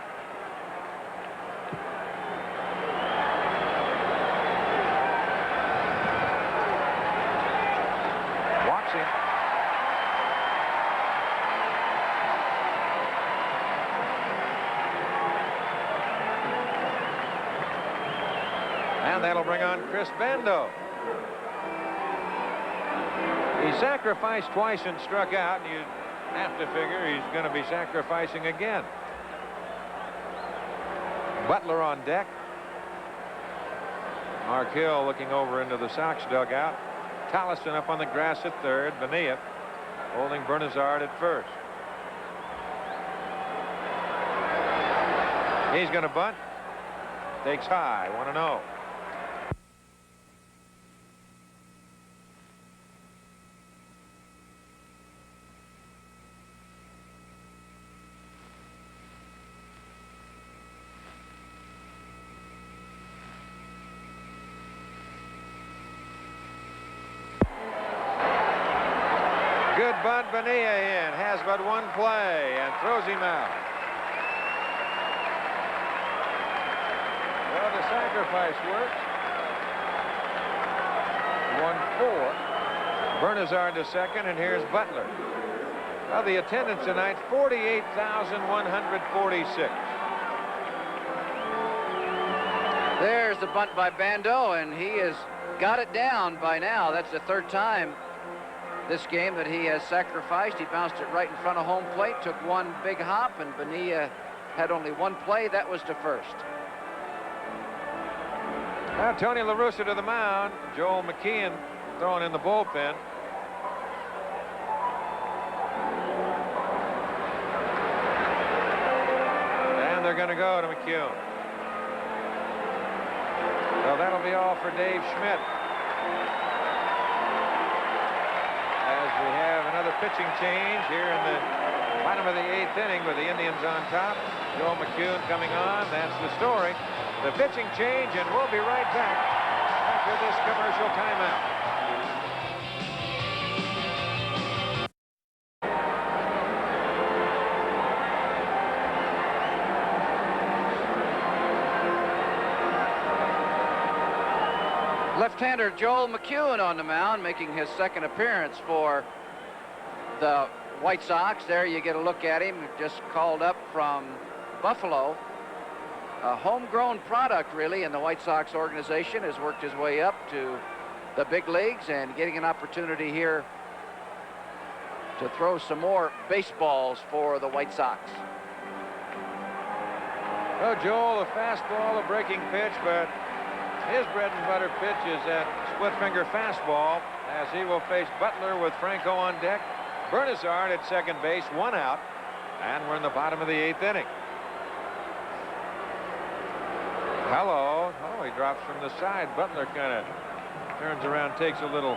Walks him. And that'll bring on Chris Bando. He sacrificed twice and struck out, and you have to figure he's going to be sacrificing again. Butler on deck. Mark Hill looking over into the Sox dugout. Tollison up on the grass at third. Bonilla holding Bernazard at first. He's going to bunt. Takes high, 1-0. Bud Bonilla in, has but one play and throws him out. Well, the sacrifice works. 1-4. Bernazard to second, and here's Butler. Well, the attendance tonight, 48,146. There's the bunt by Bando, and he has got it down by now. That's the third time this game that he has sacrificed. He bounced it right in front of home plate, took one big hop, and Bonilla had only one play. That was to first. Now Tony La Russa to the mound. Joel McKeon throwing in the bullpen. And they're going to go to McKeon. So that'll be all for Dave Schmidt. As we have another pitching change here in the bottom of the 8th inning with the Indians on top. Joel McKeon coming on. That's the story. The pitching change, and we'll be right back after this commercial timeout. Left-hander Joel McKeon on the mound, making his second appearance for the White Sox. There you get a look at him, just called up from Buffalo. A homegrown product, really, in the White Sox organization, has worked his way up to the big leagues and getting an opportunity here to throw some more baseballs for the White Sox. Well, Joel, a fastball, a breaking pitch, but his bread and butter pitch is that split finger fastball as he will face Butler with Franco on deck. Bernazard at second base, one out, and we're in the bottom of the 8th inning. Hello. Oh, he drops from the side. Butler kind of turns around, takes a little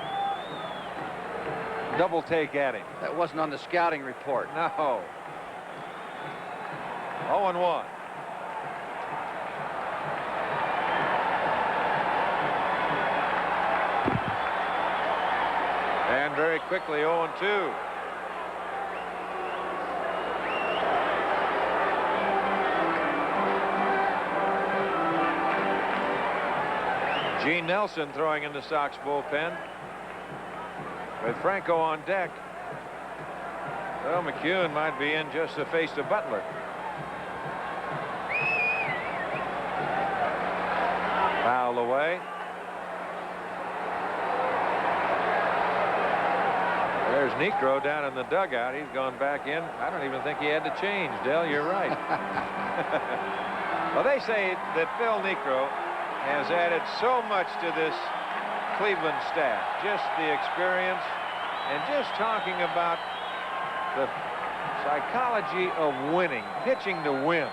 double take at him. That wasn't on the scouting report. No. 0-1. And very quickly 0-2. Gene Nelson throwing in the Sox bullpen with Franco on deck. Well, McKeon might be in just to face the Butler. Foul away. There's Necro down in the dugout. He's gone back in. I don't even think he had to change, Dell. You're right. Well, they say that Phil Necro has added so much to this Cleveland staff. Just the experience and just talking about the psychology of winning, pitching to win,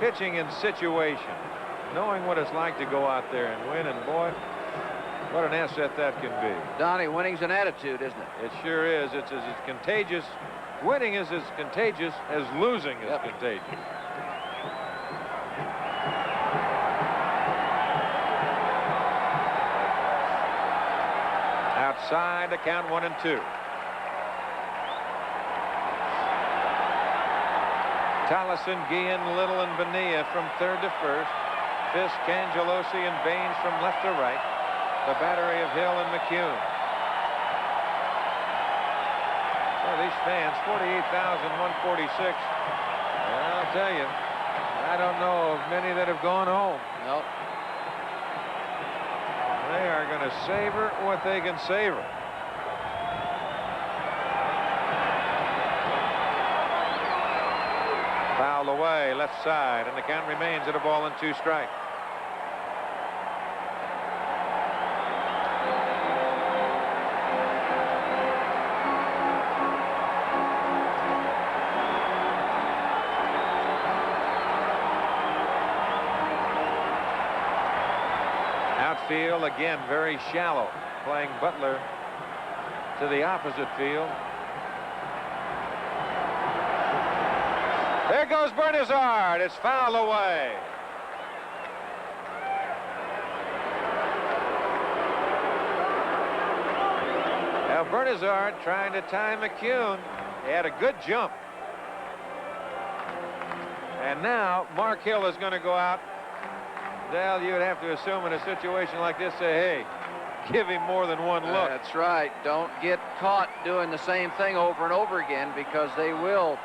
pitching in situation, knowing what it's like to go out there and win, and boy, what an asset that can be. Donnie, winning's an attitude, isn't it? It sure is. It's as contagious. Winning is as contagious as losing is contagious. Outside, the count 1-2. Tolleson, Guillen, Little, and Bonilla from third to first. Fisk, Cangelosi, and Baines from left to right. The battery of Hill and McKeon. Well, these fans, 48,146. I'll tell you, I don't know of many that have gone home. Nope. They are going to savor what they can savor. Foul away, left side, and the count remains at 1-2 strike. Outfield again very shallow, playing Butler to the opposite field. There goes Bernazard. It's foul away. Now Bernazard trying to tie McCune. He had a good jump. And now Mark Hill is going to go out. Dale, you would have to assume in a situation like this, say, hey, give him more than one look. That's right. Don't get caught doing the same thing over and over again, because they will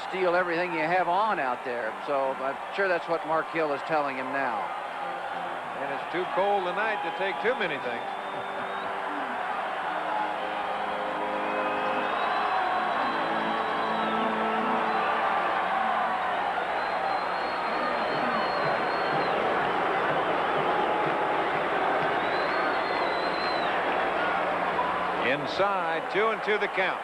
steal everything you have on out there. So I'm sure that's what Mark Hill is telling him now. And it's too cold tonight to take too many things. Inside, 2-2 the count.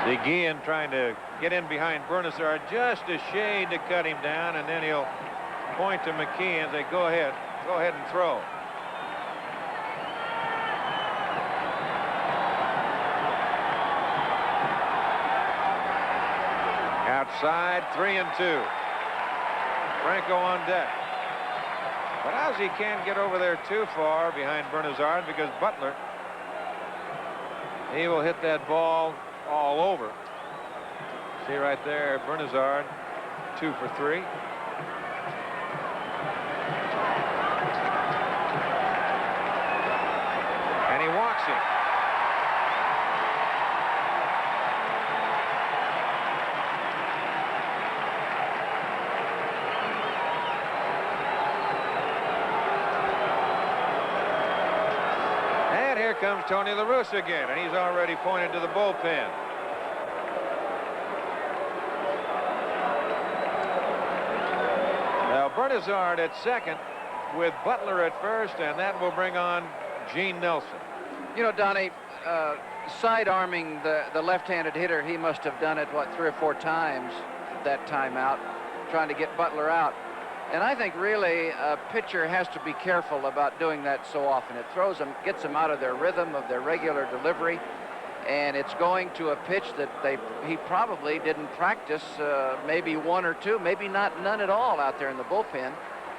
Seguin trying to get in behind Bernazard just a shade to cut him down, and then he'll point to McKee and say, go ahead and throw. Outside, 3-2. Franco on deck. But Ozzie can't get over there too far behind Bernazard, because Butler, he will hit that ball all over. See right there, Bernazard, 2 for 3. And he walks him. Here comes Tony La Russa again, and he's already pointed to the bullpen. Now Bernazard at second with Butler at first, and that will bring on Gene Nelson. You know, Donnie, side-arming the left-handed hitter, he must have done it, what, 3 or 4 times that time out, trying to get Butler out. And I think really a pitcher has to be careful about doing that so often. It throws them, gets them out of their rhythm of their regular delivery, and it's going to a pitch that he probably didn't practice, maybe 1 or 2, maybe none at all out there in the bullpen.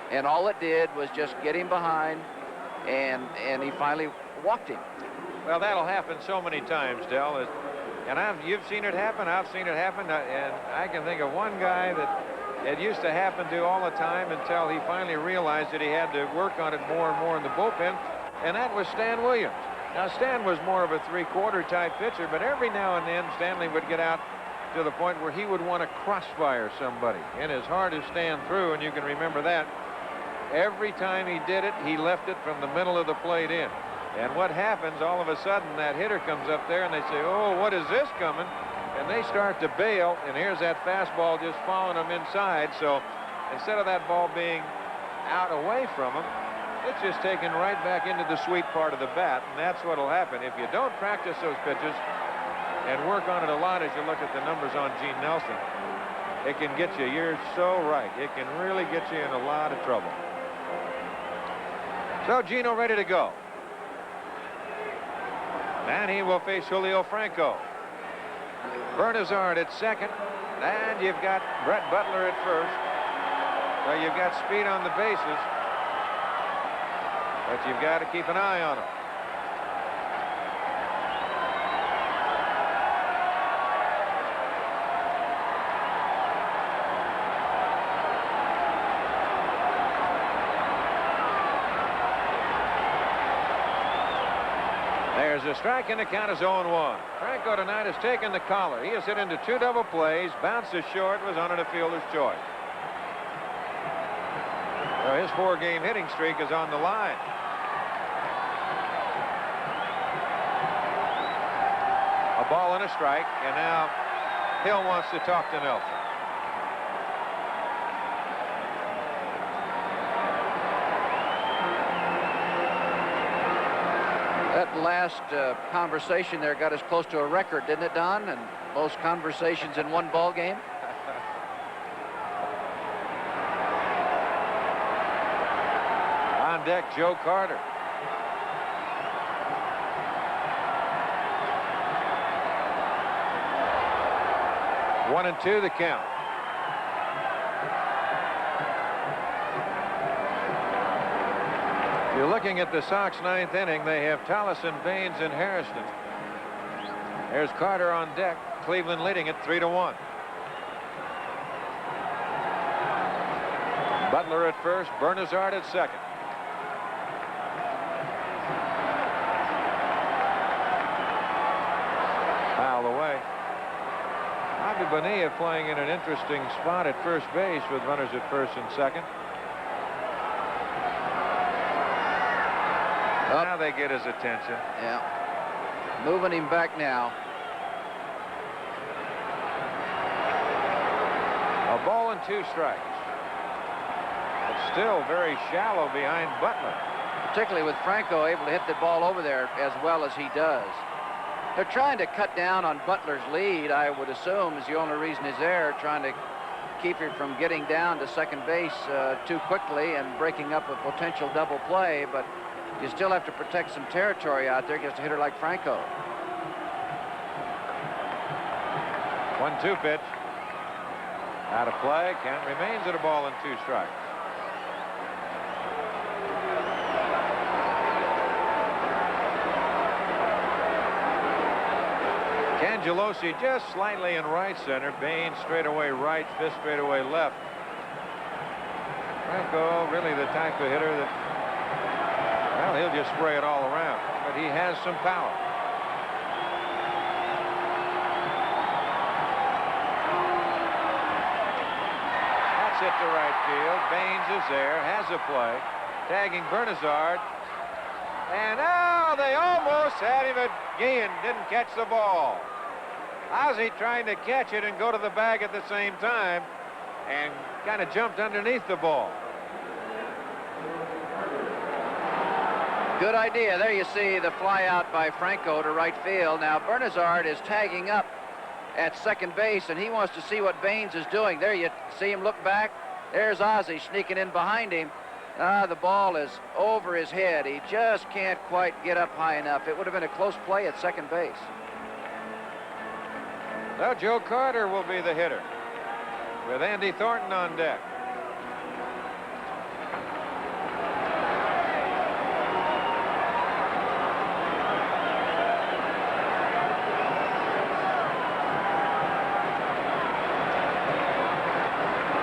And all it did was just get him behind, and he finally walked him. Well, that'll happen so many times, Del. And you've seen it happen. I've seen it happen, and I can think of one guy that it used to happen to all the time until he finally realized that he had to work on it more and more in the bullpen, and that was Stan Williams. Now, Stan was more of a 3-quarter type pitcher, but every now and then Stanley would get out to the point where he would want to crossfire somebody. And as hard as Stan threw, and you can remember that, every time he did it, he left it from the middle of the plate in. And what happens, all of a sudden, that hitter comes up there and they say, oh, what is this coming? And they start to bail, and here's that fastball just following them inside. So instead of that ball being out away from them, it's just taken right back into the sweet part of the bat, and that's what will happen. If you don't practice those pitches and work on it a lot, as you look at the numbers on Gene Nelson, it can get you. You're so right. It can really get you in a lot of trouble. So Gino ready to go. And he will face Julio Franco. Bernazard at second, and you've got Brett Butler at first. So you've got speed on the bases, but you've got to keep an eye on them. There's a strike, and the count is 0-1. Franco tonight has taken the collar. He has hit into 2 double plays, bounces short, was under the fielder's choice. So his 4-game hitting streak is on the line. A ball and a strike, and now Hill wants to talk to Nelson. That last conversation there got us close to a record, didn't it, Don? And most conversations in one ball game. On deck, Joe Carter. One and two the count. You're looking at the Sox ninth inning. They have Tolleson, Baines, and Harrison. There's Carter on deck. Cleveland leading it 3-1. Butler at first, Bernazard at second. Foul away. Bobby Bonilla playing in an interesting spot at first base with runners at first and second. Now they get his attention. Yeah. Moving him back now. A ball and 2 strikes. It's still very shallow behind Butler. Particularly with Franco able to hit the ball over there as well as he does. They're trying to cut down on Butler's lead, I would assume, is the only reason he's there, trying to keep him from getting down to second base too quickly and breaking up a potential double play, but you still have to protect some territory out there against a hitter like Franco. 1-2 pitch. Out of play. Count remains at a ball and 2 strikes. Cangelosi just slightly in right center. Baines straight away right, Fisk straight away left. Franco really the type of hitter that, well, he'll just spray it all around, but he has some power. That's it to right field. Baines is there, has a play, tagging Bernazard. And now they almost had him again, didn't catch the ball. Ozzie trying to catch it and go to the bag at the same time and kind of jumped underneath the ball. Good idea. There you see the fly out by Franco to right field. Now Bernazard is tagging up at second base, and he wants to see what Baines is doing. There you see him look back. There's Ozzie sneaking in behind him. The ball is over his head. He just can't quite get up high enough. It would have been a close play at second base. Now Joe Carter will be the hitter with Andy Thornton on deck.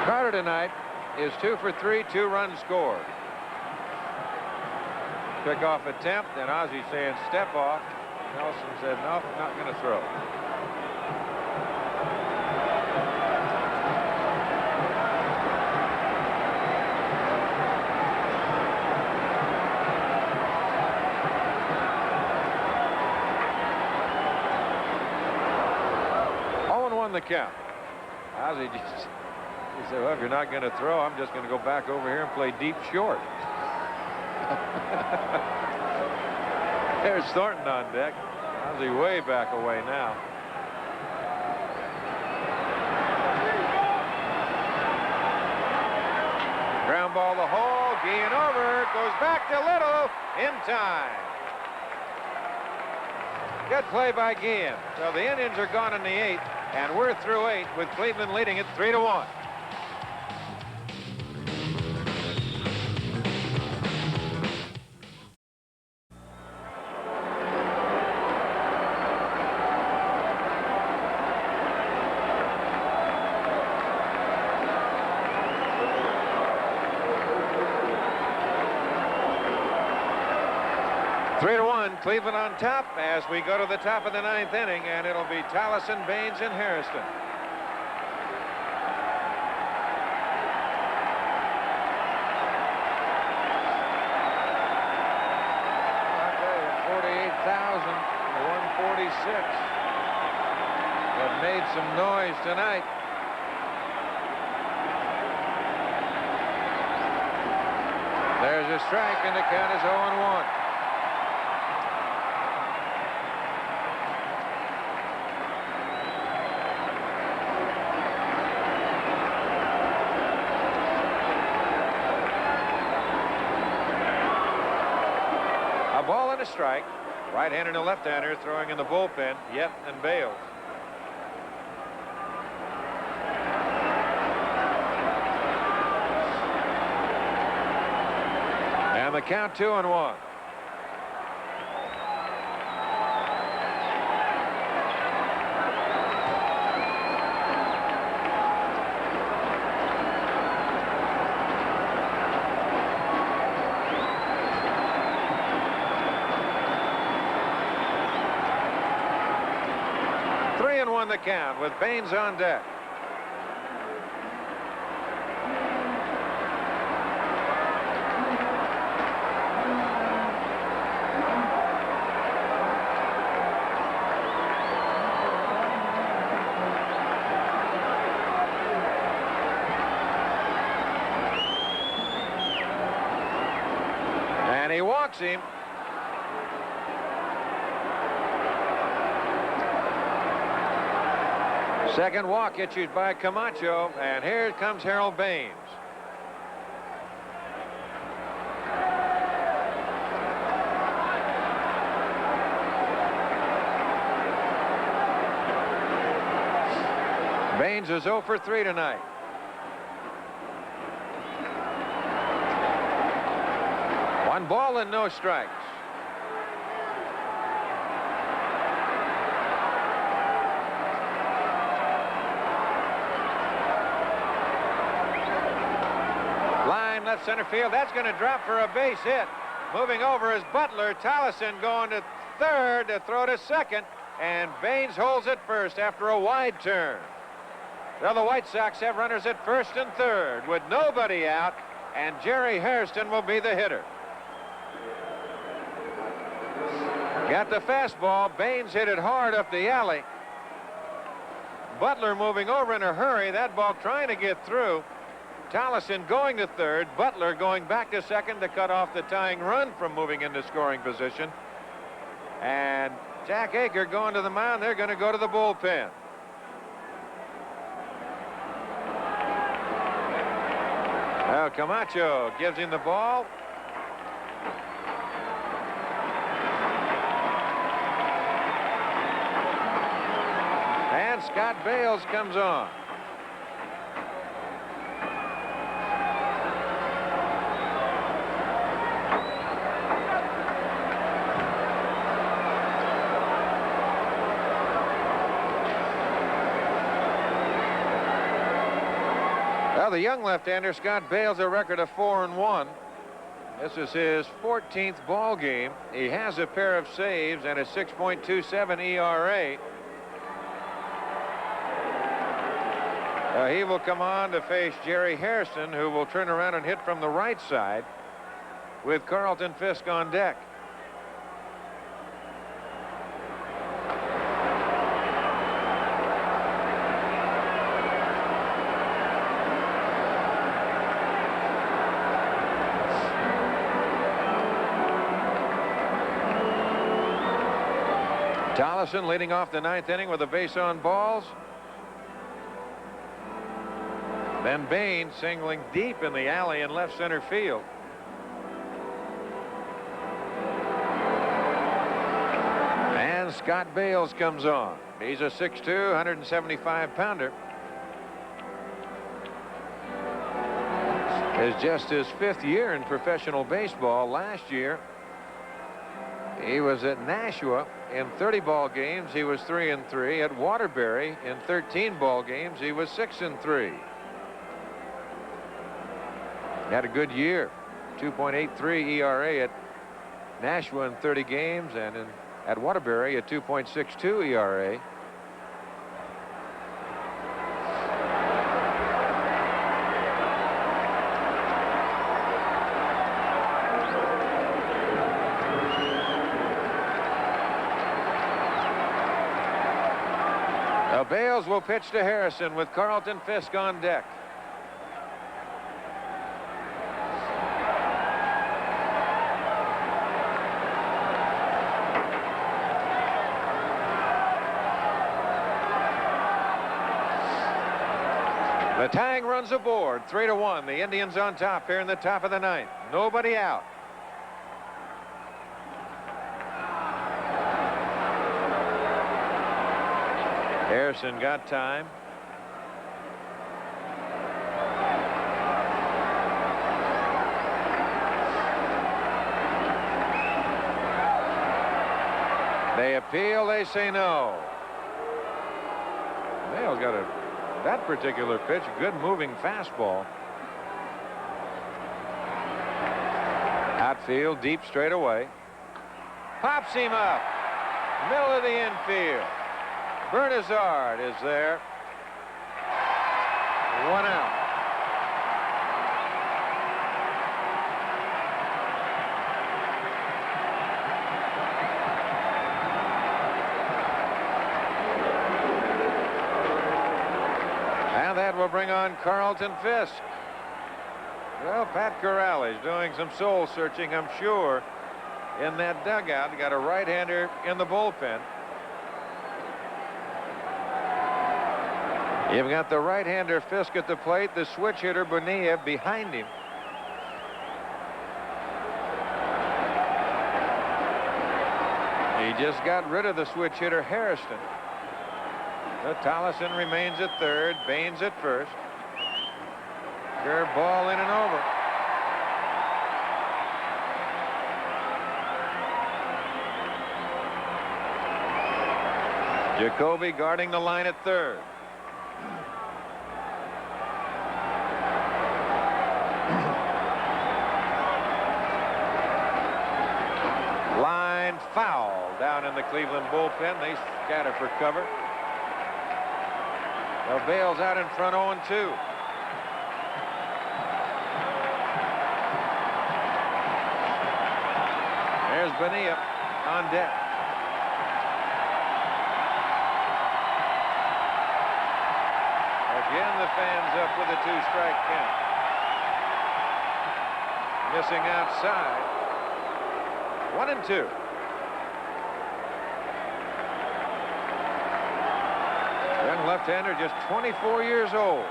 Carter tonight is 2 for 3, 2 runs scored. Quick-off attempt, and Ozzie saying step off. Nelson said, no, not going to throw. The count. Ozzie just, he said, well, if you're not going to throw, I'm just going to go back over here and play deep short. There's Thornton on deck. Ozzie way back away now. Ground ball the hole, Guillen over, goes back to Little in time. Good play by Guillen. So the Indians are gone in the 8th. And we're through 8 with Cleveland leading it 3-1. Cleveland on top as we go to the top of the 9th inning, and it'll be Tolleson, Baines, and Harrison. I'll tell you, 48,000 to 146 have made some noise tonight. There's a strike, and the count is 0-1. Ball and a strike. Right-hander and a left-hander throwing in the bullpen, Yet and Bales. And And the count 2-1. The count with Baines on deck. And he walks him. Second walk issued by Camacho, and here comes Harold Baines. Baines is 0 for 3 tonight. One ball and no strikes. Left center field. That's going to drop for a base hit. Moving over is Butler. Tolleson going to third to throw to second, and Baines holds it first after a wide turn. Now the White Sox have runners at first and third with nobody out, and Jerry Hairston will be the hitter. Got the fastball. Baines hit it hard up the alley. Butler moving over in a hurry. That ball trying to get through. Tolleson going to third. Butler going back to second to cut off the tying run from moving into scoring position. And Jack Aker going to the mound. They're going to go to the bullpen. Well, Camacho gives him the ball. And Scott Bales comes on. The young left-hander Scott Bales, a record of 4-1. This is his 14th ball game. He has a pair of saves and a 6.27 ERA. He will come on to face Jerry Hairston, who will turn around and hit from the right side with Carlton Fisk on deck. Tolleson leading off the ninth inning with a base on balls. Then Baines singling deep in the alley in left center field. And Scott Bales comes on. He's a 6'2", 175-pounder. It's just his 5th year in professional baseball. Last year, he was at Nashua. In 30 ball games, he was 3-3. At Waterbury, in 13 ball games, he was 6-3. Had a good year. 2.83 ERA at Nashua in 30 games, and at Waterbury, a 2.62 ERA. Bales will pitch to Harrison with Carlton Fisk on deck. The tying runs aboard, 3-1. The Indians on top here in the top of the ninth. Nobody out. Harrison got time. Appeal, they say no. Bale's got that particular pitch, good moving fastball. Outfield, deep straight away. Pops him up. Middle of the infield. Bernazard is there. 1 out. And that will bring on Carlton Fisk. Well, Pat Corrales doing some soul searching, I'm sure, in that dugout. Got a right-hander in the bullpen. You've got the right-hander Fisk at the plate, the switch hitter Bonilla behind him. He just got rid of the switch hitter Harrison. Tollison remains at third, Baines at first. Curve ball in and over. Jacoby guarding the line at third. Line foul down in the Cleveland bullpen. They scatter for cover. Well, Bale's out in front 0-2. There's Bonilla on deck. Again, the fans up with a 2-strike count. Missing outside. 1-2. Young left-hander, just 24 years old.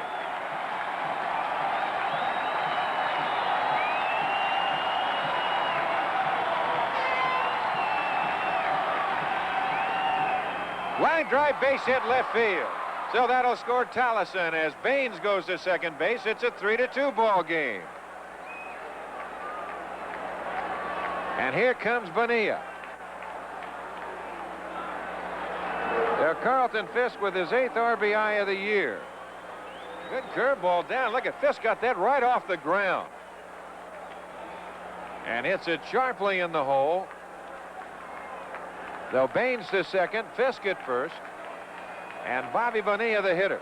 Line drive, base hit left field. So that'll score Tollison as Baines goes to second base. It's a 3-2 ball game. And here comes Bonilla. Now Carlton Fisk with his 8th RBI of the year. Good curveball down. Look at Fisk, got that right off the ground. And hits it sharply in the hole. Though Baines to second, Fisk at first, and Bobby Bonilla the hitter.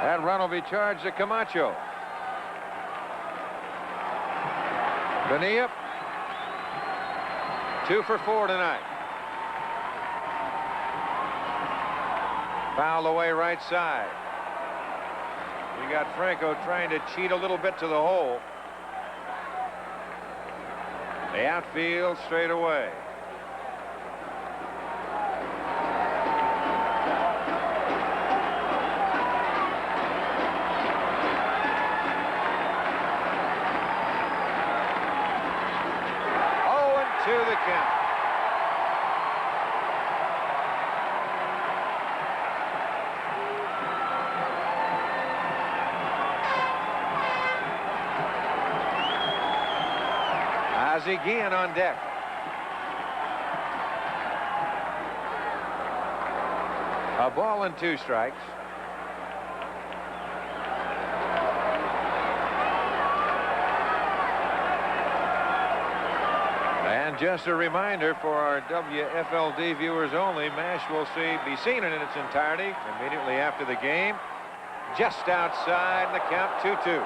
That run will be charged to Camacho. Bonilla, 2 for 4 tonight. Foul away right side. You got Franco trying to cheat a little bit to the hole. The outfield straight away. Oh, and 2 the count. Ozzie Guillen on deck. A ball and 2 strikes. And just a reminder for our WFLD viewers only, MASH will be seen in its entirety immediately after the game. Just outside, and the count 2-2.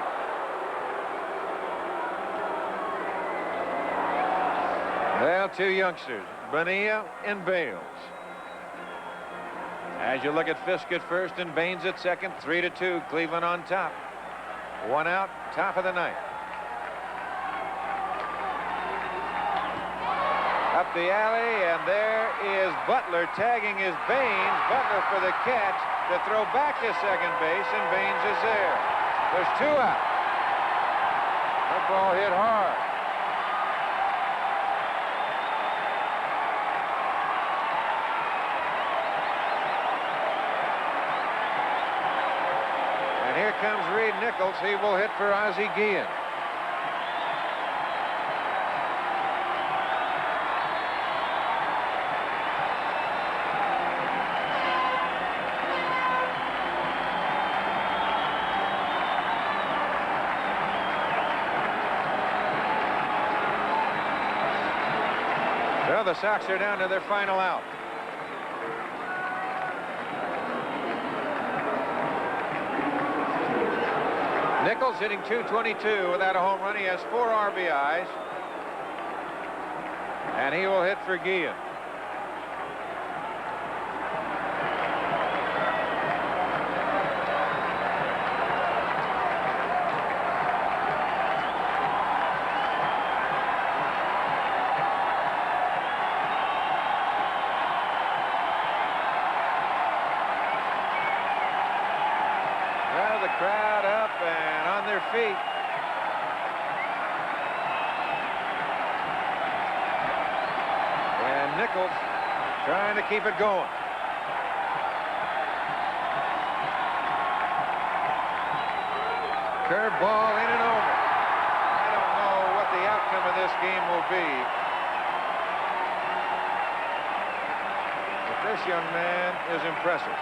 Well, 2 youngsters, Bonilla and Bales. As you look at Fisk at first and Baines at second, 3-2, Cleveland on top. 1 out, top of the 9th. Up the alley, and there is Butler tagging his Baines. Butler for the catch to throw back to second base, and Baines is there. There's 2 out. That ball hit hard. Here comes Reed Nichols. He will hit for Ozzie Guillen. the Sox are down to their final out. Nichols hitting .222 without a home run. He has 4 RBIs. And he will hit for Guillen. Well, the crowd up and on their feet. And Nichols trying to keep it going. Curveball in and over. I don't know what the outcome of this game will be. But this young man is impressive.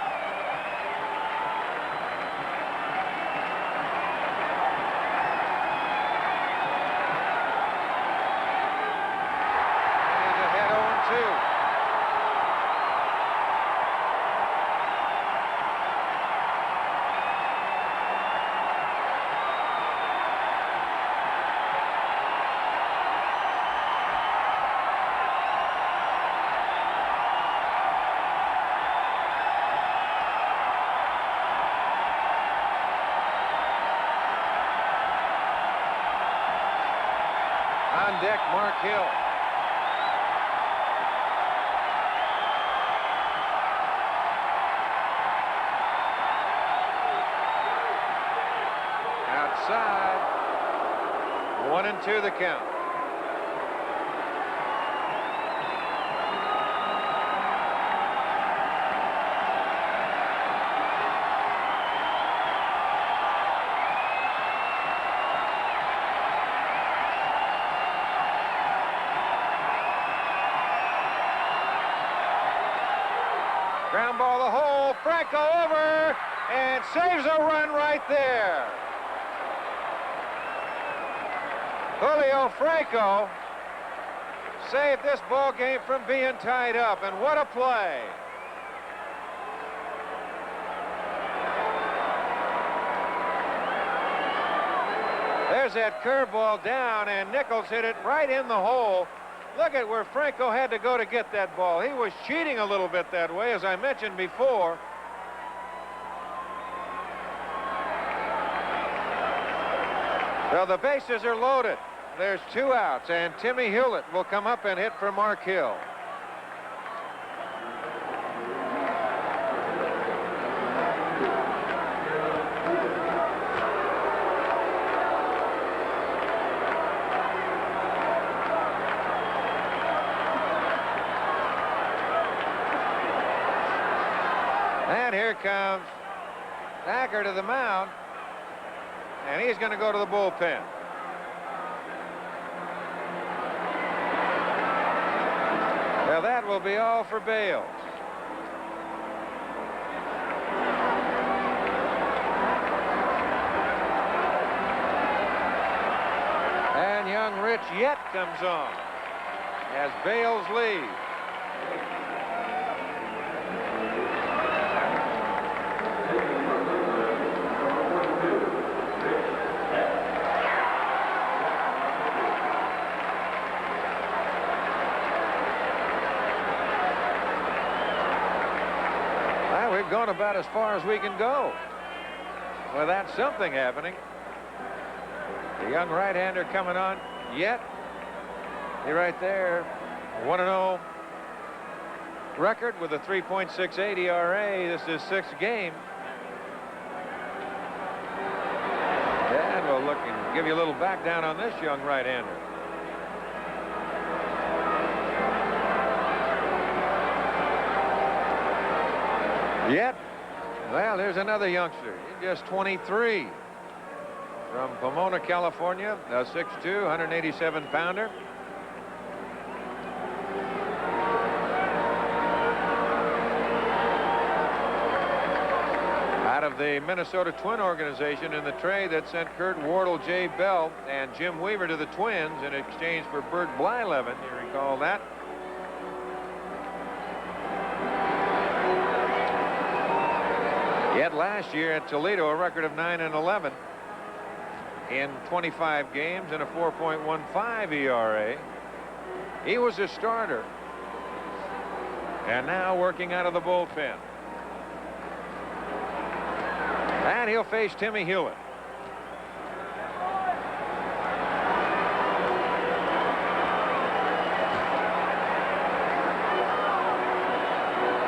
On deck, Mark Hill. Outside. 1-2 the count. Ground ball the hole. Franco over and saves a run right there. Julio Franco saved this ball game from being tied up, and what a play. There's that curveball down, and Nichols hit it right in the hole. Look at where Franco had to go to get that ball. He was cheating a little bit that way, as I mentioned before. Well, the bases are loaded. There's 2 outs, and Timmy Hewlett will come up and hit for Mark Hill. And here comes Thacker to the mound, and he's going to go to the bullpen. Well, that will be all for Bales. And young Rich Yett comes on as Bales leads. We've gone about as far as we can go without something happening. The young right-hander coming on Yet. He right there, 1-0 record with a 3.68 ERA. This is 6th game. And we'll look and give you a little back down on this young right-hander. Yet, well, there's another youngster. He's just 23 from Pomona, California, a 6'2", 187-pounder. Out of the Minnesota Twin organization in the trade that sent Kurt Wardle, Jay Bell, and Jim Weaver to the Twins in exchange for Bert Blyleven. You recall that? had last year at Toledo a record of 9-11 in 25 games and a 4.15 ERA. He was a starter and now working out of the bullpen. And he'll face Timmy Hewlett.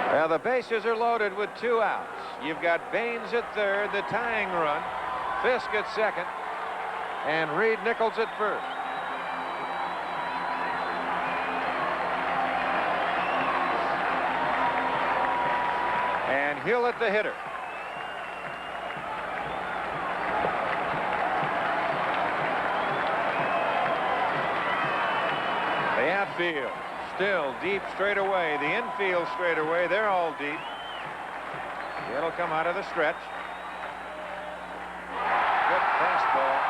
Well, the bases are loaded with 2 outs. You've got Baines at third, the tying run, Fisk at second, and Reed Nichols at first. And Hewlett the hitter. The outfield still deep straight away. The infield straight away, they're all deep. It'll come out of the stretch. Good fastball.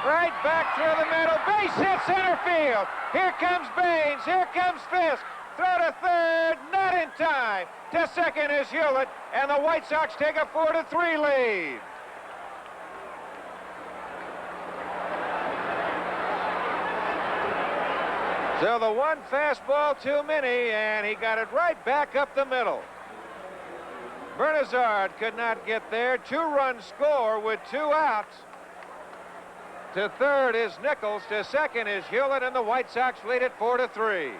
Right back through the middle. Base hit center field. Here comes Baines. Here comes Fisk. Throw to third. Not in time. To second is Hewlett. And the White Sox take a 4-3 lead. So the one fastball too many, and he got it right back up the middle. Bernazard could not get there. 2-run score with 2 outs. To third is Nichols. To second is Hewlett, and the White Sox lead it 4-3.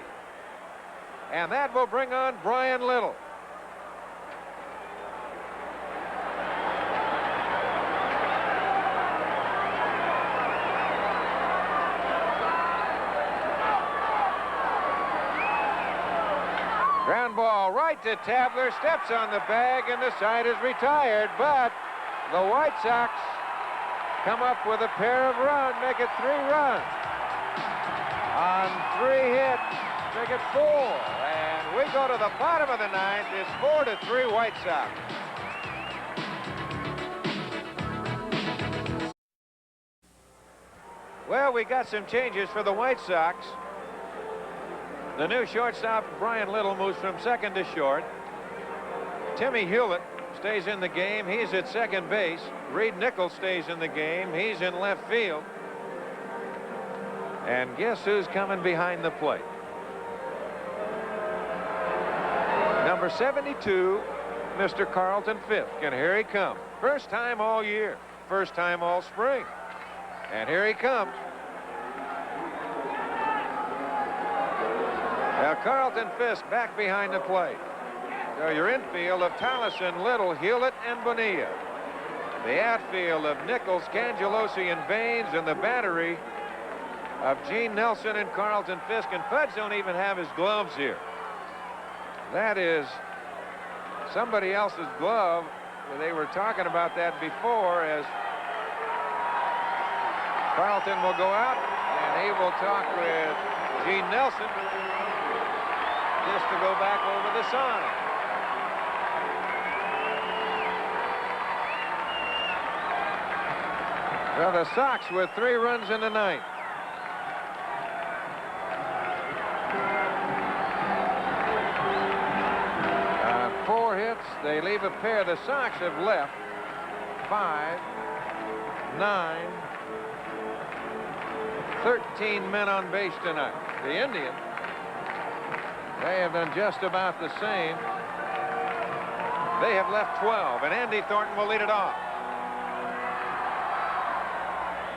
And that will bring on Brian Little. Ground ball right to Tabler. Steps on the bag, and the side is retired. But the White Sox come up with a pair of runs, make it 3 runs. On 3 hits, make it 4. And we go to the bottom of the 9th. It's 4-3 White Sox. Well, we got some changes for the White Sox. The new shortstop, Brian Little, moves from second to short. Timmy Hewlett stays in the game. He's at second base. Reed Nichols stays in the game. He's in left field. And guess who's coming behind the plate? Number 72, Mr. Carlton Fisk. And here he comes. First time all year. First time all spring. And here he comes. Now Carlton Fisk back behind the plate. So your infield of Tolleson, Little, Hewlett, and Bonilla. The outfield of Nichols, Cangelosi, and Baines, and the battery of Gene Nelson and Carlton Fisk. And Fudge don't even have his gloves here. That is somebody else's glove. They were talking about that before, as Carlton will go out and he will talk with Gene Nelson just to go back over the sign. Well, the Sox with 3 runs in the 9th. On 4 hits, they leave a pair. The Sox have left 5, 9, 13 men on base tonight. The Indians, they have done just about the same. They have left 12, and Andy Thornton will lead it off.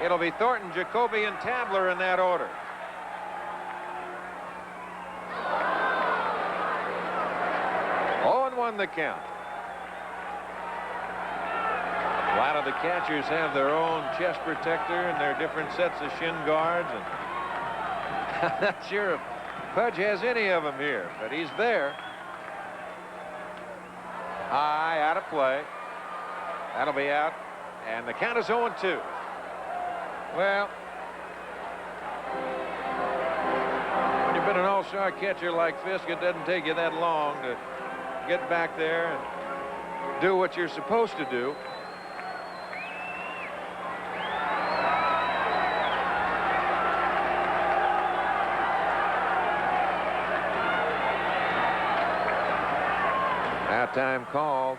It'll be Thornton, Jacoby, and Tabler in that order. Oh, and 1 the count. lot of the catchers have their own chest protector and their different sets of shin guards, and I'm not sure if Pudge has any of them here, but he's there. High, out of play. That'll be out, and the count is 0-2. Well, when you've been an all-star catcher like Fisk, it doesn't take you that long to get back there and do what you're supposed to do. Now time called.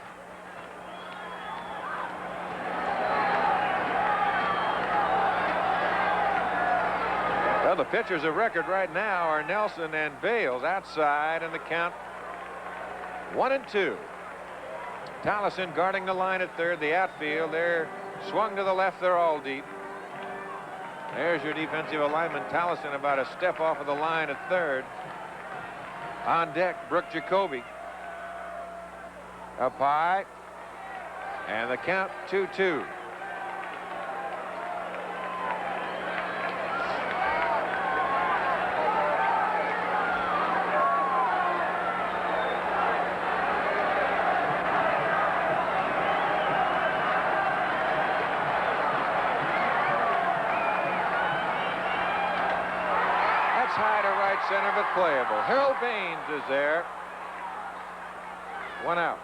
Well, the pitchers of record right now are Nelson and Bales outside, and the count 1-2. Tolleson guarding the line at third. The outfield, they're swung to the left. They're all deep. There's your defensive alignment. Tolleson about a step off of the line at third. On deck, Brooke Jacoby. Up high, and the count 2-2. That's high to right center, but playable. Harold Baines is there. One out.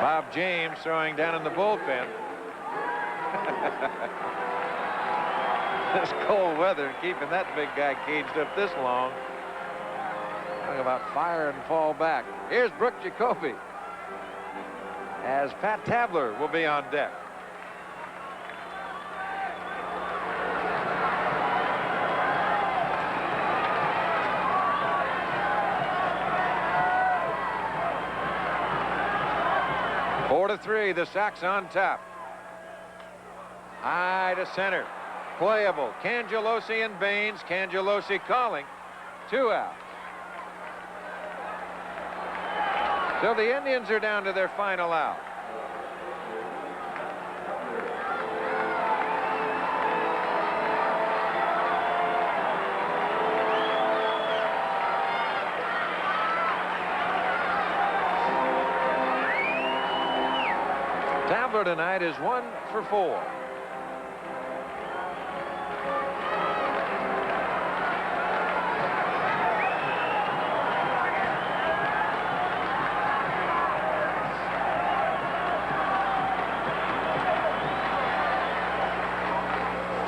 Bob James throwing down in the bullpen. This cold weather and keeping that big guy caged up this long. Talking about fire and fall back. Here's Brooke Jacoby, as Pat Tabler will be on deck. Four to three, the Sox on top. High to center. Playable. Cangelosi and Baines. Cangelosi calling. 2 out. So the Indians are down to their final out. Tabler tonight is 1 for 4.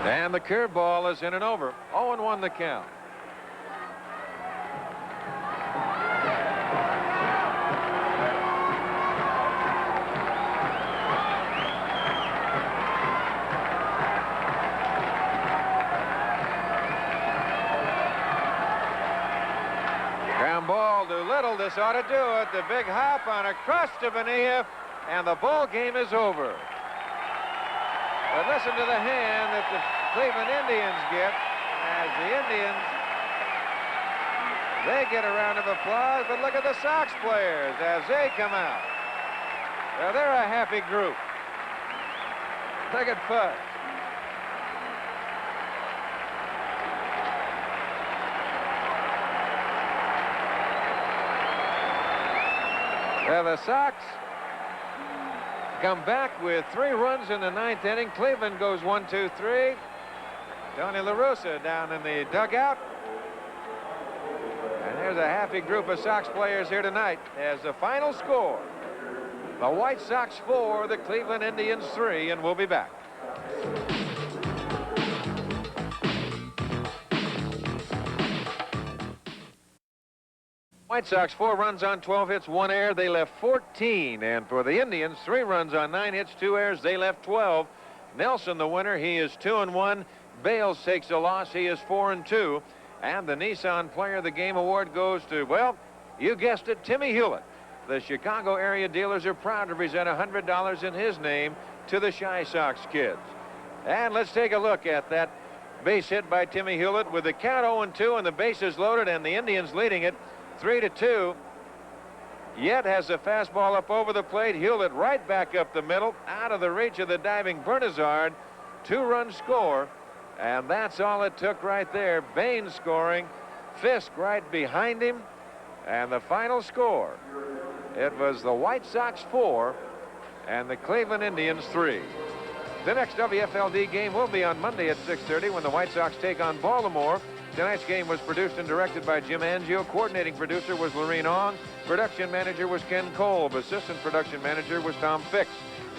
And the curveball is in and over. 0-1 the count. Little, this ought to do it. The big hop on across to Bonilla, and the ball game is over. But listen to the hand that the Cleveland Indians get, as the Indians, they get a round of applause. But look at the Sox players as they come out. Well, they're a happy group. Look at Pudge. Well, the Sox come back with 3 runs in the 9th inning. Cleveland goes 1-2-3. Tony La Russa down in the dugout. And there's a happy group of Sox players here tonight as the final score. The White Sox 4, the Cleveland Indians 3, and we'll be back. White Sox 4 runs on 12 hits, 1 error. They left 14. And for the Indians, 3 runs on 9 hits, 2 errors. They left 12. Nelson, the winner, he is 2-1. Bales takes a loss. He is 4-2. And the Nissan Player of the Game award goes to, well, you guessed it, Timmy Hewlett. The Chicago area dealers are proud to present $100 in his name to the Chi Sox kids. And let's take a look at that base hit by Timmy Hewlett with the count 0-2 and the bases loaded and the Indians leading it 3-2. Yet has a fastball up over the plate. Hewlett right back up the middle, out of the reach of the diving Bernazard. 2-run score, and that's all it took right there. Bain scoring, Fisk right behind him, and the final score, it was the White Sox 4 and the Cleveland Indians 3. The next WFLD game will be on Monday at 6:30 when the White Sox take on Baltimore. Tonight's game was produced and directed by Jim Angio. Coordinating producer was Lorene Ong. Production manager was Ken Kolb. Assistant production manager was Tom Fix.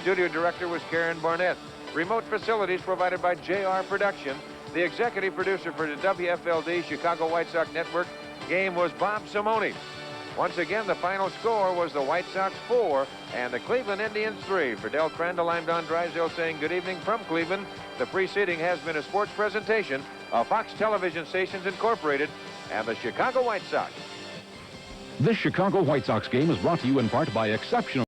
Studio director was Karen Barnett. Remote facilities provided by JR Production. The executive producer for the WFLD Chicago White Sox Network game was Bob Simone. Once again, the final score was the White Sox 4 and the Cleveland Indians 3. For Del Crandall, I'm Don Drysdale saying good evening from Cleveland. The preceding has been a sports presentation of Fox Television Stations Incorporated and the Chicago White Sox. This Chicago White Sox game is brought to you in part by exceptional